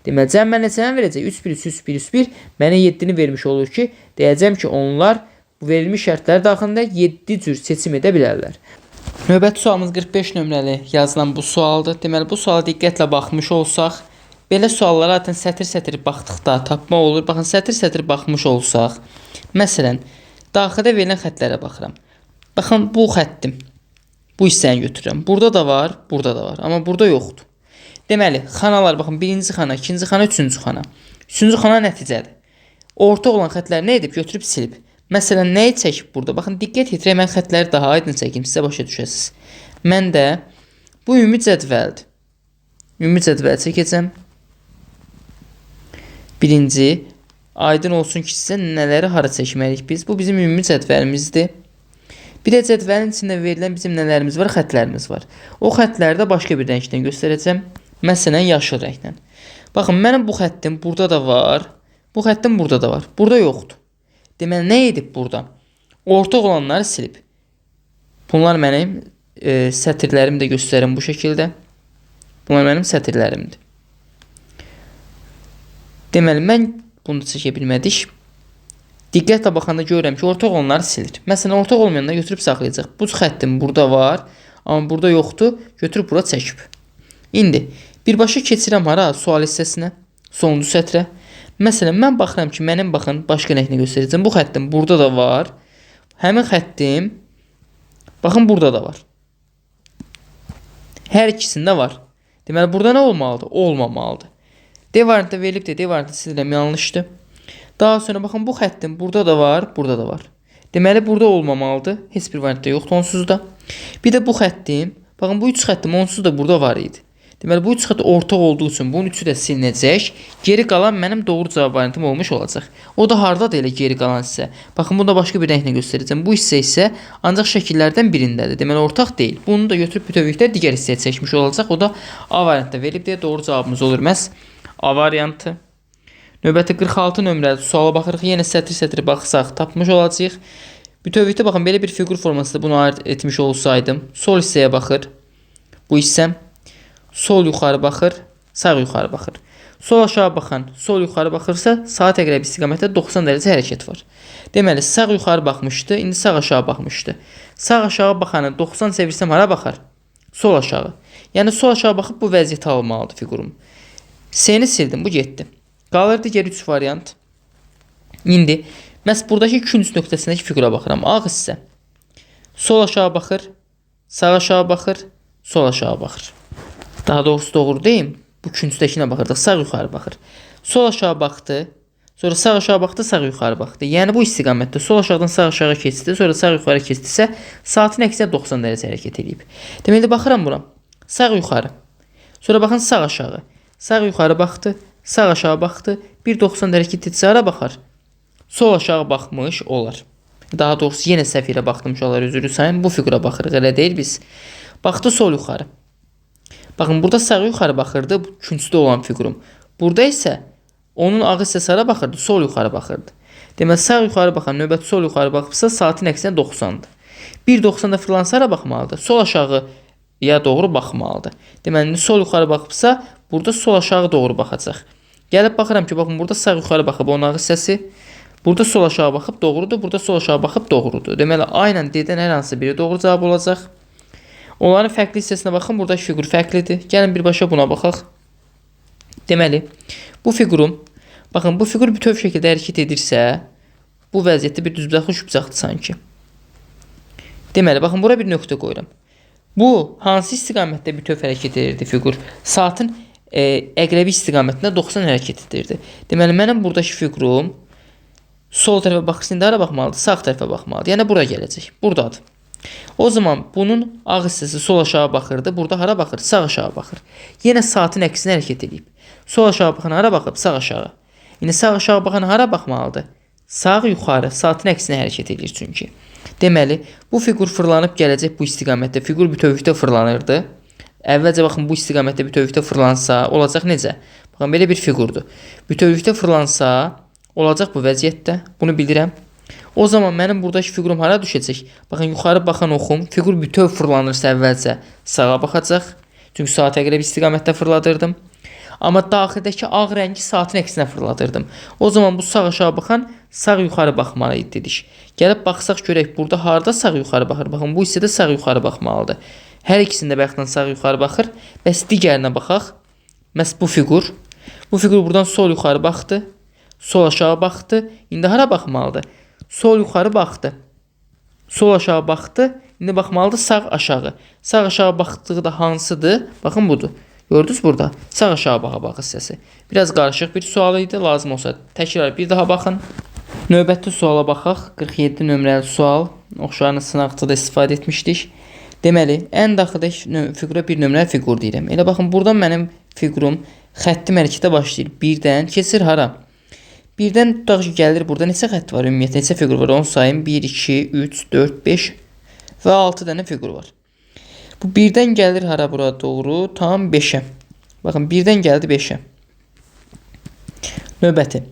Deməli, cəm mən neçəni verəcək? 3, 1, 3, 3, 1, 3, 1. Mənə 7-ni vermiş olur ki, deyəcəm ki, onlar bu verilmiş şərtlər daxilində 7 cür seçim edə bilərlər. Növbəti sualımız 45 nömrəli yazılan bu sualdır. Deməli, bu suala diqqətlə baxmış olsaq, belə suallara zaten sətir-sətir baxdıqda tapmaq olur. Baxın, sətir-sətir baxmış olsaq, məsələn, daxildə verilən xətlərə baxıram. Baxın, bu xəttim. Bu hissəni götürürəm. Burada da var, burada da var. Amma burada yoxdur. Deməli, xanalar, baxın, birinci xana, ikinci xana, üçüncü xana. Üçüncü xana nəticədir. Orta olan xətləri nə edib? Götürüb silib. Məsələn, nəyi çəkib burada? Baxın, diqqət yetirək, mən xətləri daha aydın çəkim, sizə başa düşəsiniz. Mən də bu ümumi cədvəldir. Ümumi cədvəl çəkəcəm. Birinci, aydın olsun ki, sizə nələri hara çəkməliyik biz? Bu bizim ümumi cədvəlimizdir. Bir də cədvəlin içində verilən bizim nələrimiz var? Xətlərimiz var. O xətləri də başqa bir rəngdən göstərəcəm. Məsələn, yaşıl rəngdən. Baxın, mənim bu xəttim burada da var. Bu xəttim burada da var. Burada yoxdur. Deməli, nə edib burada? Ortaq olanları silib. Bunlar mənim sətirlərimi də göstərim bu şəkildə. Bunlar mənim sətirlərimdir. Deməli, mən bunu çəkə bilmədik. Diqqətlə baxanda görürəm ki, ortaq olanları silir. Məsələn, ortaq olmayanları götürüb saxlayacaq. Bu xəttim burada var, amma burada yoxdur. Götürüb bura çəkib. İndi birbaşa keçirəm hara? Sual hissəsinə, sonuncu sətrə. Məsələn, mən baxıram ki, mənim baxın, başqa rənglə göstərəcəm. Bu xəttim burada da var. Həmin xəttim baxın, burada da var. Hər ikisində var. Deməli, burada nə olmalıdır? Olmamalıdır. D variantda verilibdir, D variantda silirəm, yanlışdır. Daha sonra baxın, bu xəttim burada da var, burada da var. Deməli, burada olmamalıdır. Heç bir variantda yoxdur onsuz da. Bir də bu xəttim, baxın, bu 3 xəttim onsuz da burada var idi. Deməli, bu 3 xətt ortaq olduğu üçün bunun üçü də silinəcək. Geri qalan mənim doğru cavab variantım olmuş olacaq. O da hardadır elə geri qalan hissə? Baxın, bunu da başqa bir rənglə göstərəcəm. Bu hissə isə ancaq şəkillərdən birindədir. Deməli, ortaq deyil. Bunu da götürüb bütövlükdə digər hissəyə çəkmiş olacaq. O da A variantda verilib deyə doğru cavabımız olur məhz A variantı. Növbəti 46 nömrəli suala baxırıq. Yenə sətir-sətir baxsaq tapmış olacağıq. Bütövlükdə baxın, belə bir fiqur formasında bunu ayırt etmiş olsaydım, sol hissəyə baxır. Bu hissəm sol yuxarı baxır, sağ yuxarı baxır. Sol aşağı baxan, sol yuxarı baxırsa, saat əqrəbi istiqamətdə 90 dərəcə hərəkət var. Deməli, sağ yuxarı baxmışdı, indi sağ aşağı baxmışdı. Sağ aşağı baxanı 90 çevirsəm hara baxar? Sol aşağı. Yəni, sol aşağı baxıb bu vəziyyəti almalıdır fiqurum. S-ni sildim, bu getdi. Qalır digər 3 variant. İndi məhz buradakı künc nöqtəsindəki fiqura baxıram. Ağ hissə. Sol aşağı baxır, sağ aşağı baxır, sol aşağı baxır. Daha doğrusu doğru deyim. Bu küncdəkinə baxırdıq. Sağ yuxarı baxır. Sol aşağı baxdı. Sonra sağ aşağı baxdı, sağ yuxarı baxdı. Yəni bu istiqamətdə sol aşağıdan sağ aşağı keçdi, sonra sağ yuxarı keçdisə, saatin əksinə 90 dərəcə hərəkət edib. Deməli, baxıram bura. Sağ yuxarı. Sonra baxın sağ aşağı. Sağ yuxarı baxdı, sağ aşağı baxdı. 1.90 hərəkət etsə hara baxar? Sol aşağı baxmış olar. Daha doğrusu yenə səhv yerə baxdım olar, üzrü sayın. Bu fiqura baxırıq, elə deyil biz. Baxdı sol yuxarı. Baxın, burada sağ yuxarı baxırdı, bu küncdə olan fiqurum. Burada isə onun ağı hissəsi hara baxırdı, sol yuxarı baxırdı. Deməli, sağ yuxarı baxan növbəti sol yuxarı baxıbsa, saatin əksinə 90-dır. 1.90-da fırlansa hara baxmalıdır? Sol aşağıya doğru baxmalıdır. Deməli, sol yuxarı baxıbsa, burada sol aşağı doğru baxacaq. Gəlib baxıram ki, baxın, burada sağ yuxarı baxıb onun ağı hissəsi. Burada sol aşağı baxıb doğrudur, burada sol aşağı baxıb doğrudur. Deməli, aynən D-dən hər hansı biri doğru cavab olacaq. Onların fərqli hissəsinə baxın, buradakı fiqur fərqlidir. Gəlin birbaşa buna baxaq. Deməli, bu fiqurum, baxın, bu fiqur bütöv şəkildə hərəkət edirsə, bu vəziyyətdə bir düzbucaqlı şübcaqdır sanki. Deməli, baxın, bura bir nöqtə qoyuram. Bu, hansı istiqamətdə bütöv hərəkət edirdi fiqur? Saatın əqrəbi istiqamətində 90 hərəkət edirdi. Deməli, mənim buradakı fiqurum sol tərəfə baxırsın, hara baxmalıdır? Sağ tərəfə baxmalıdır. Yəni, bura gələcək. Buradadır. O zaman bunun ağ hissəsi sol aşağı baxırdı. Burada hara baxır? Sağ aşağı baxır. Yenə saatin əksinə hərəkət edib. Sol aşağı baxan hara baxıb? Sağ aşağı. Yəni, sağ aşağı baxan hara baxmalıdır? Sağ yuxarı, saatin əksinə hərəkət edir çünki. Deməli, bu fiqur fırlanıb gələcək bu istiqamətdə. Fiqur bütövlükdə fırlanırdı. Əvvəlcə baxın, bu istiqamətdə bütövlükdə fırlansa, olacaq necə? Baxın, belə bir fiqurdur. Bütövlükdə fırlansa, olacaq bu vəziyyətdə. Bunu bilirəm. O zaman mənim buradakı fiqurum hara düşəcək? Baxın, yuxarı baxan oxum fiqur bütöv fırlanırsa əvvəlcə sağa baxacaq. Çünki saata görə bir istiqamətdə fırladırdım. Amma daxildəki ağ rəngi saatın əksinə fırladırdım. O zaman bu sağ aşağı baxan sağ yuxarı baxmalıydı dedik. Gəlib baxsaq görək burada harda sağ yuxarı baxır. Baxın, bu hissədə sağ yuxarı baxmalıdır. Hər ikisində bəxtdən sağ yuxarı baxır. Bəs digərinə baxaq. Məs bu fiqur. Bu fiqur buradan sol yuxarı baxdı. Sol aşağı baxdı. İndi hara baxmalıdır? Sol yuxarı baxdı. Sol aşağı baxdı. İndi baxmalıdır sağ aşağı. Sağ aşağı baxdığı da hansıdır? Baxın, budur. Gördünüz burada? Sağ aşağı baxa hissəsi. Biraz qarışıq bir sual idi. Lazım olsa təkrar bir daha baxın. Növbəti suala baxaq. 47 nömrəli sual. Oxşarını sınaqda da istifadə etmişdik. Deməli, ən daxildəki fiqura bir nömrəli fiqur deyirəm. Elə baxın, buradan mənim fiqurum xətti hərəkətə başlayır. Birdən keçir hara? Birdən tutaq ki, gəlir burada neçə xətt var? Ümumiyyətlə neçə fiqur var? Onu sayın. 1, 2, 3, 4, 5 və 6 dənə fiqur var. Bu birdən gəlir hara bura doğru? Tam 5'ə. Baxın, birdən gəldi 5'ə. Növbəti.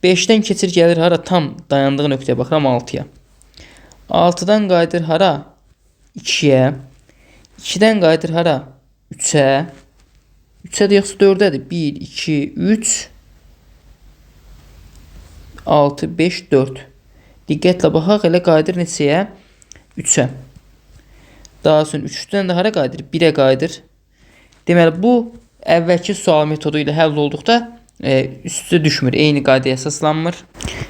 5'dən keçir gəlir hara? Tam dayandığı nöqtəyə baxıram 6'ya. 6'dan qayıdır hara? 2'yə. 2'dən qayıdır hara? 3'ə. 3'ə də yoxsa 4'dədir. 1, 2, 3, 6, 5, 4. Diqqətlə baxaq, elə qayıdır neçəyə? 3'ə. Daha sonra 3'dən də hara qayıdır? 1'ə qayıdır. Deməli, bu əvvəlki sual metodu ilə həll olduqda üstə düşmür. Eyni qaydaya əsaslanmır.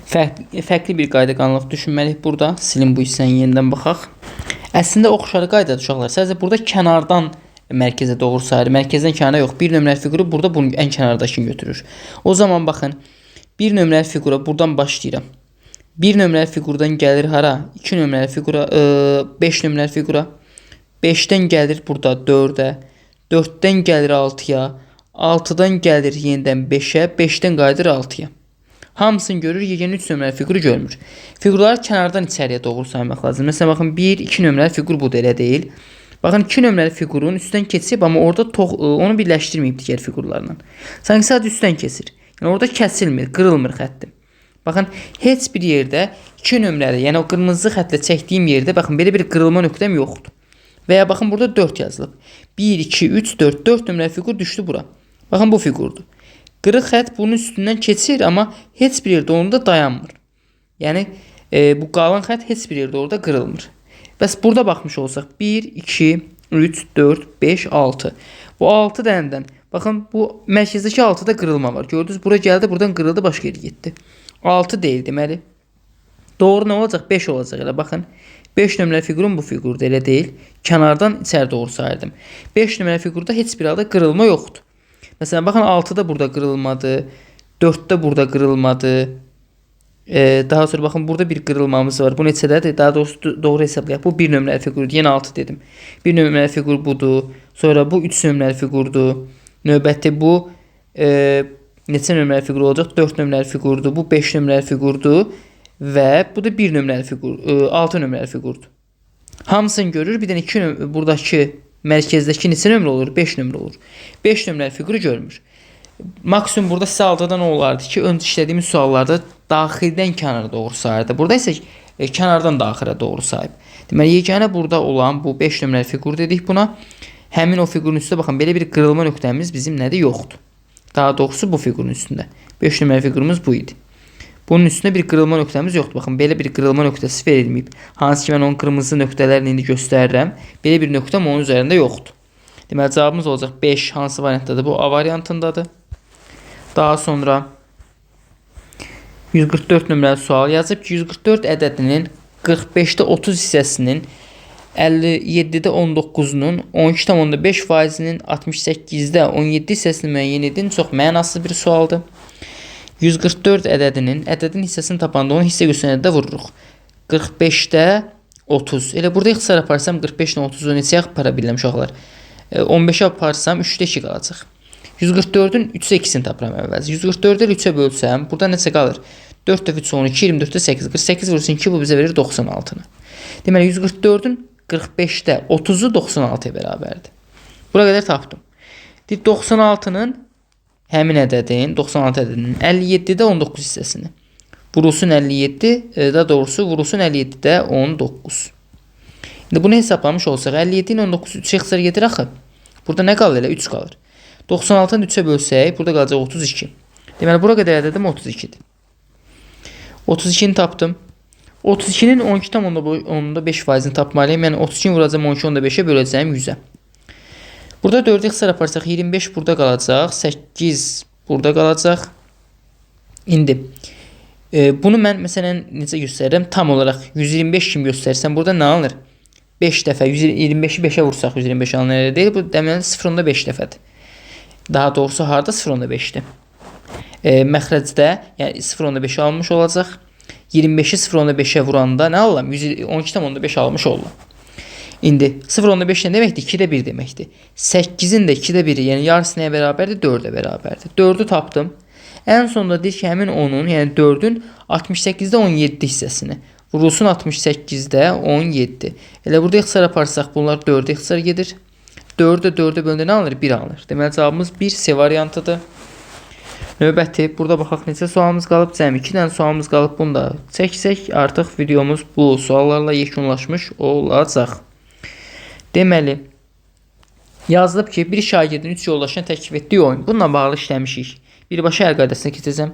Fərqli bir qayda qanunluq düşünməliyik burada. Silin bu hissəni yenidən baxaq. Əslində oxşar qaydadır uşaqlar. Sadəcə burada kənardan mərkəzə doğru sayılır. Mərkəzdən kənara yox. Bir nömrəli fiquru burada bunun ən kənardakını götürür. O zaman baxın, bir nömrəli fiqura buradan başlayıram. Bir nömrəli fiqurdan gəlir hara? 2 nömrəli fiqura, 5 nömrəli fiqura. 5'dən gəlir burada 4'ə. 4'dən gəlir 6'ya. 6'dan gəlir yenidən 5'ə. 5'dən qayıdır 6'ya. Hamısını görür, yeganə 3 nömrəli fiquru görmür. Fiqurları kənardan içəriyə doğru saymaq lazım. Məsələn, baxın, 1, 2 nömrəli fiqur bu da elə deyil. Baxın, 2 nömrəli fiqurun üstdən keçib, amma orada onu birləşdirməyib digər fiqurlarla. Sanki sadəcə üstdən keçir. Yəni orada kəsilmir, qırılmır xəttim. Baxın, heç bir yerdə 2 nömrəli, yəni o qırmızı xətlə çəkdiyim yerdə baxın, belə bir qırılma nöqtəm yoxdur. Və ya baxın, burada 4 yazılıb. 1, 2, 3, 4. 4 nömrəli fiqur düşdü bura. Baxın, bu fiqurdur. Qırıq xət bunun üstündən keçir, amma heç bir yerdə onu da dayanmır. Yəni, bu qalan xət heç bir yerdə orada qırılmır. Bəs burada baxmış olsaq, 1, 2, 3, 4, 5, 6. Bu 6 dənədən, baxın, bu mərkəzdəki 6'da qırılma var. Gördünüz, bura gəldi, buradan qırıldı, başqa yerə getdi. 6 deyil, deməli. Doğru nə olacaq? 5 olacaq, elə baxın. 5 nömrəli fiqurun bu fiqurda, elə deyil. Kənardan içəri doğru sayırdım. 5 nömrəli fiqurda heç bir halda qırılma yoxdur. Məsələn, baxın, 6'da burada qırılmadı. 4'də burada qırılmadı. Daha sonra baxın, burada bir qırılmamız var. Bu neçədədir? Daha doğrusu doğru hesablayaq. Bu 1 nömrəli fiqurdur. Yenə 6 dedim. 1 nömrəli fiqur budur. Sonra bu 3 nömrəli fiqurdur. Növbəti bu neçə nömrəli fiqur olacaq? 4 nömrəli fiqurdur. Bu 5 nömrəli fiqurdur. Və bu da 1 nömrəli fiqur, 6 nömrəli fiqurdur. Hamısını görür. Bir dənə 2 buradakı mərkəzdəki neçə nömrə olur? 5 nömrə olur. 5 nömrəli fiquru görmür. Maksimum burada sizə aldığında nə olardı ki, öncə işlədiyimiz suallarda daxildən kənara doğru sayırdı. Burada isə kənardan daxilə doğru sayıb. Deməli, yeganə burada olan bu 5 nömrəli fiqur dedik buna. Həmin o fiqurun üstündə baxın, belə bir qırılma nöqtəmiz bizim nədir? Yoxdur. Daha doğrusu bu fiqurun üstündə. 5 nömrəli fiqurumuz bu idi. Bunun üstündə bir qırılma nöqtəmiz yoxdur. Baxın, belə bir qırılma nöqtəsi verilməyib. Hansı ki, mən onun qırmızı nöqtələrini indi göstərirəm. Belə bir nöqtəm onun üzərində yoxdur. Deməli, cavabımız olacaq 5. Hansı variantdadır? Bu A variantındadır. Daha sonra 144 nömrəli sual yazıb ki, 144 ədədinin 45'də 30 hissəsinin 57'də 19'unun 12,5%'nin 68'də 17 hissəsini müəyyən edin. Çox mənasız bir sualdır. 144 ədədinin hissəsini tapanda onu hissə göstərəndə vururuq. 45'də 30. Elə burada ixtisar aparsam 45 ilə 30'u neçəyə apara bilirəm uşaqlar? 15'ə aparsam 3'də 2 qalacaq. 144'ün 3'ə 2'sini tapıram əvvəlcə. 144'ü 3'ə bölsəm burada neçə qalır? 4 dəfə 3 12, 24'də 8. 48 vursun 2 bu bizə verir 96'nı. Deməli 144'ün 45'də 30'u 96'ya bərabərdir. Bura qədər tapdım. 96'nın həmin ədədin 96 ədədinin 57'də 19 hissəsini. Vurulsun 57, daha doğrusu vurulsun 57'də 19. İndi bunu hesaplamış olsaq 57 ilə 19 3-ə xısar gedir axı. Burada nə qalır? Elə 3 qalır. 96-nı 3-ə bölsək, burada qalacaq 32. Deməli, bura qədər ədədim 32-dir. 32-ni tapdım. 32-nin 12,5%-ni tapmalıyım. Yəni 32-ni vuracağım 12,5-ə böləcəyim 100-ə. Burada 4-ə xısar aparsaq 25 burada qalacaq. 8 burada qalacaq. İndi bunu mən məsələn necə göstərirəm? Tam olaraq 125 kimi göstərsəm burada nə alınır? 5 dəfə 125-i 5-ə vursaq 125 alınır elə deyil. Bu deməli 0,5 dəfədir. Daha doğrusu harda 0,5-dir? Məxrəcdə yəni 0,5 almış olacaq. 25-i 0,5-ə vuranda nə alıram? 12,5 almış oluram. İndi 0,5 nə deməkdir? 2-də 1 deməkdir. 8-in də 2-də 1-i, yəni yarısı nəyə bərabərdir? 4-ə bərabərdir. 4-ü tapdım. Ən sonunda deyir ki, həmin 10-un, yəni 4-ün 68-də 17 hissəsini vurulsun 68-də 17. Elə burada ixtisar aparsaq bunlar 4-ə ixtisar gedir. 4-ə 4-ə bölündə nə alınır? 1 alınır. Deməli cavabımız 1 C variantıdır. Növbəti, burada baxaq neçə sualımız qalıb. Cəmi 2 dənə sualımız qalıb. Bunu da çəksək, artıq videomuz bu suallarla yekunlaşmış olacaq. Deməli, yazılıb ki, bir şagirdin 3 yoldaşına təklif etdiyi oyun. Bununla bağlı işləmişik. Birbaşa əl qaydasına keçəcəm.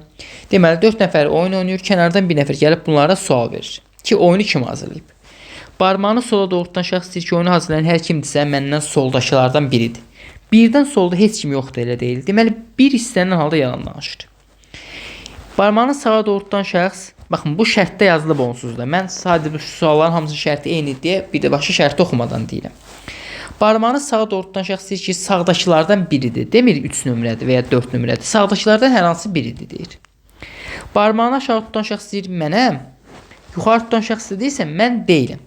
Deməli, 4 nəfər oyun oynayır, kənardan bir nəfər gəlib bunlara sual verir. Ki, oyunu kim hazırlayıb? Barmağını sola doğrultudan şəxs deyir ki, oyunu hazırlayan hər kimdirsə, məndən soldakılardan biridir. Birdən solda heç kim yoxdur, elə deyil. Deməli, bir istənilən halda yalan danışır. Barmağını sağa doğrultudan şəxs, baxın, bu şərtdə yazılıb onsuz da. Mən sadəcə bu sualların hamısının şərti eyni deyə bir də başqa şərti oxumadan deyirəm. Barmağını sağa doğrultudan şəxs deyir ki, sağdakılardan biridir. Demir 3 nömrədir və ya 4 nömrədir. Sağdakılardan hər hansı biridir deyir. Barmağını aşağı tutan şəxs deyir mənəm. Yuxarı tutan şəxs deyirsə mən deyiləm.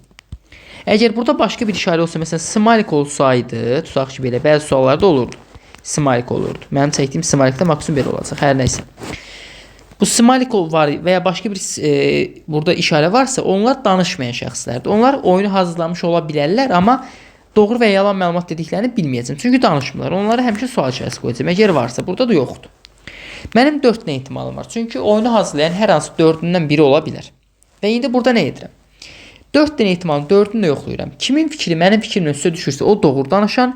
Əgər burada başqa bir işarə olsa, məsələn, smaylik olsaydı, tutaq ki, belə bəzi suallarda olurdu. Smaylik olurdu. Mənim çəkdiyim smaylikdə maksimum belə olacaq. Hər nəysə. Bu smaylik var və ya başqa bir burada işarə varsa, onlar danışmayan şəxslərdir. Onlar oyunu hazırlamış ola bilərlər, amma doğru və yalan məlumat dediklərini bilməyəcəm. Çünki danışmırlar. Onlara həmişə sual işarəsi qoyacağam. Əgər varsa, burada da yoxdur. Mənim 4 nə ehtimalım var. Çünki oyunu hazırlayan hər hansı 4-ündən biri ola bilər. Və indi burada nə edirəm? 4 dənə ehtimalın 4-ünü də yoxlayıram. Kimin fikri mənim fikrimlə üstə düşürsə, o doğru danışan,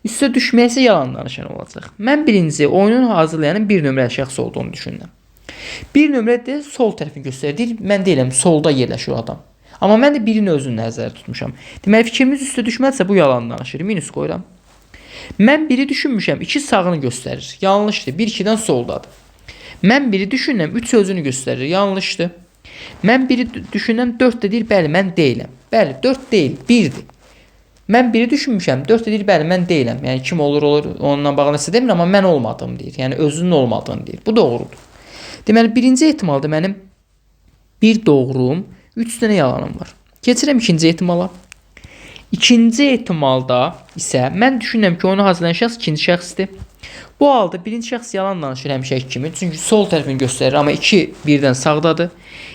üstə düşməyəsə yalan danışan olacaq. Mən birinci oyunun hazırlayanın bir nömrəli şəxs olduğunu düşünürəm. Bir nömrə də sol tərəfini göstərir. Mən deyirəm, solda yerləşir o adam. Amma mən də birini özünü nəzərdə tutmuşam. Deməli, fikrimiz üstə düşməzsə bu yalan danışır. Minus qoyuram. Mən biri düşünmüşəm, 2 sağını göstərir. Yanlışdır. 1-2-dən soldadır. Mən biri düşünürəm, 3 özünü göstərir. Yanlışdır. Mən biri düşünürəm, 4 də deyir, bəli, mən deyiləm. Bəli, 4 deyil, 1-dir. Mən biri düşünmüşəm, 4 də deyir, bəli, mən deyiləm. Yəni, kim olur, onunla bağlı nəsə demir, amma mən olmadım deyir. Yəni, özünün olmadığını deyir. Bu doğrudur. Deməli, birinci ehtimalda mənim bir doğrum, 3 dənə yalanım var. Keçirəm ikinci ehtimala. İkinci ehtimalda isə mən düşünürəm ki, oyunu hazırlayan şəxs ikinci şəxsdir. Bu halda birinci şəxs yalan danışır həmişəki kimi. Çünki sol tərəfini göstərir, amma 2 birdən sağdadır.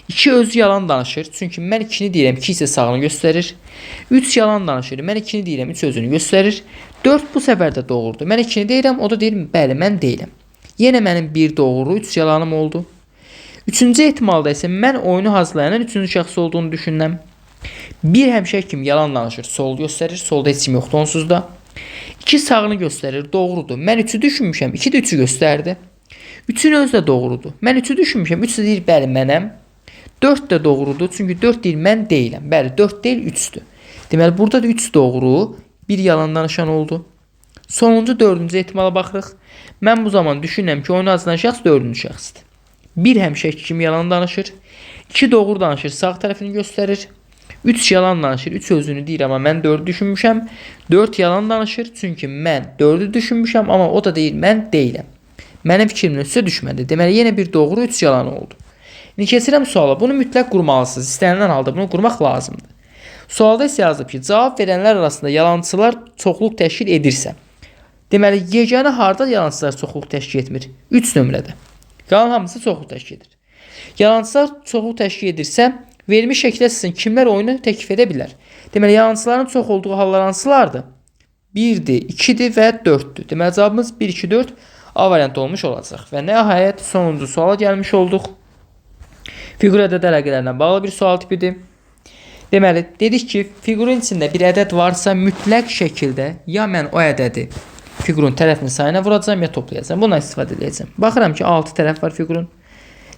2 özü yalan danışır. Çünki mən 2-ni deyirəm, 2 isə sağını göstərir. 3 yalan danışır. Mən 2-ni deyirəm, 3 özünü göstərir. 4 bu səfər də doğrudur. Mən 2-ni deyirəm, o da deyir, bəli, mən deyiləm. Yenə mənim bir doğru, 3 yalanım oldu. Üçüncü ehtimalda isə mən oyunu hazırlayanın üçüncü şəxs olduğunu düşünürəm. Bir həmişə kimi yalan danışır, sol göstərir, solda heç kim yoxdur onsuz da. 2 sağını göstərir, doğrudur. Mən 3-ü düşünmüşəm, 2 də 3-ü göstərdi. 3-ün özü də doğrudur. Mən 3-ü düşünmüşəm, 3 də deyir, bəli, mənəm. 4 də doğrudur, çünki 4 deyir, mən deyiləm. Bəli, 4 deyil, 3-dür. Deməli, burada da 3 doğru, bir yalan danışan oldu. Sonuncu 4-cü ehtimala baxırıq. Mən bu zaman düşünürəm ki, oyunu hazırlayan şəxs 4-cü şəxsdir. Bir həmişəki kimi yalan danışır. 2 doğru danışır, sağ tərəfini göstərir. 3 yalan danışır, 3 özünü deyir, amma mən 4-ü düşünmüşəm. 4 yalan danışır, çünki mən 4-ü düşünmüşəm, amma o da deyir, mən deyiləm. Mənim fikrimlə üstə düşmədi. Deməli, yenə bir doğru, 3 yalan oldu. İndi keçirəm suala. Bunu mütləq qurmalısınız. İstənilən halda bunu qurmaq lazımdır. Sualda isə yazılıb ki, cavab verənlər arasında yalancılar çoxluq təşkil edirsə. Deməli, yeganə harda yalancılar çoxluq təşkil etmir? 3 nömrədə. Qalan hamısı çoxluq təşkil edir. Yalancılar çoxluq təşkil edirsə, verilmiş şəkildə sizin kimlər oyunu təklif edə bilər? Deməli, yalancıların çox olduğu hallar hansılardır? 1-dir, 2-dir və 4-dür. Deməli, cavabımız 1, 2, 4 A variantı olmuş olacaq. Və nəhayət sonuncu suala gəlmiş olduq. Fiqur ədəd əlaqələrlə bağlı bir sual tipidir. Deməli, dedik ki, fiqurun içində bir ədəd varsa mütləq şəkildə ya mən o ədədi fiqurun tərəfinin sayına vuracağam ya toplayacağam. Bundan istifadə edəcəm. Baxıram ki, 6 tərəf var fiqurun.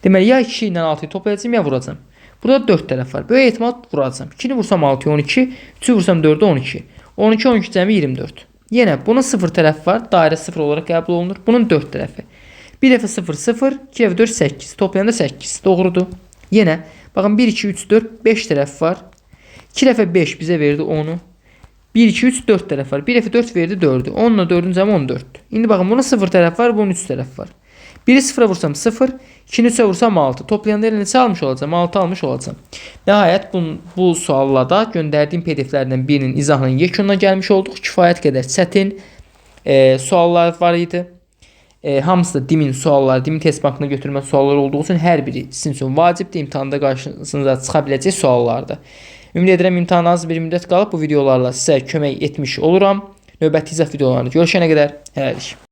Deməli, ya 2 ilə 6'yı toplayacağım ya vuracağım. Burada 4 tərəf var. Böyük ehtimal vuracağım. 2'ni vursam 6'ya 12, 3'ü vursam 4'e 12. 12 12 cəmi 24. Yenə bunun 0 tərəf var. Dairə 0 olaraq qəbul olunur. Bunun 4 tərəfi. Bir dəfə 0 0, 2 dəfə 4 8. Toplayanda 8. Doğrudur. Yenə baxın 1 2 3 4 5 tərəf var. 2 dəfə 5 bizə verdi 10'u. 1 2 3 4 tərəf var. 1 dəfə 4 verdi 4'ü. 10 ilə 4'ün cəmi 14'dür. İndi baxın bunun 0 tərəf var, bunun 3 tərəf var. 1'i 0'a vursam 0, 2'ni 3'e vursam 6. Toplayanda elə neçə almış olacağım? 6 almış olacağım. Nəhayət bu sualla da göndərdiyim PDF-lərdən birinin izahının yekununa gəlmiş olduq. Kifayət qədər çətin suallar var idi. Hamısı da DİM-in sualları, DİM test bankına götürmə sualları olduğu üçün hər biri sizin üçün vacibdir. İmtahanda qarşınıza çıxa biləcək suallardır. Ümid edirəm imtahanınız bir müddət qalıb bu videolarla sizə kömək etmiş oluram. Növbəti izah videolarında görüşənə qədər hələlik.